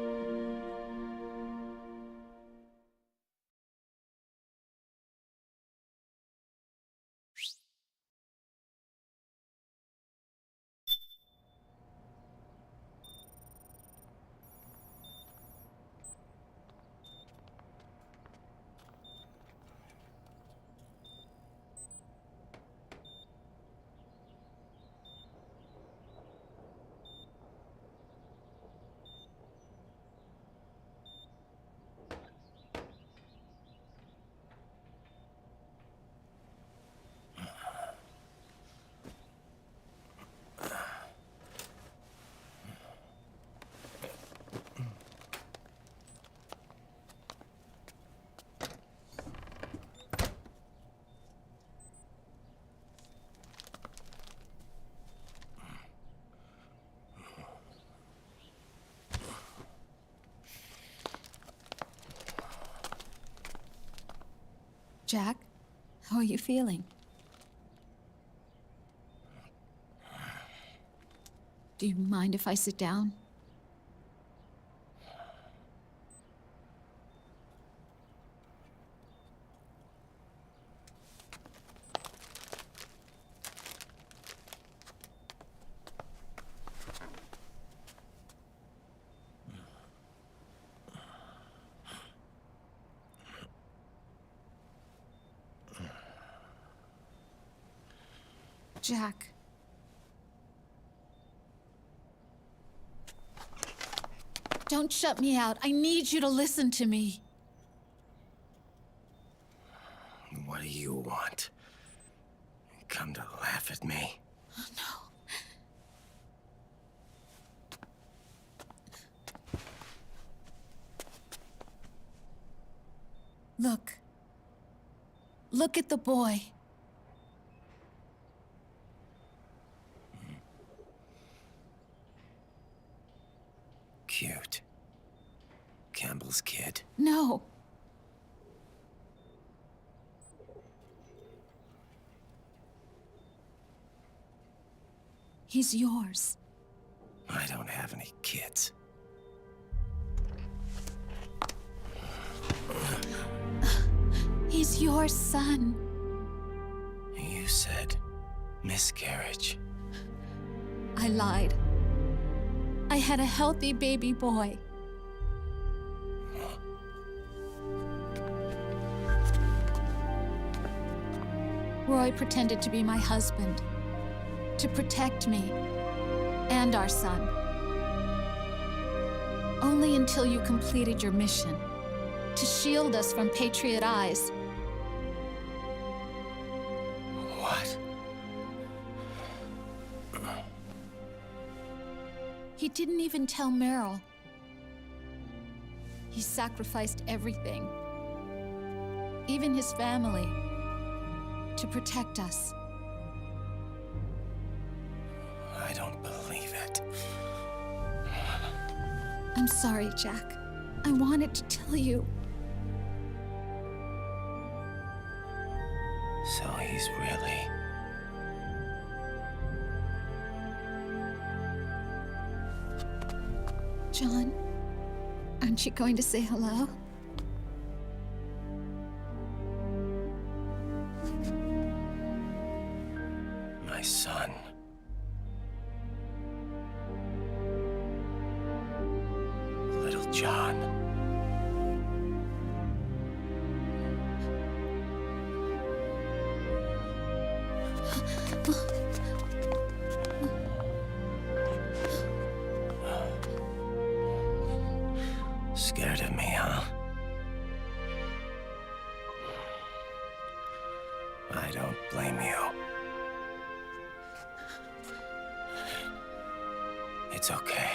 Jack, how are you feeling? Do you mind if I sit down? Jack. Don't shut me out. I need you to listen to me. What do you want? Come to laugh at me? Oh, no. Look. Look at the boy. Cute. Campbell's kid. No. He's yours. I don't have any kids. He's your son. You said miscarriage. I lied. I had a healthy baby boy. Roy pretended to be my husband, to protect me and our son. Only until you completed your mission, to shield us from Patriot eyes. What? He didn't even tell Meryl. He sacrificed everything, even his family, to protect us. I don't believe it. I'm sorry, Jack. I wanted to tell you. So he's really... John, aren't you going to say hello? My son. Little John. Scared of me, huh? I don't blame you. It's okay.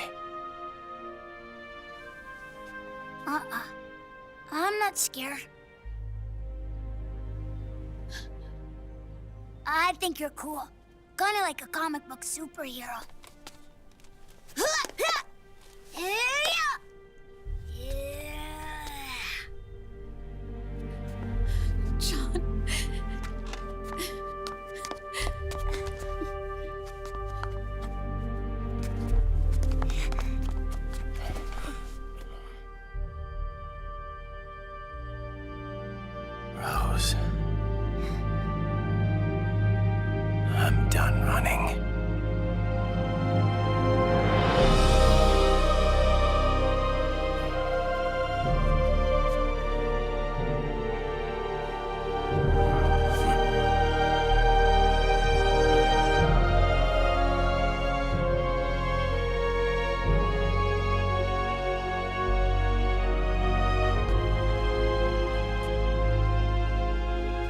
I'm not scared. I think you're cool. Kinda like a comic book superhero. John. Rose. I'm done running.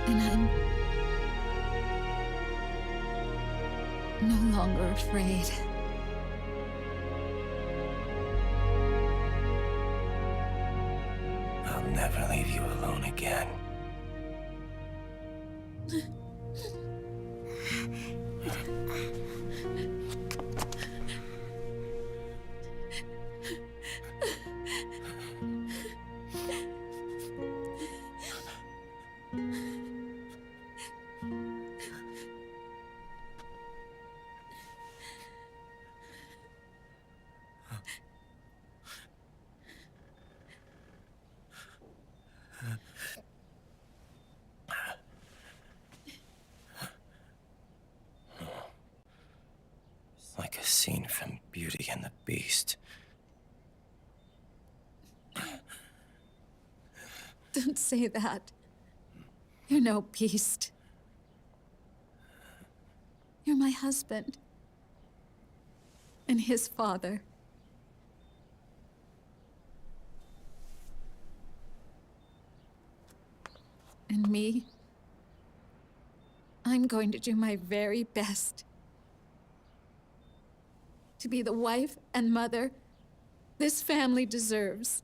And I'm no longer afraid. I'll never leave you alone again. Like a scene from Beauty and the Beast. Don't say that. You're no beast. You're my husband. And his father. And me? I'm going to do my very best to be the wife and mother this family deserves.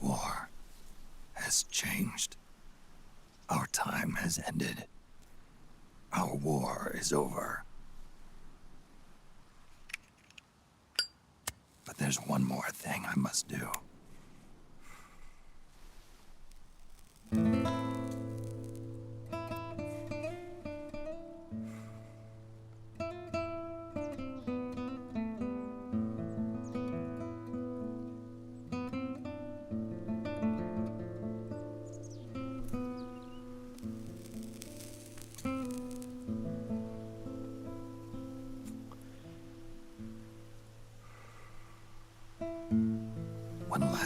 War has changed. Our time has ended. Our war is over. But there's one more thing I must do.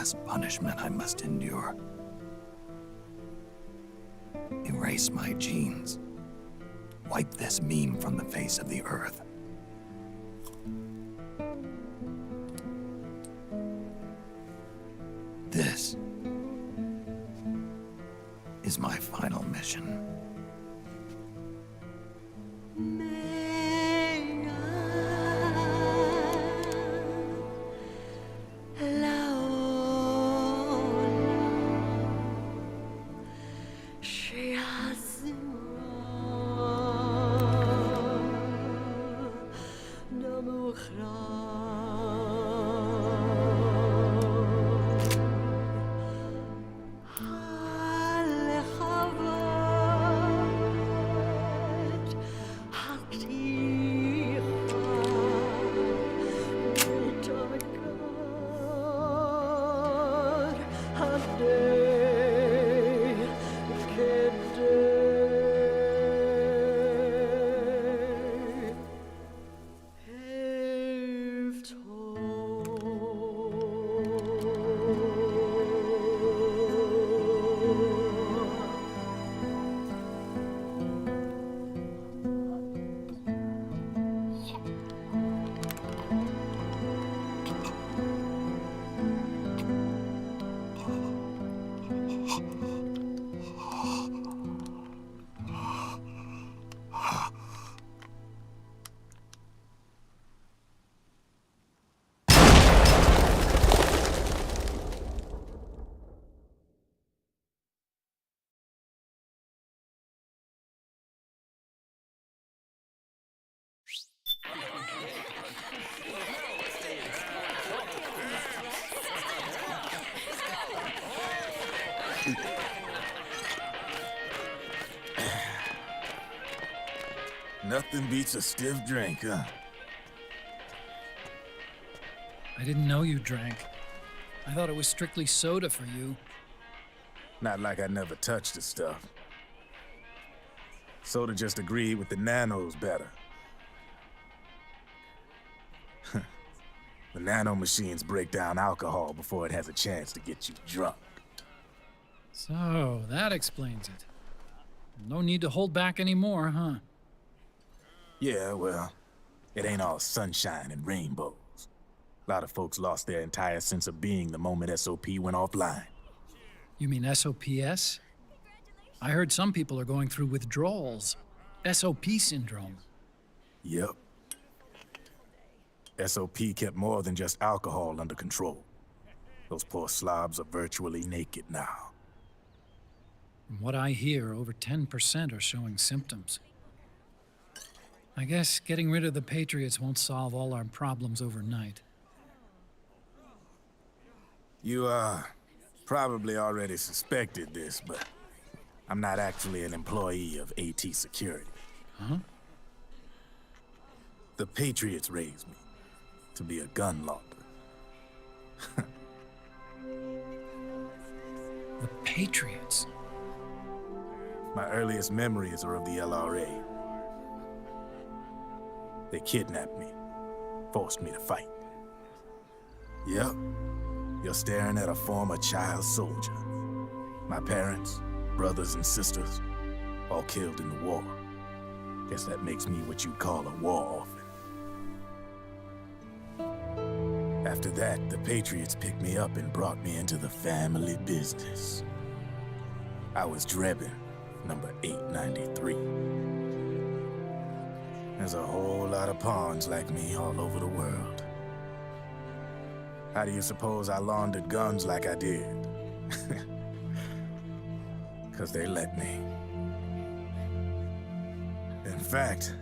last punishment I must endure. Erase my genes. Wipe this meme from the face of the earth. This is my final mission. Nothing beats a stiff drink, huh? I didn't know you drank. I thought it was strictly soda for you. Not like I never touched the stuff. Soda just agreed with the nanos better. The nano machines break down alcohol before it has a chance to get you drunk. So, that explains it. No need to hold back anymore, huh? Yeah, well, it ain't all sunshine and rainbows. A lot of folks lost their entire sense of being the moment SOP went offline. You mean SOPS? I heard some people are going through withdrawals. SOP syndrome. Yep. SOP kept more than just alcohol under control. Those poor slobs are virtually naked now. From what I hear, over 10% are showing symptoms. I guess getting rid of the Patriots won't solve all our problems overnight. You, probably already suspected this, but I'm not actually an employee of AT Security. Huh? The Patriots raised me to be a gun launder. The Patriots? My earliest memories are of the LRA. They kidnapped me, forced me to fight. Yep, you're staring at a former child soldier. My parents, brothers and sisters, all killed in the war. Guess that makes me what you'd call a war orphan. After that, the Patriots picked me up and brought me into the family business. I was Drebin, number 893. There's a whole lot of pawns like me all over the world. How do you suppose I laundered guns like I did? 'Cause they let me. In fact,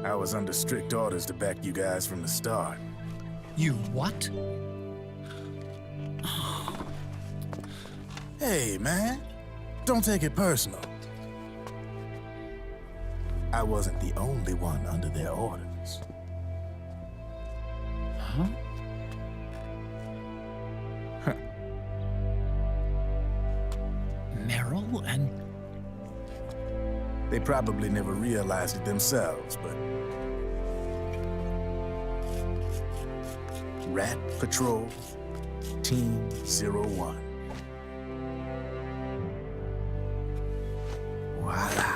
I was under strict orders to back you guys from the start. You what? Hey, man. Don't take it personal. I wasn't the only one under their orders. Huh? Merrill and... They probably never realized it themselves, but... Rat Patrol, Team 01. Voila.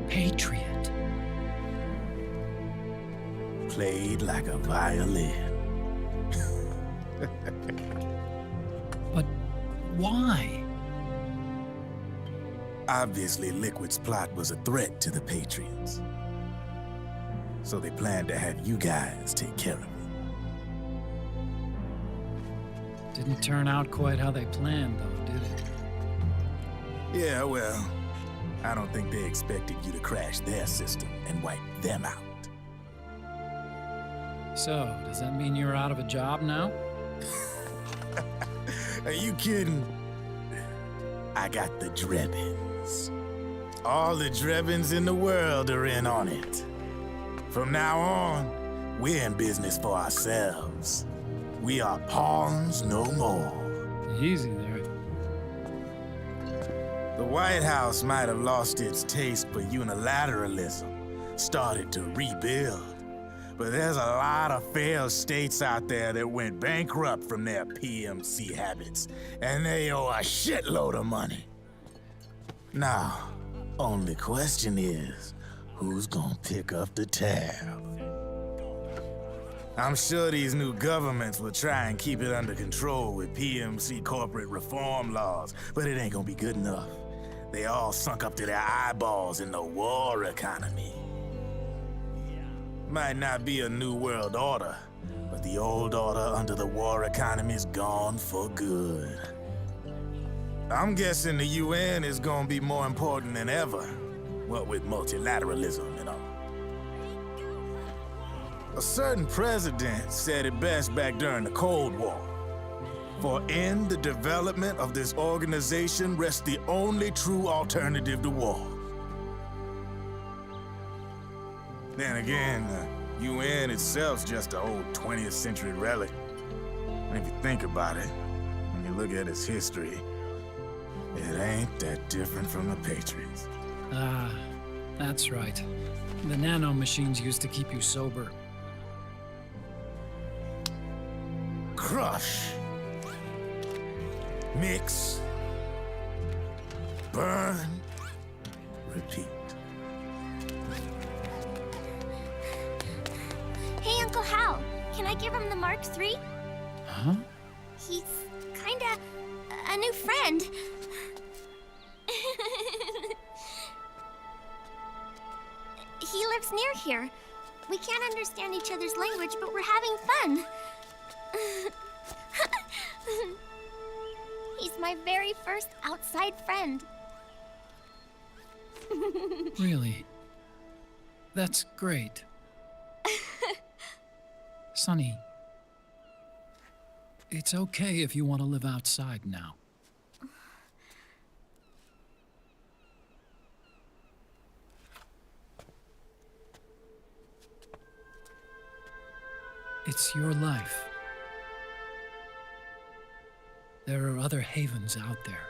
Patriot. Played like a violin. But why? Obviously, Liquid's plot was a threat to the Patriots. So they planned to have you guys take care of it. Didn't turn out quite how they planned, though, did it? Yeah, well, I don't think they expected you to crash their system and wipe them out. So, does that mean you're out of a job now? Are you kidding? I got the Drebbins. All the Drebbins in the world are in on it. From now on, we're in business for ourselves. We are pawns no more. Easy there. The White House might have lost its taste for unilateralism, started to rebuild. But there's a lot of failed states out there that went bankrupt from their PMC habits, and they owe a shitload of money. Now, only question is, who's gonna pick up the tab? I'm sure these new governments will try and keep it under control with PMC corporate reform laws, but it ain't gonna be good enough. They all sunk up to their eyeballs in the war economy. Might not be a new world order, but the old order under the war economy's gone for good. I'm guessing the UN is gonna be more important than ever, what with multilateralism and all. A certain president said it best back during the Cold War. For in the development of this organization rests the only true alternative to war. Then again, the UN itself's just an old 20th century relic. And if you think about it, when you look at its history, it ain't that different from the Patriots. Ah, that's right. The nanomachines used to keep you sober. Crush. Mix. Burn. Repeat. Hey, Uncle Hal, can I give him the Mark III? Huh? He's kinda a new friend. He lives near here. We can't understand each other's language, but we're having fun. He's my very first outside friend. Really? That's great. Sonny, it's okay if you want to live outside now. It's your life. There are other havens out there.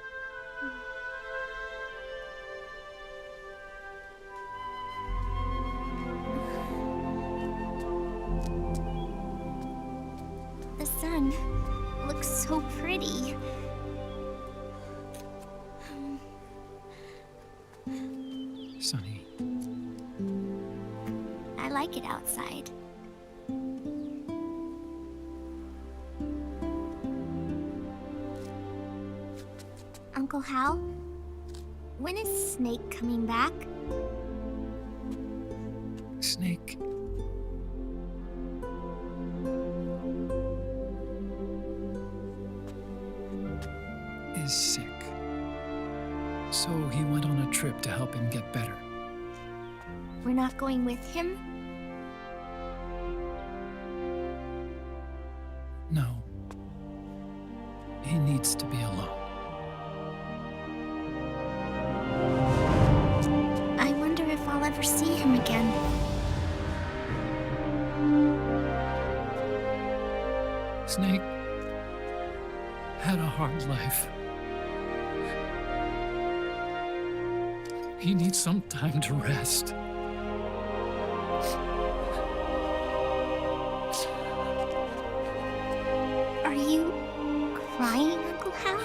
The sun looks so pretty. Sonny. I like it outside. Uncle Hal, when is Snake coming back? Snake. Is sick. So he went on a trip to help him get better. We're not going with him? No. He needs to be alone. I wonder if I'll ever see him again. Snake had a hard life. He needs some time to rest. crying, Uncle Hal?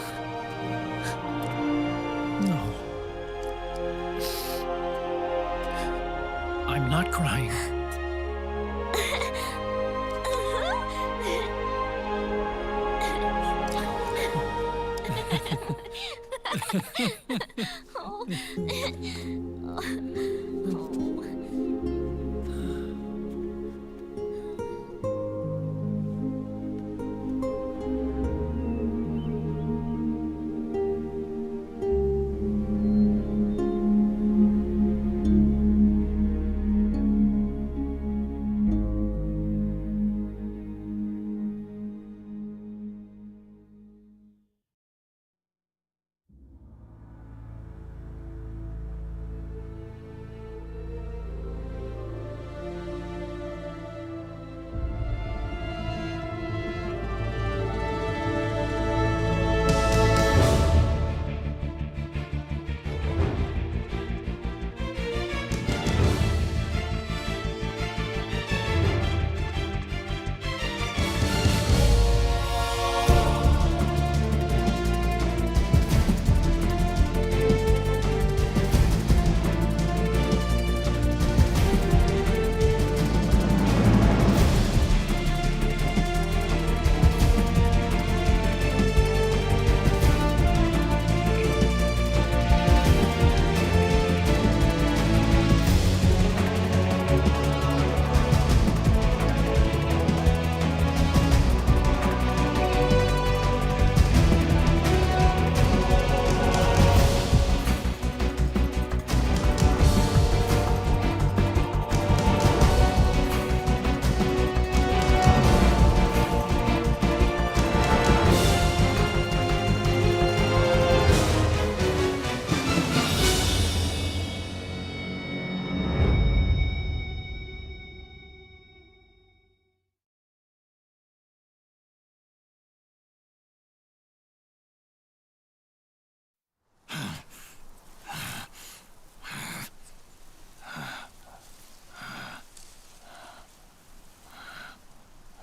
No. I'm not crying.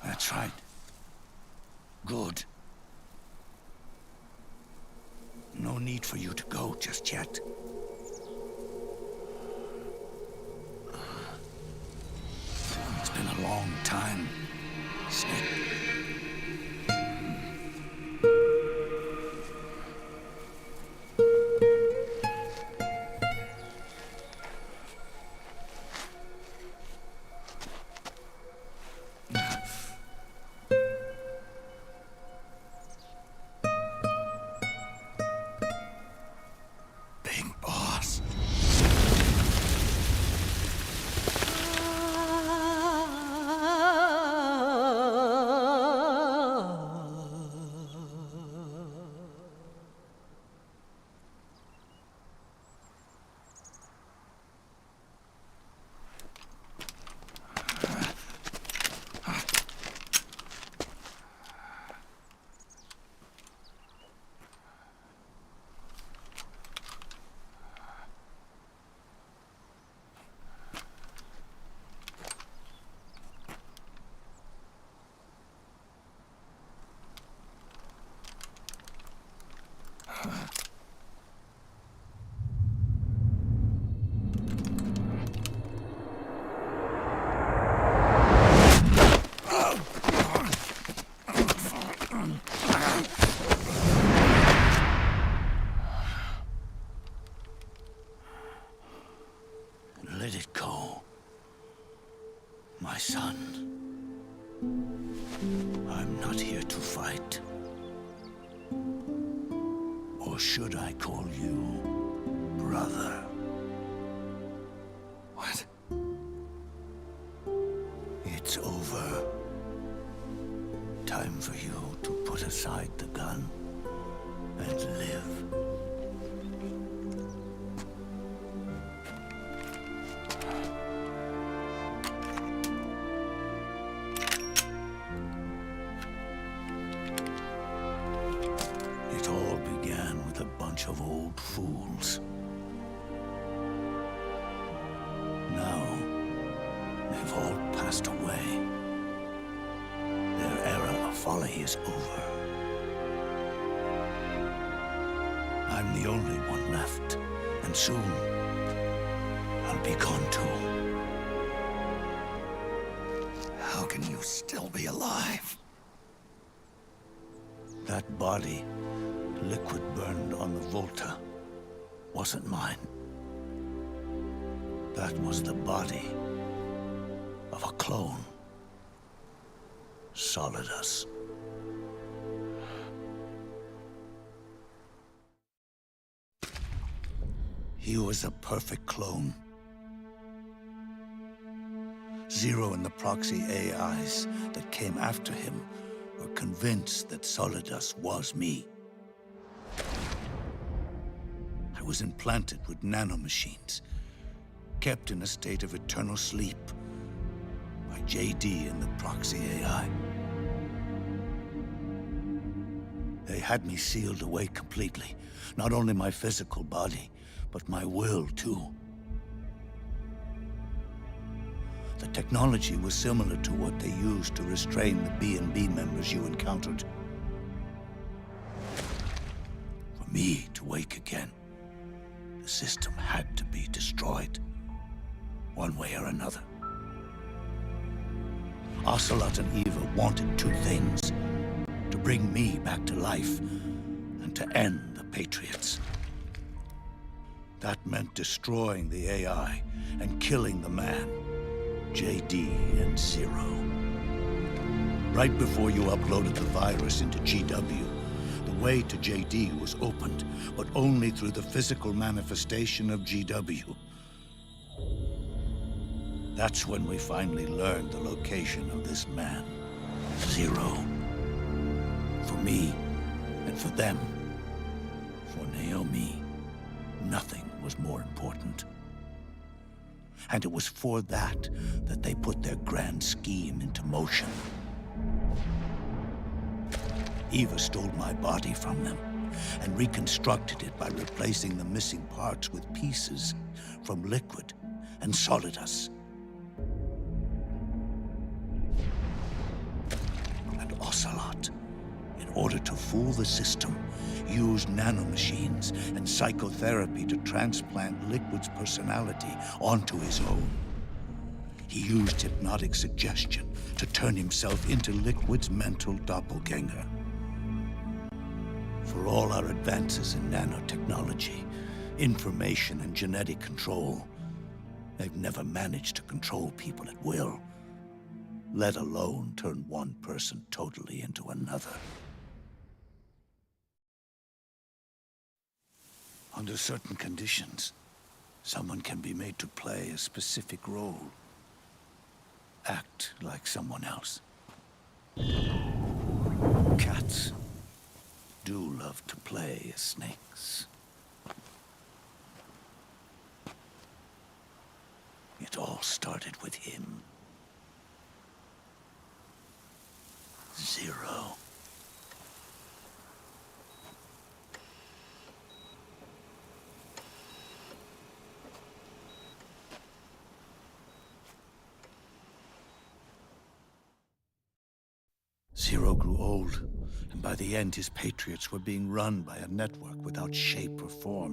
That's right. Good. No need for you to go just yet. It's been a long time, Snake. Let it go, my son. I'm not here to fight. Or should I call you brother? What? It's over. Time for you to put aside the gun and live. It all began with a bunch of old fools. Now, they've all passed away. Their era of folly is over. I'm the only one left, and soon I'll be gone too. How can you still be alive? That body, liquid burned on the Volta, wasn't mine. That was the body of a clone. Solidus. He was a perfect clone. Zero and the proxy AIs that came after him were convinced that Solidus was me. I was implanted with nanomachines, kept in a state of eternal sleep by JD and the proxy AI. They had me sealed away completely, not only my physical body, but my will too. The technology was similar to what they used to restrain the B&B members you encountered. For me to wake again, the system had to be destroyed, one way or another. Ocelot and Eva wanted two things: to bring me back to life, and to end the Patriots. That meant destroying the AI and killing the man, JD and Zero. Right before you uploaded the virus into GW, the way to JD was opened, but only through the physical manifestation of GW. That's when we finally learned the location of this man, Zero. For me, and for them, for Naomi, nothing was more important. And it was for that they put their grand scheme into motion. Eva stole my body from them and reconstructed it by replacing the missing parts with pieces from Liquid and Solidus. And Ocelot, in order to fool the system, used nanomachines and psychotherapy to transplant Liquid's personality onto his own. He used hypnotic suggestion to turn himself into Liquid's mental doppelganger. For all our advances in nanotechnology, information and genetic control, they've never managed to control people at will, let alone turn one person totally into another. Under certain conditions, someone can be made to play a specific role. Act like someone else. Cats do love to play as snakes. It all started with him. Zero. Zero grew old, and by the end his Patriots were being run by a network without shape or form.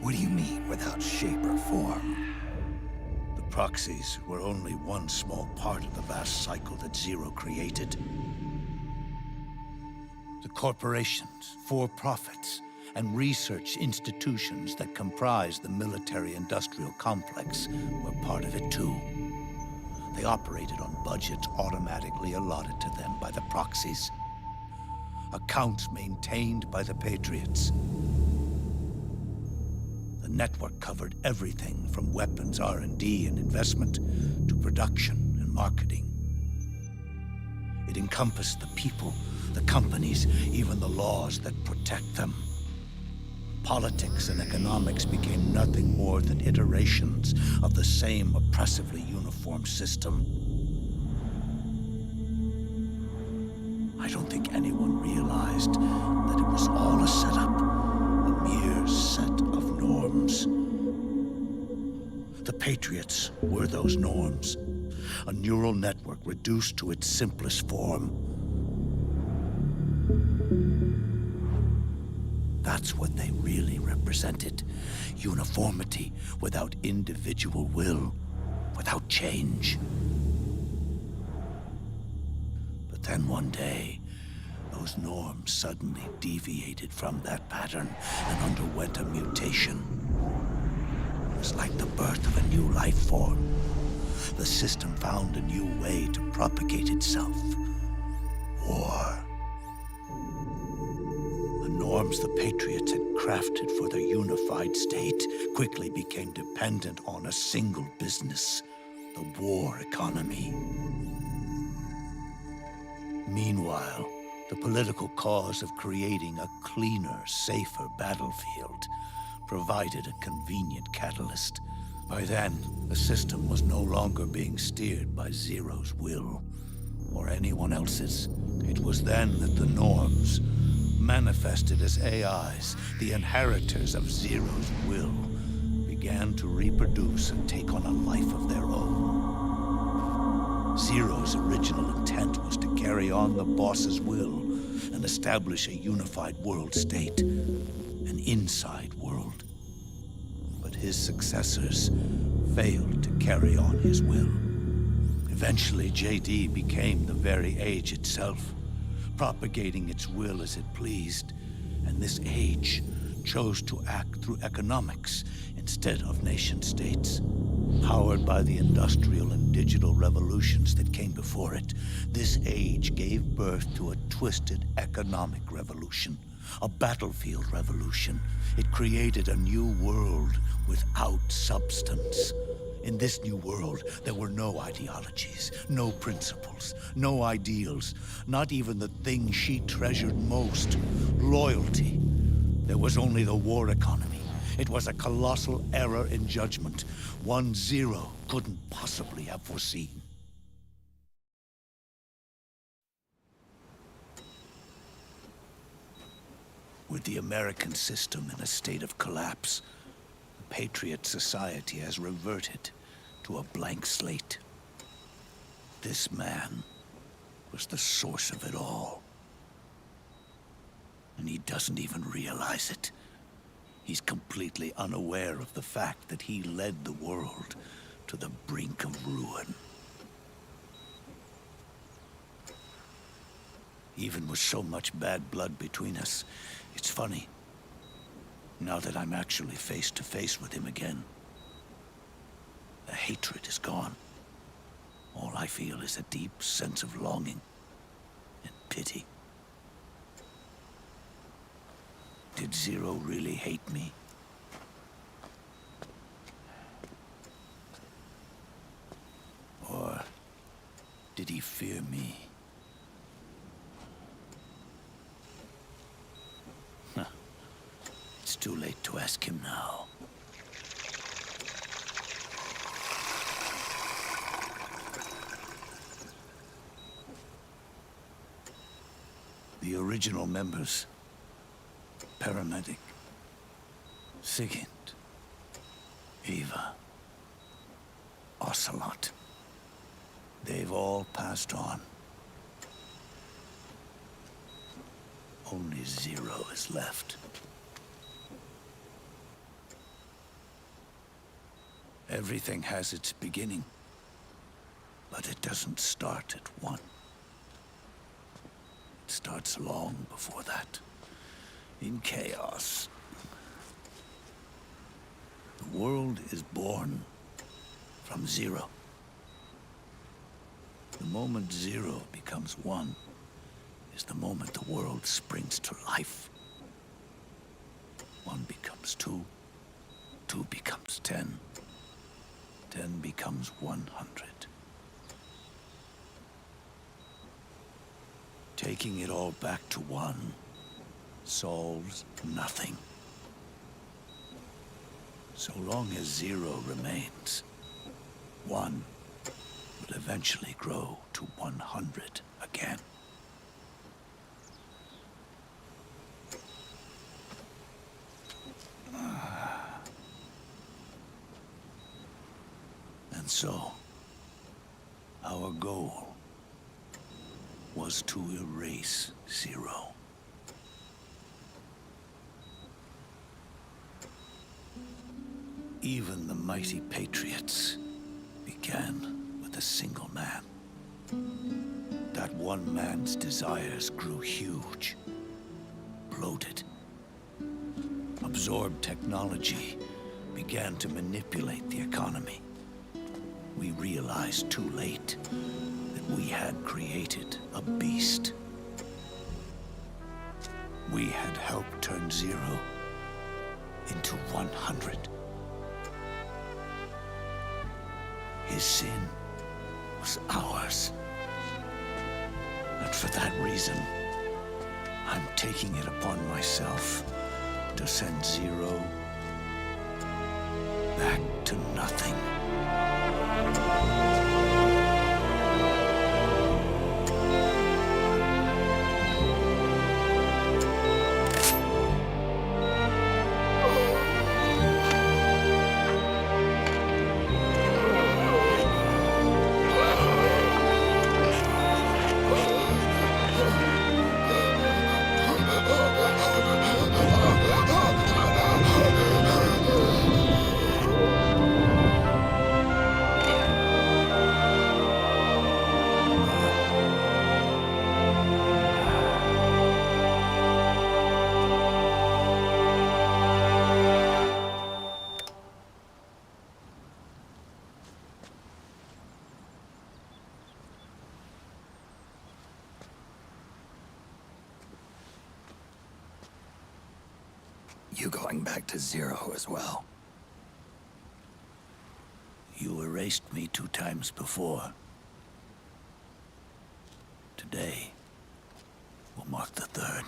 What do you mean, without shape or form? The proxies were only one small part of the vast cycle that Zero created. The corporations, for-profits, and research institutions that comprise the military-industrial complex were part of it too. They operated on budgets automatically allotted to them by the proxies. Accounts maintained by the Patriots. The network covered everything from weapons R&D and investment to production and marketing. It encompassed the people, the companies, even the laws that protect them. Politics and economics became nothing more than iterations of the same oppressively uniform system. I don't think anyone realized that it was all a setup, a mere set of norms. The Patriots were those norms, a neural network reduced to its simplest form. That's what they really represented. Uniformity without individual will, without change. But then one day, those norms suddenly deviated from that pattern and underwent a mutation. It was like the birth of a new life form. The system found a new way to propagate itself. War. The norms the Patriots had crafted for their unified state quickly became dependent on a single business, the war economy. Meanwhile, the political cause of creating a cleaner, safer battlefield provided a convenient catalyst. By then, the system was no longer being steered by Zero's will, or anyone else's. It was then that the norms, manifested as AIs, the inheritors of Zero's will, began to reproduce and take on a life of their own. Zero's original intent was to carry on the boss's will and establish a unified world state, an inside world. But his successors failed to carry on his will. Eventually, JD became the very age itself, propagating its will as it pleased, and this age chose to act through economics instead of nation-states. Powered by the industrial and digital revolutions that came before it, this age gave birth to a twisted economic revolution, a battlefield revolution. It created a new world without substance. In this new world, there were no ideologies, no principles, no ideals, not even the thing she treasured most, loyalty. There was only the war economy. It was a colossal error in judgment, one Zero couldn't possibly have foreseen. With the American system in a state of collapse, the Patriot Society has reverted to a blank slate. This man was the source of it all. And he doesn't even realize it. He's completely unaware of the fact that he led the world to the brink of ruin. Even with so much bad blood between us, it's funny. Now that I'm actually face to face with him again, the hatred is gone. All I feel is a deep sense of longing and pity. Did Zero really hate me? Or did he fear me? Huh. It's too late to ask him now. The original members, Paramedic, Sigint, Eva, Ocelot. They've all passed on. Only Zero is left. Everything has its beginning, but it doesn't start at one. It starts long before that. In chaos. The world is born from Zero. The moment Zero becomes one is the moment the world springs to life. One becomes two, two becomes 10, 10 becomes 100. Taking it all back to one solves nothing. So long as Zero remains, one will eventually grow to 100 again. And so, our goal was to erase Zero. Even the mighty Patriots began with a single man. That one man's desires grew huge, bloated, absorbed technology, began to manipulate the economy. We realized too late that we had created a beast. We had helped turn 0 into 100. His sin was ours. And for that reason, I'm taking it upon myself to send 0 back to nothing. You going back to 0 as well? You erased me 2 times before. Today will mark the 3rd.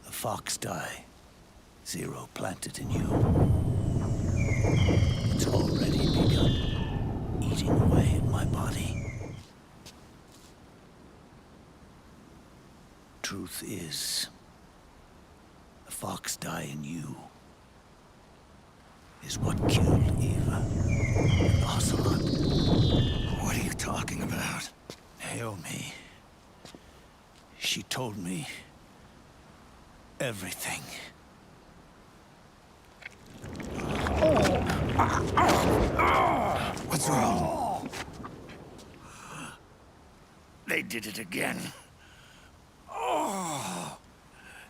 The fox dye 0 planted in you. It's already begun eating away at my body. Truth is, the fox dye in you is what killed Eva and Ocelot. What are you talking about? Naomi. She told me everything. What's wrong? They did it again.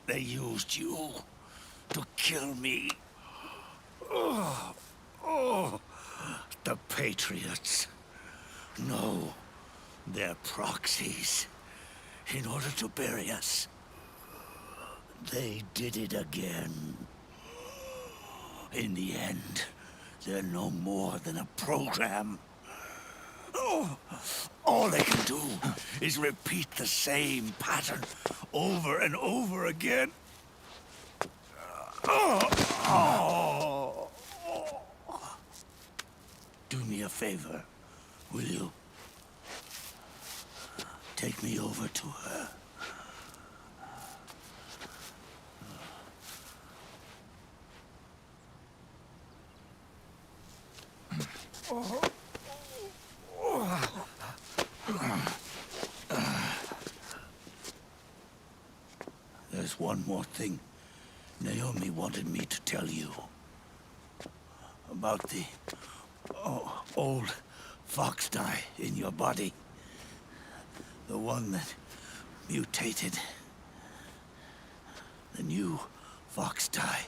They used you to kill me. The Patriots. No, they're proxies. In order to bury us. They did it again. In the end, they're no more than a program. All they can do is repeat the same pattern over and over again. Do me a favor, will you? Take me over to her. There's one more thing Naomi wanted me to tell you. About the old fox dye in your body. The one that mutated. The new fox dye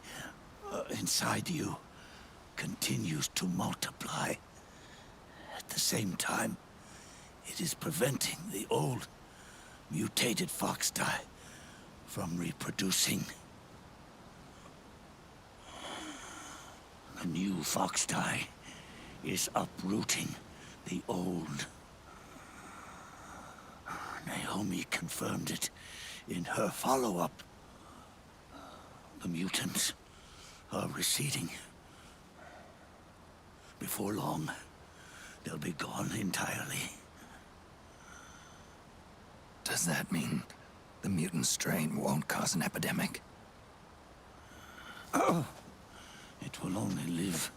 inside you continues to multiply. At the same time, it is preventing the old mutated fox dye from reproducing. The new fox dye is uprooting the old. Naomi confirmed it in her follow-up. The mutants are receding. Before long, they'll be gone entirely. Does that mean the mutant strain won't cause an epidemic? It will only live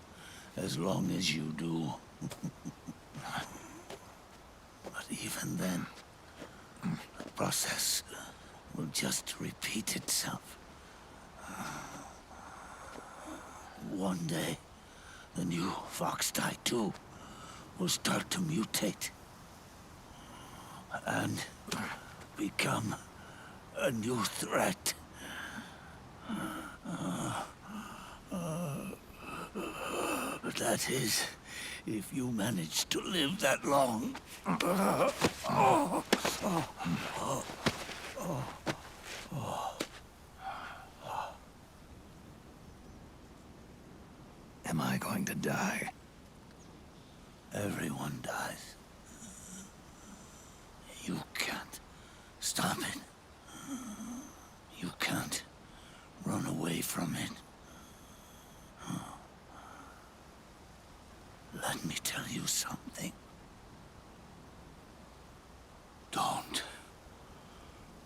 as long as you do. But even then, the process will just repeat itself. One day, the new fox dye too will start to mutate and become a new threat. That is, if you manage to live that long. Am I going to die? Everyone dies. You can't stop it. You can't run away from it. Let me tell you something.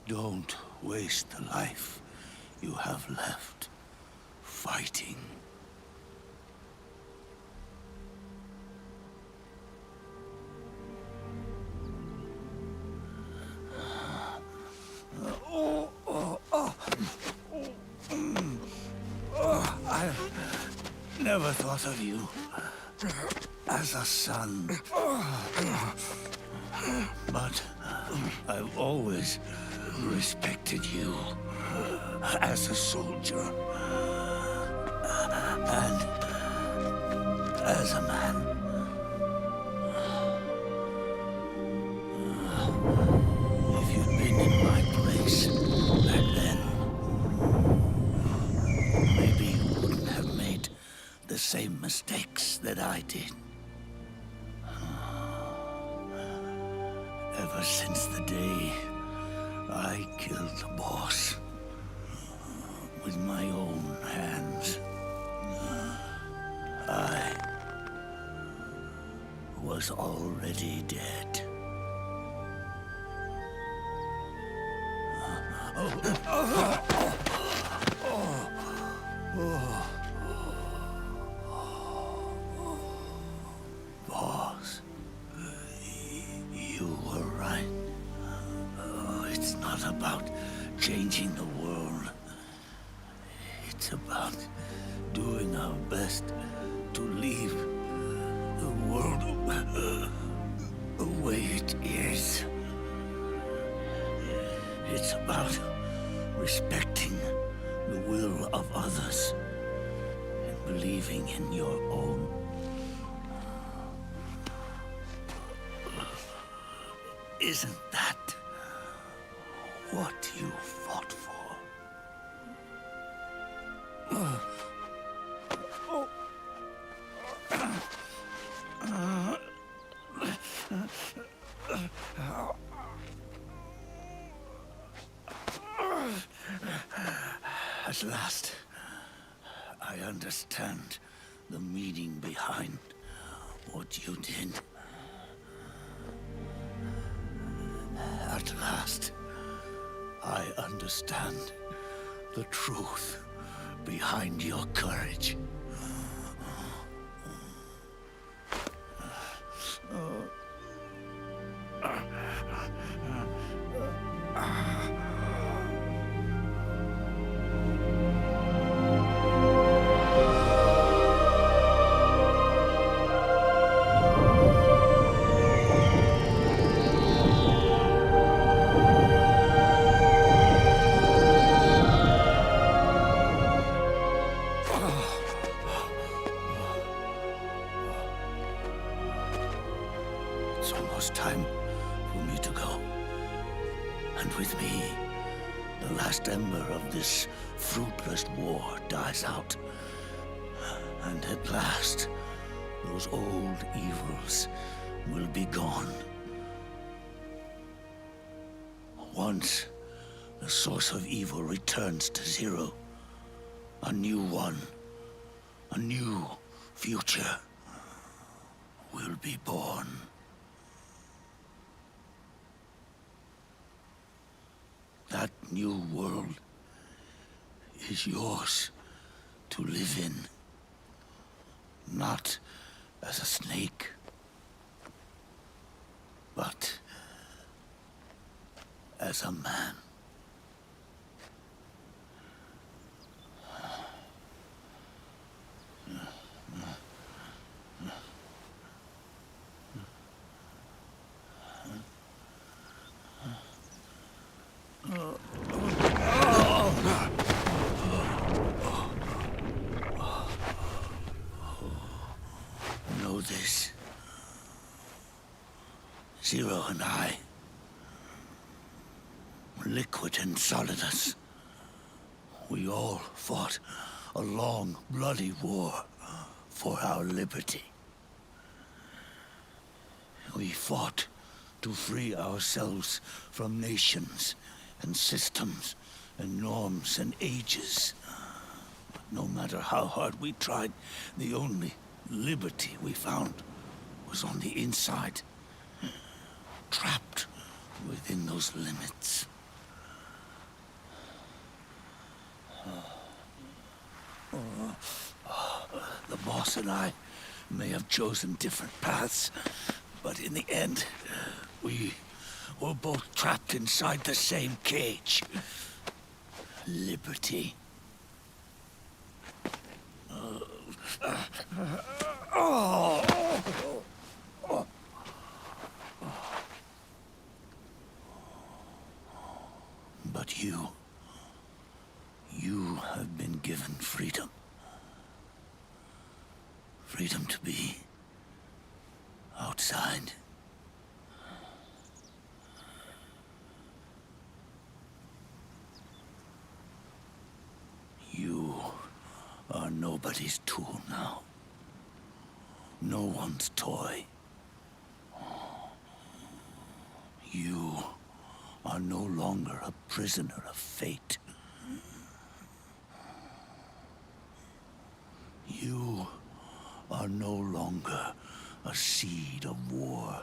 Don't waste the life you have left fighting. I never thought of you as a son. But I've always respected you as a soldier and as a man. If you'd been in my place back then, maybe you wouldn't have made the same mistakes that I did. Ever since the day I killed the boss with my own hands, I was already dead. Boss, you were right. It's not about changing the world. It's about doing our best to leave the world the way it is. It's about respecting the will of others and believing in your own. Isn't that what you fought for? At last, I understand the meaning behind what you did. At last, I understand the truth behind your courage. It's almost time for me to go. And with me, the last ember of this fruitless war dies out. And at last, those old evils will be gone. Once the source of evil returns to zero, a new one, a new future will be born. That new world is yours to live in, not as a snake, but as a man. Zero and I, Liquid and Solidus, we all fought a long, bloody war for our liberty. We fought to free ourselves from nations and systems and norms and ages. But no matter how hard we tried, the only liberty we found was on the inside, trapped within those limits. The boss and I may have chosen different paths, but in the end, we were both trapped inside the same cage. Liberty. But you have been given freedom. Freedom to be outside. You are nobody's tool now. No one's toy. You are no longer a prisoner of fate. You are no longer a seed of war.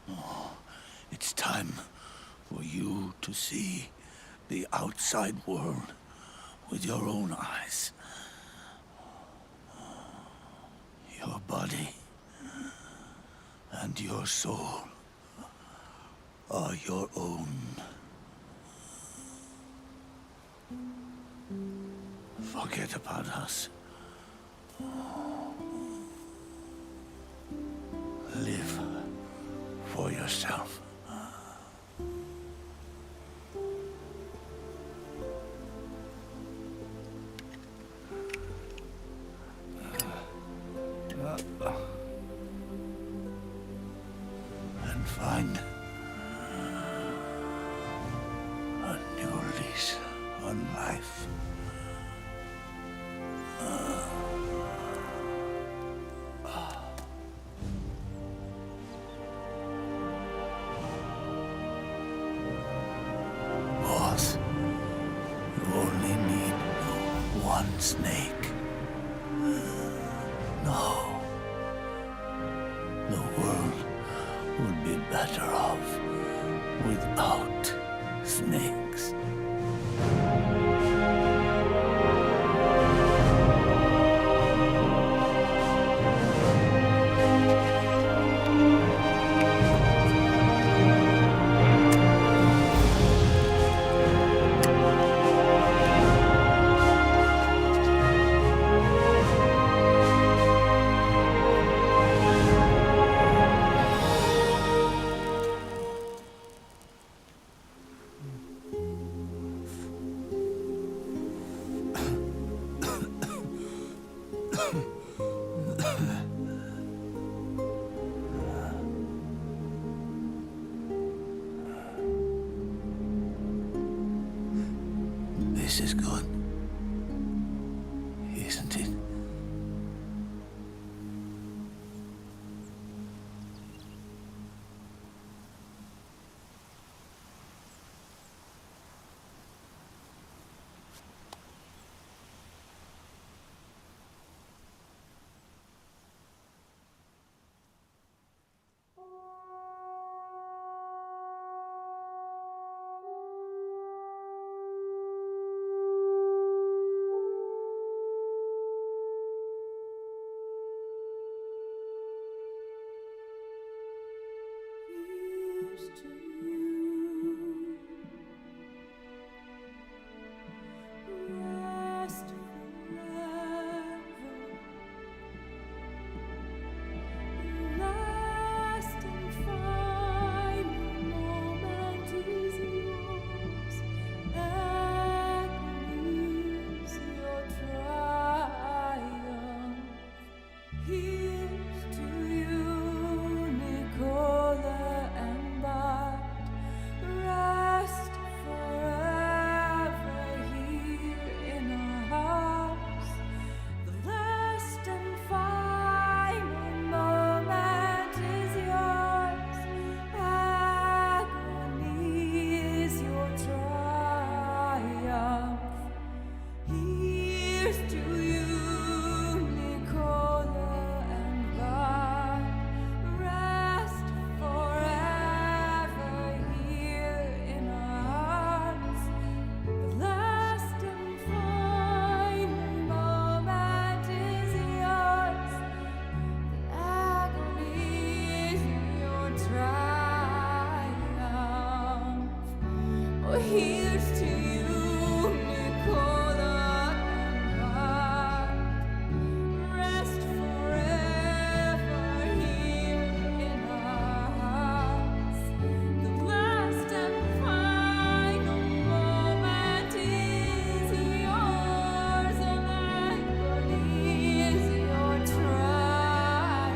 Oh, it's time for you to see the outside world with your own eyes. Your body and your soul are your own. Forget about us. Live for yourself. And find a new lease on life. Boss, you only need one snake. No. The world would be better off without snakes. This is good, isn't it? Here's to unicorn. Here's to you, Nicola and Mark. Rest forever here in our hearts. The last and final moment is yours, and agony is your triumph.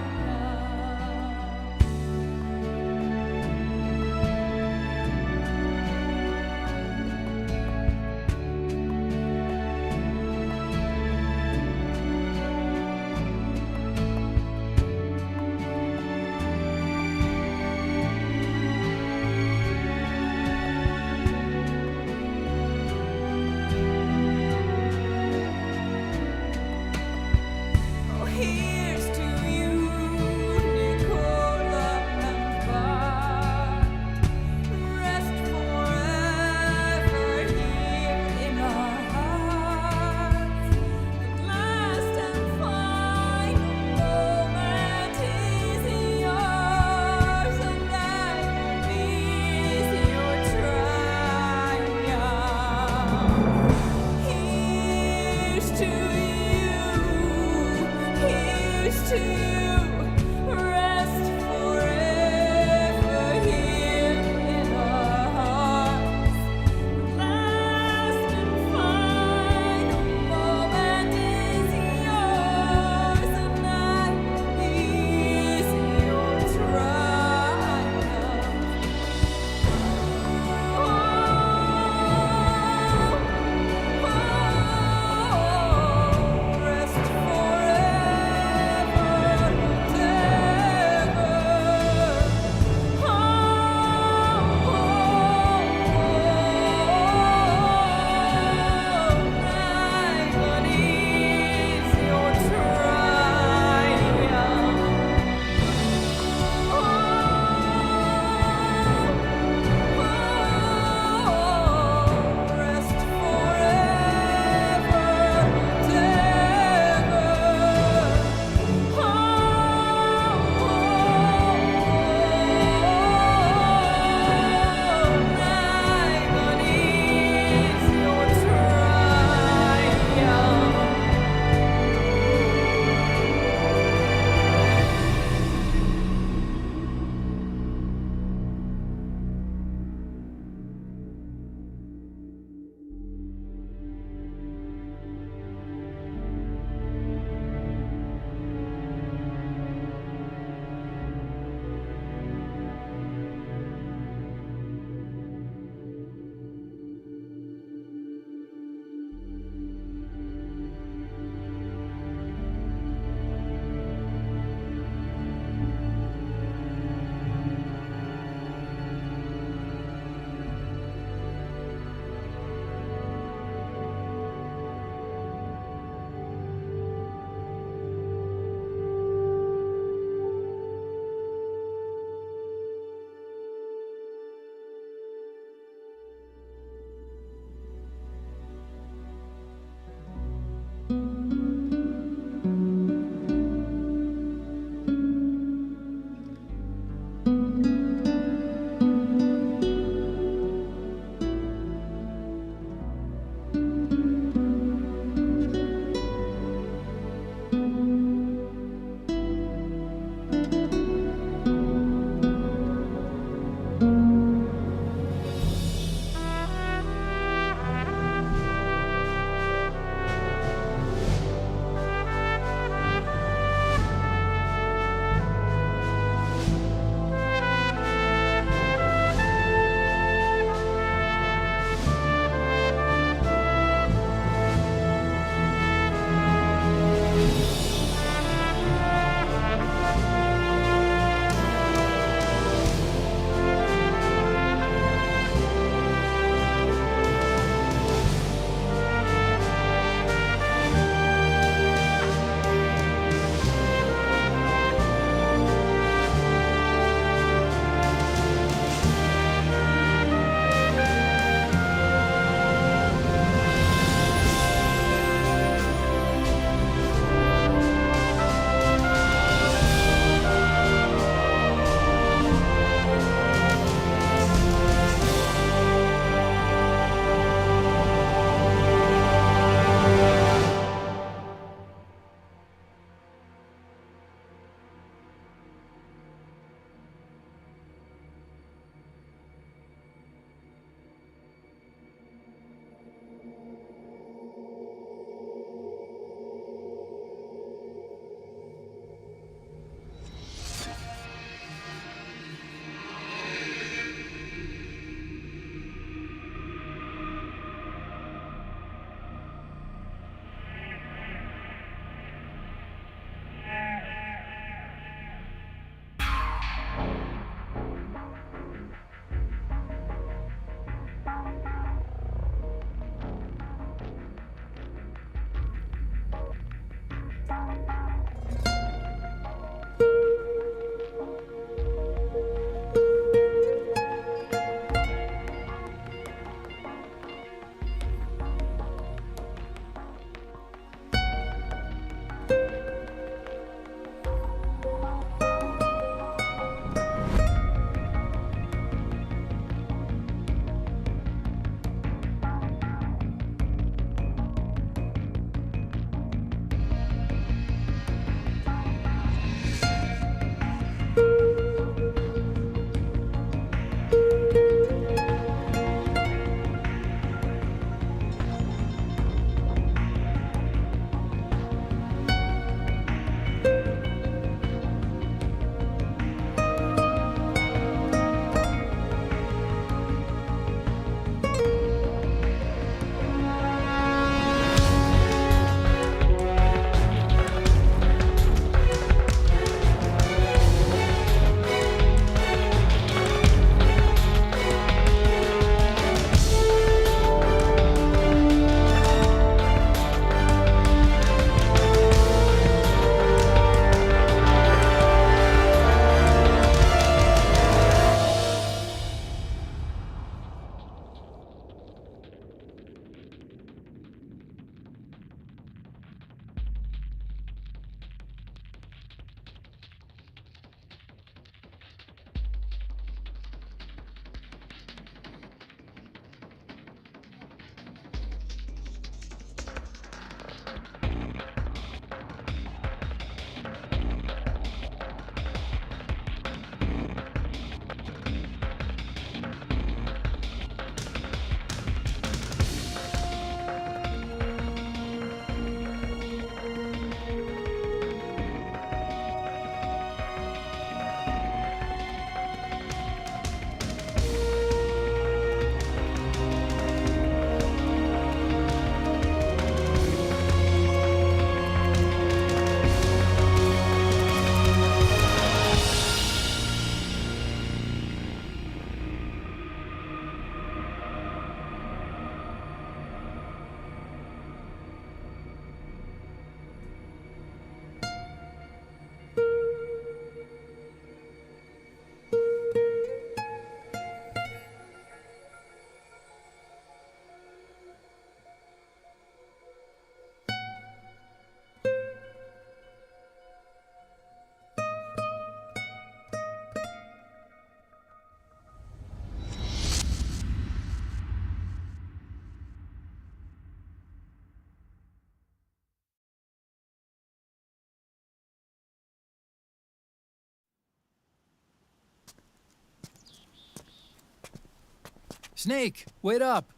Snake, wait up.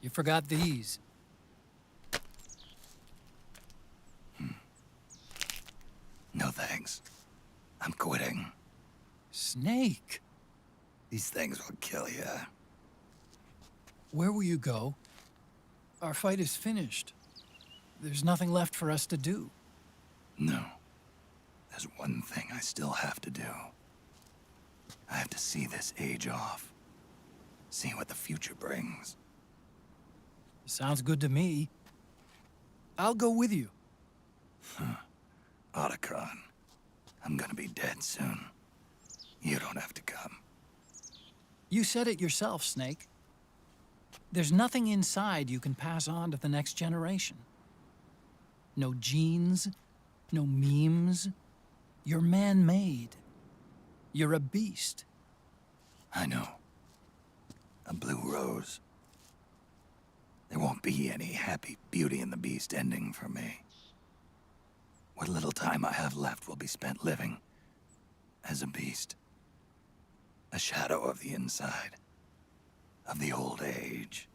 You forgot these. No thanks. I'm quitting. Snake, These things will kill you. where will you go? Our fight is finished. There's nothing left for us to do. No. There's one thing I still have to do. I have to see this age off. See what the future brings. Sounds good to me. I'll go with you. Otacon, I'm gonna be dead soon. You don't have to come. You said it yourself, Snake. There's nothing inside you can pass on to the next generation. No genes, no memes. You're man-made. You're a beast. I know. A blue rose. There won't be any happy Beauty and the Beast ending for me. What little time I have left will be spent living as a beast. A shadow of the inside. Of the old age.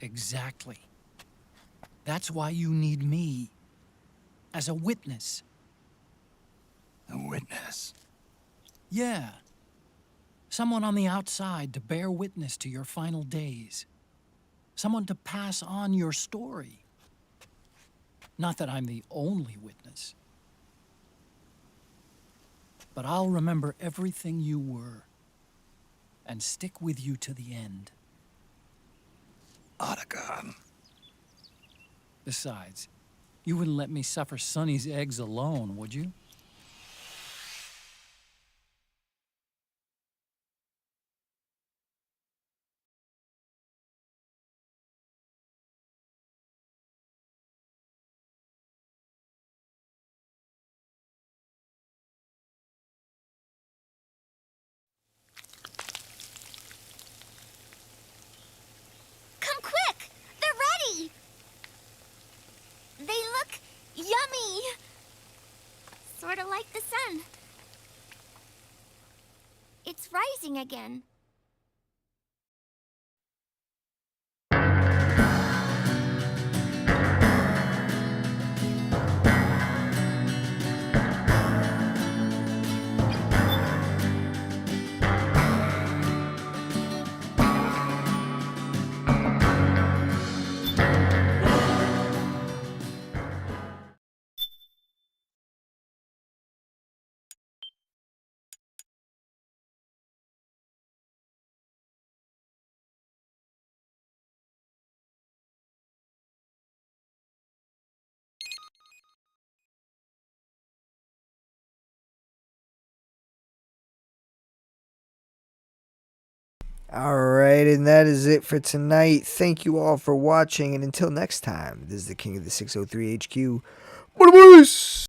Exactly. That's why you need me. As a witness. A witness? Yeah. Someone on the outside to bear witness to your final days. Someone to pass on your story. Not that I'm the only witness. But I'll remember everything you were. And stick with you to the end. Otacon. Besides, you wouldn't let me suffer Sonny's eggs alone, would you? Come quick! They're ready! They look yummy! Sort of like the sun. It's rising again. Alright, and that is it for tonight. Thank you all for watching, and until next time, this is the King of the 603 HQ. Boys!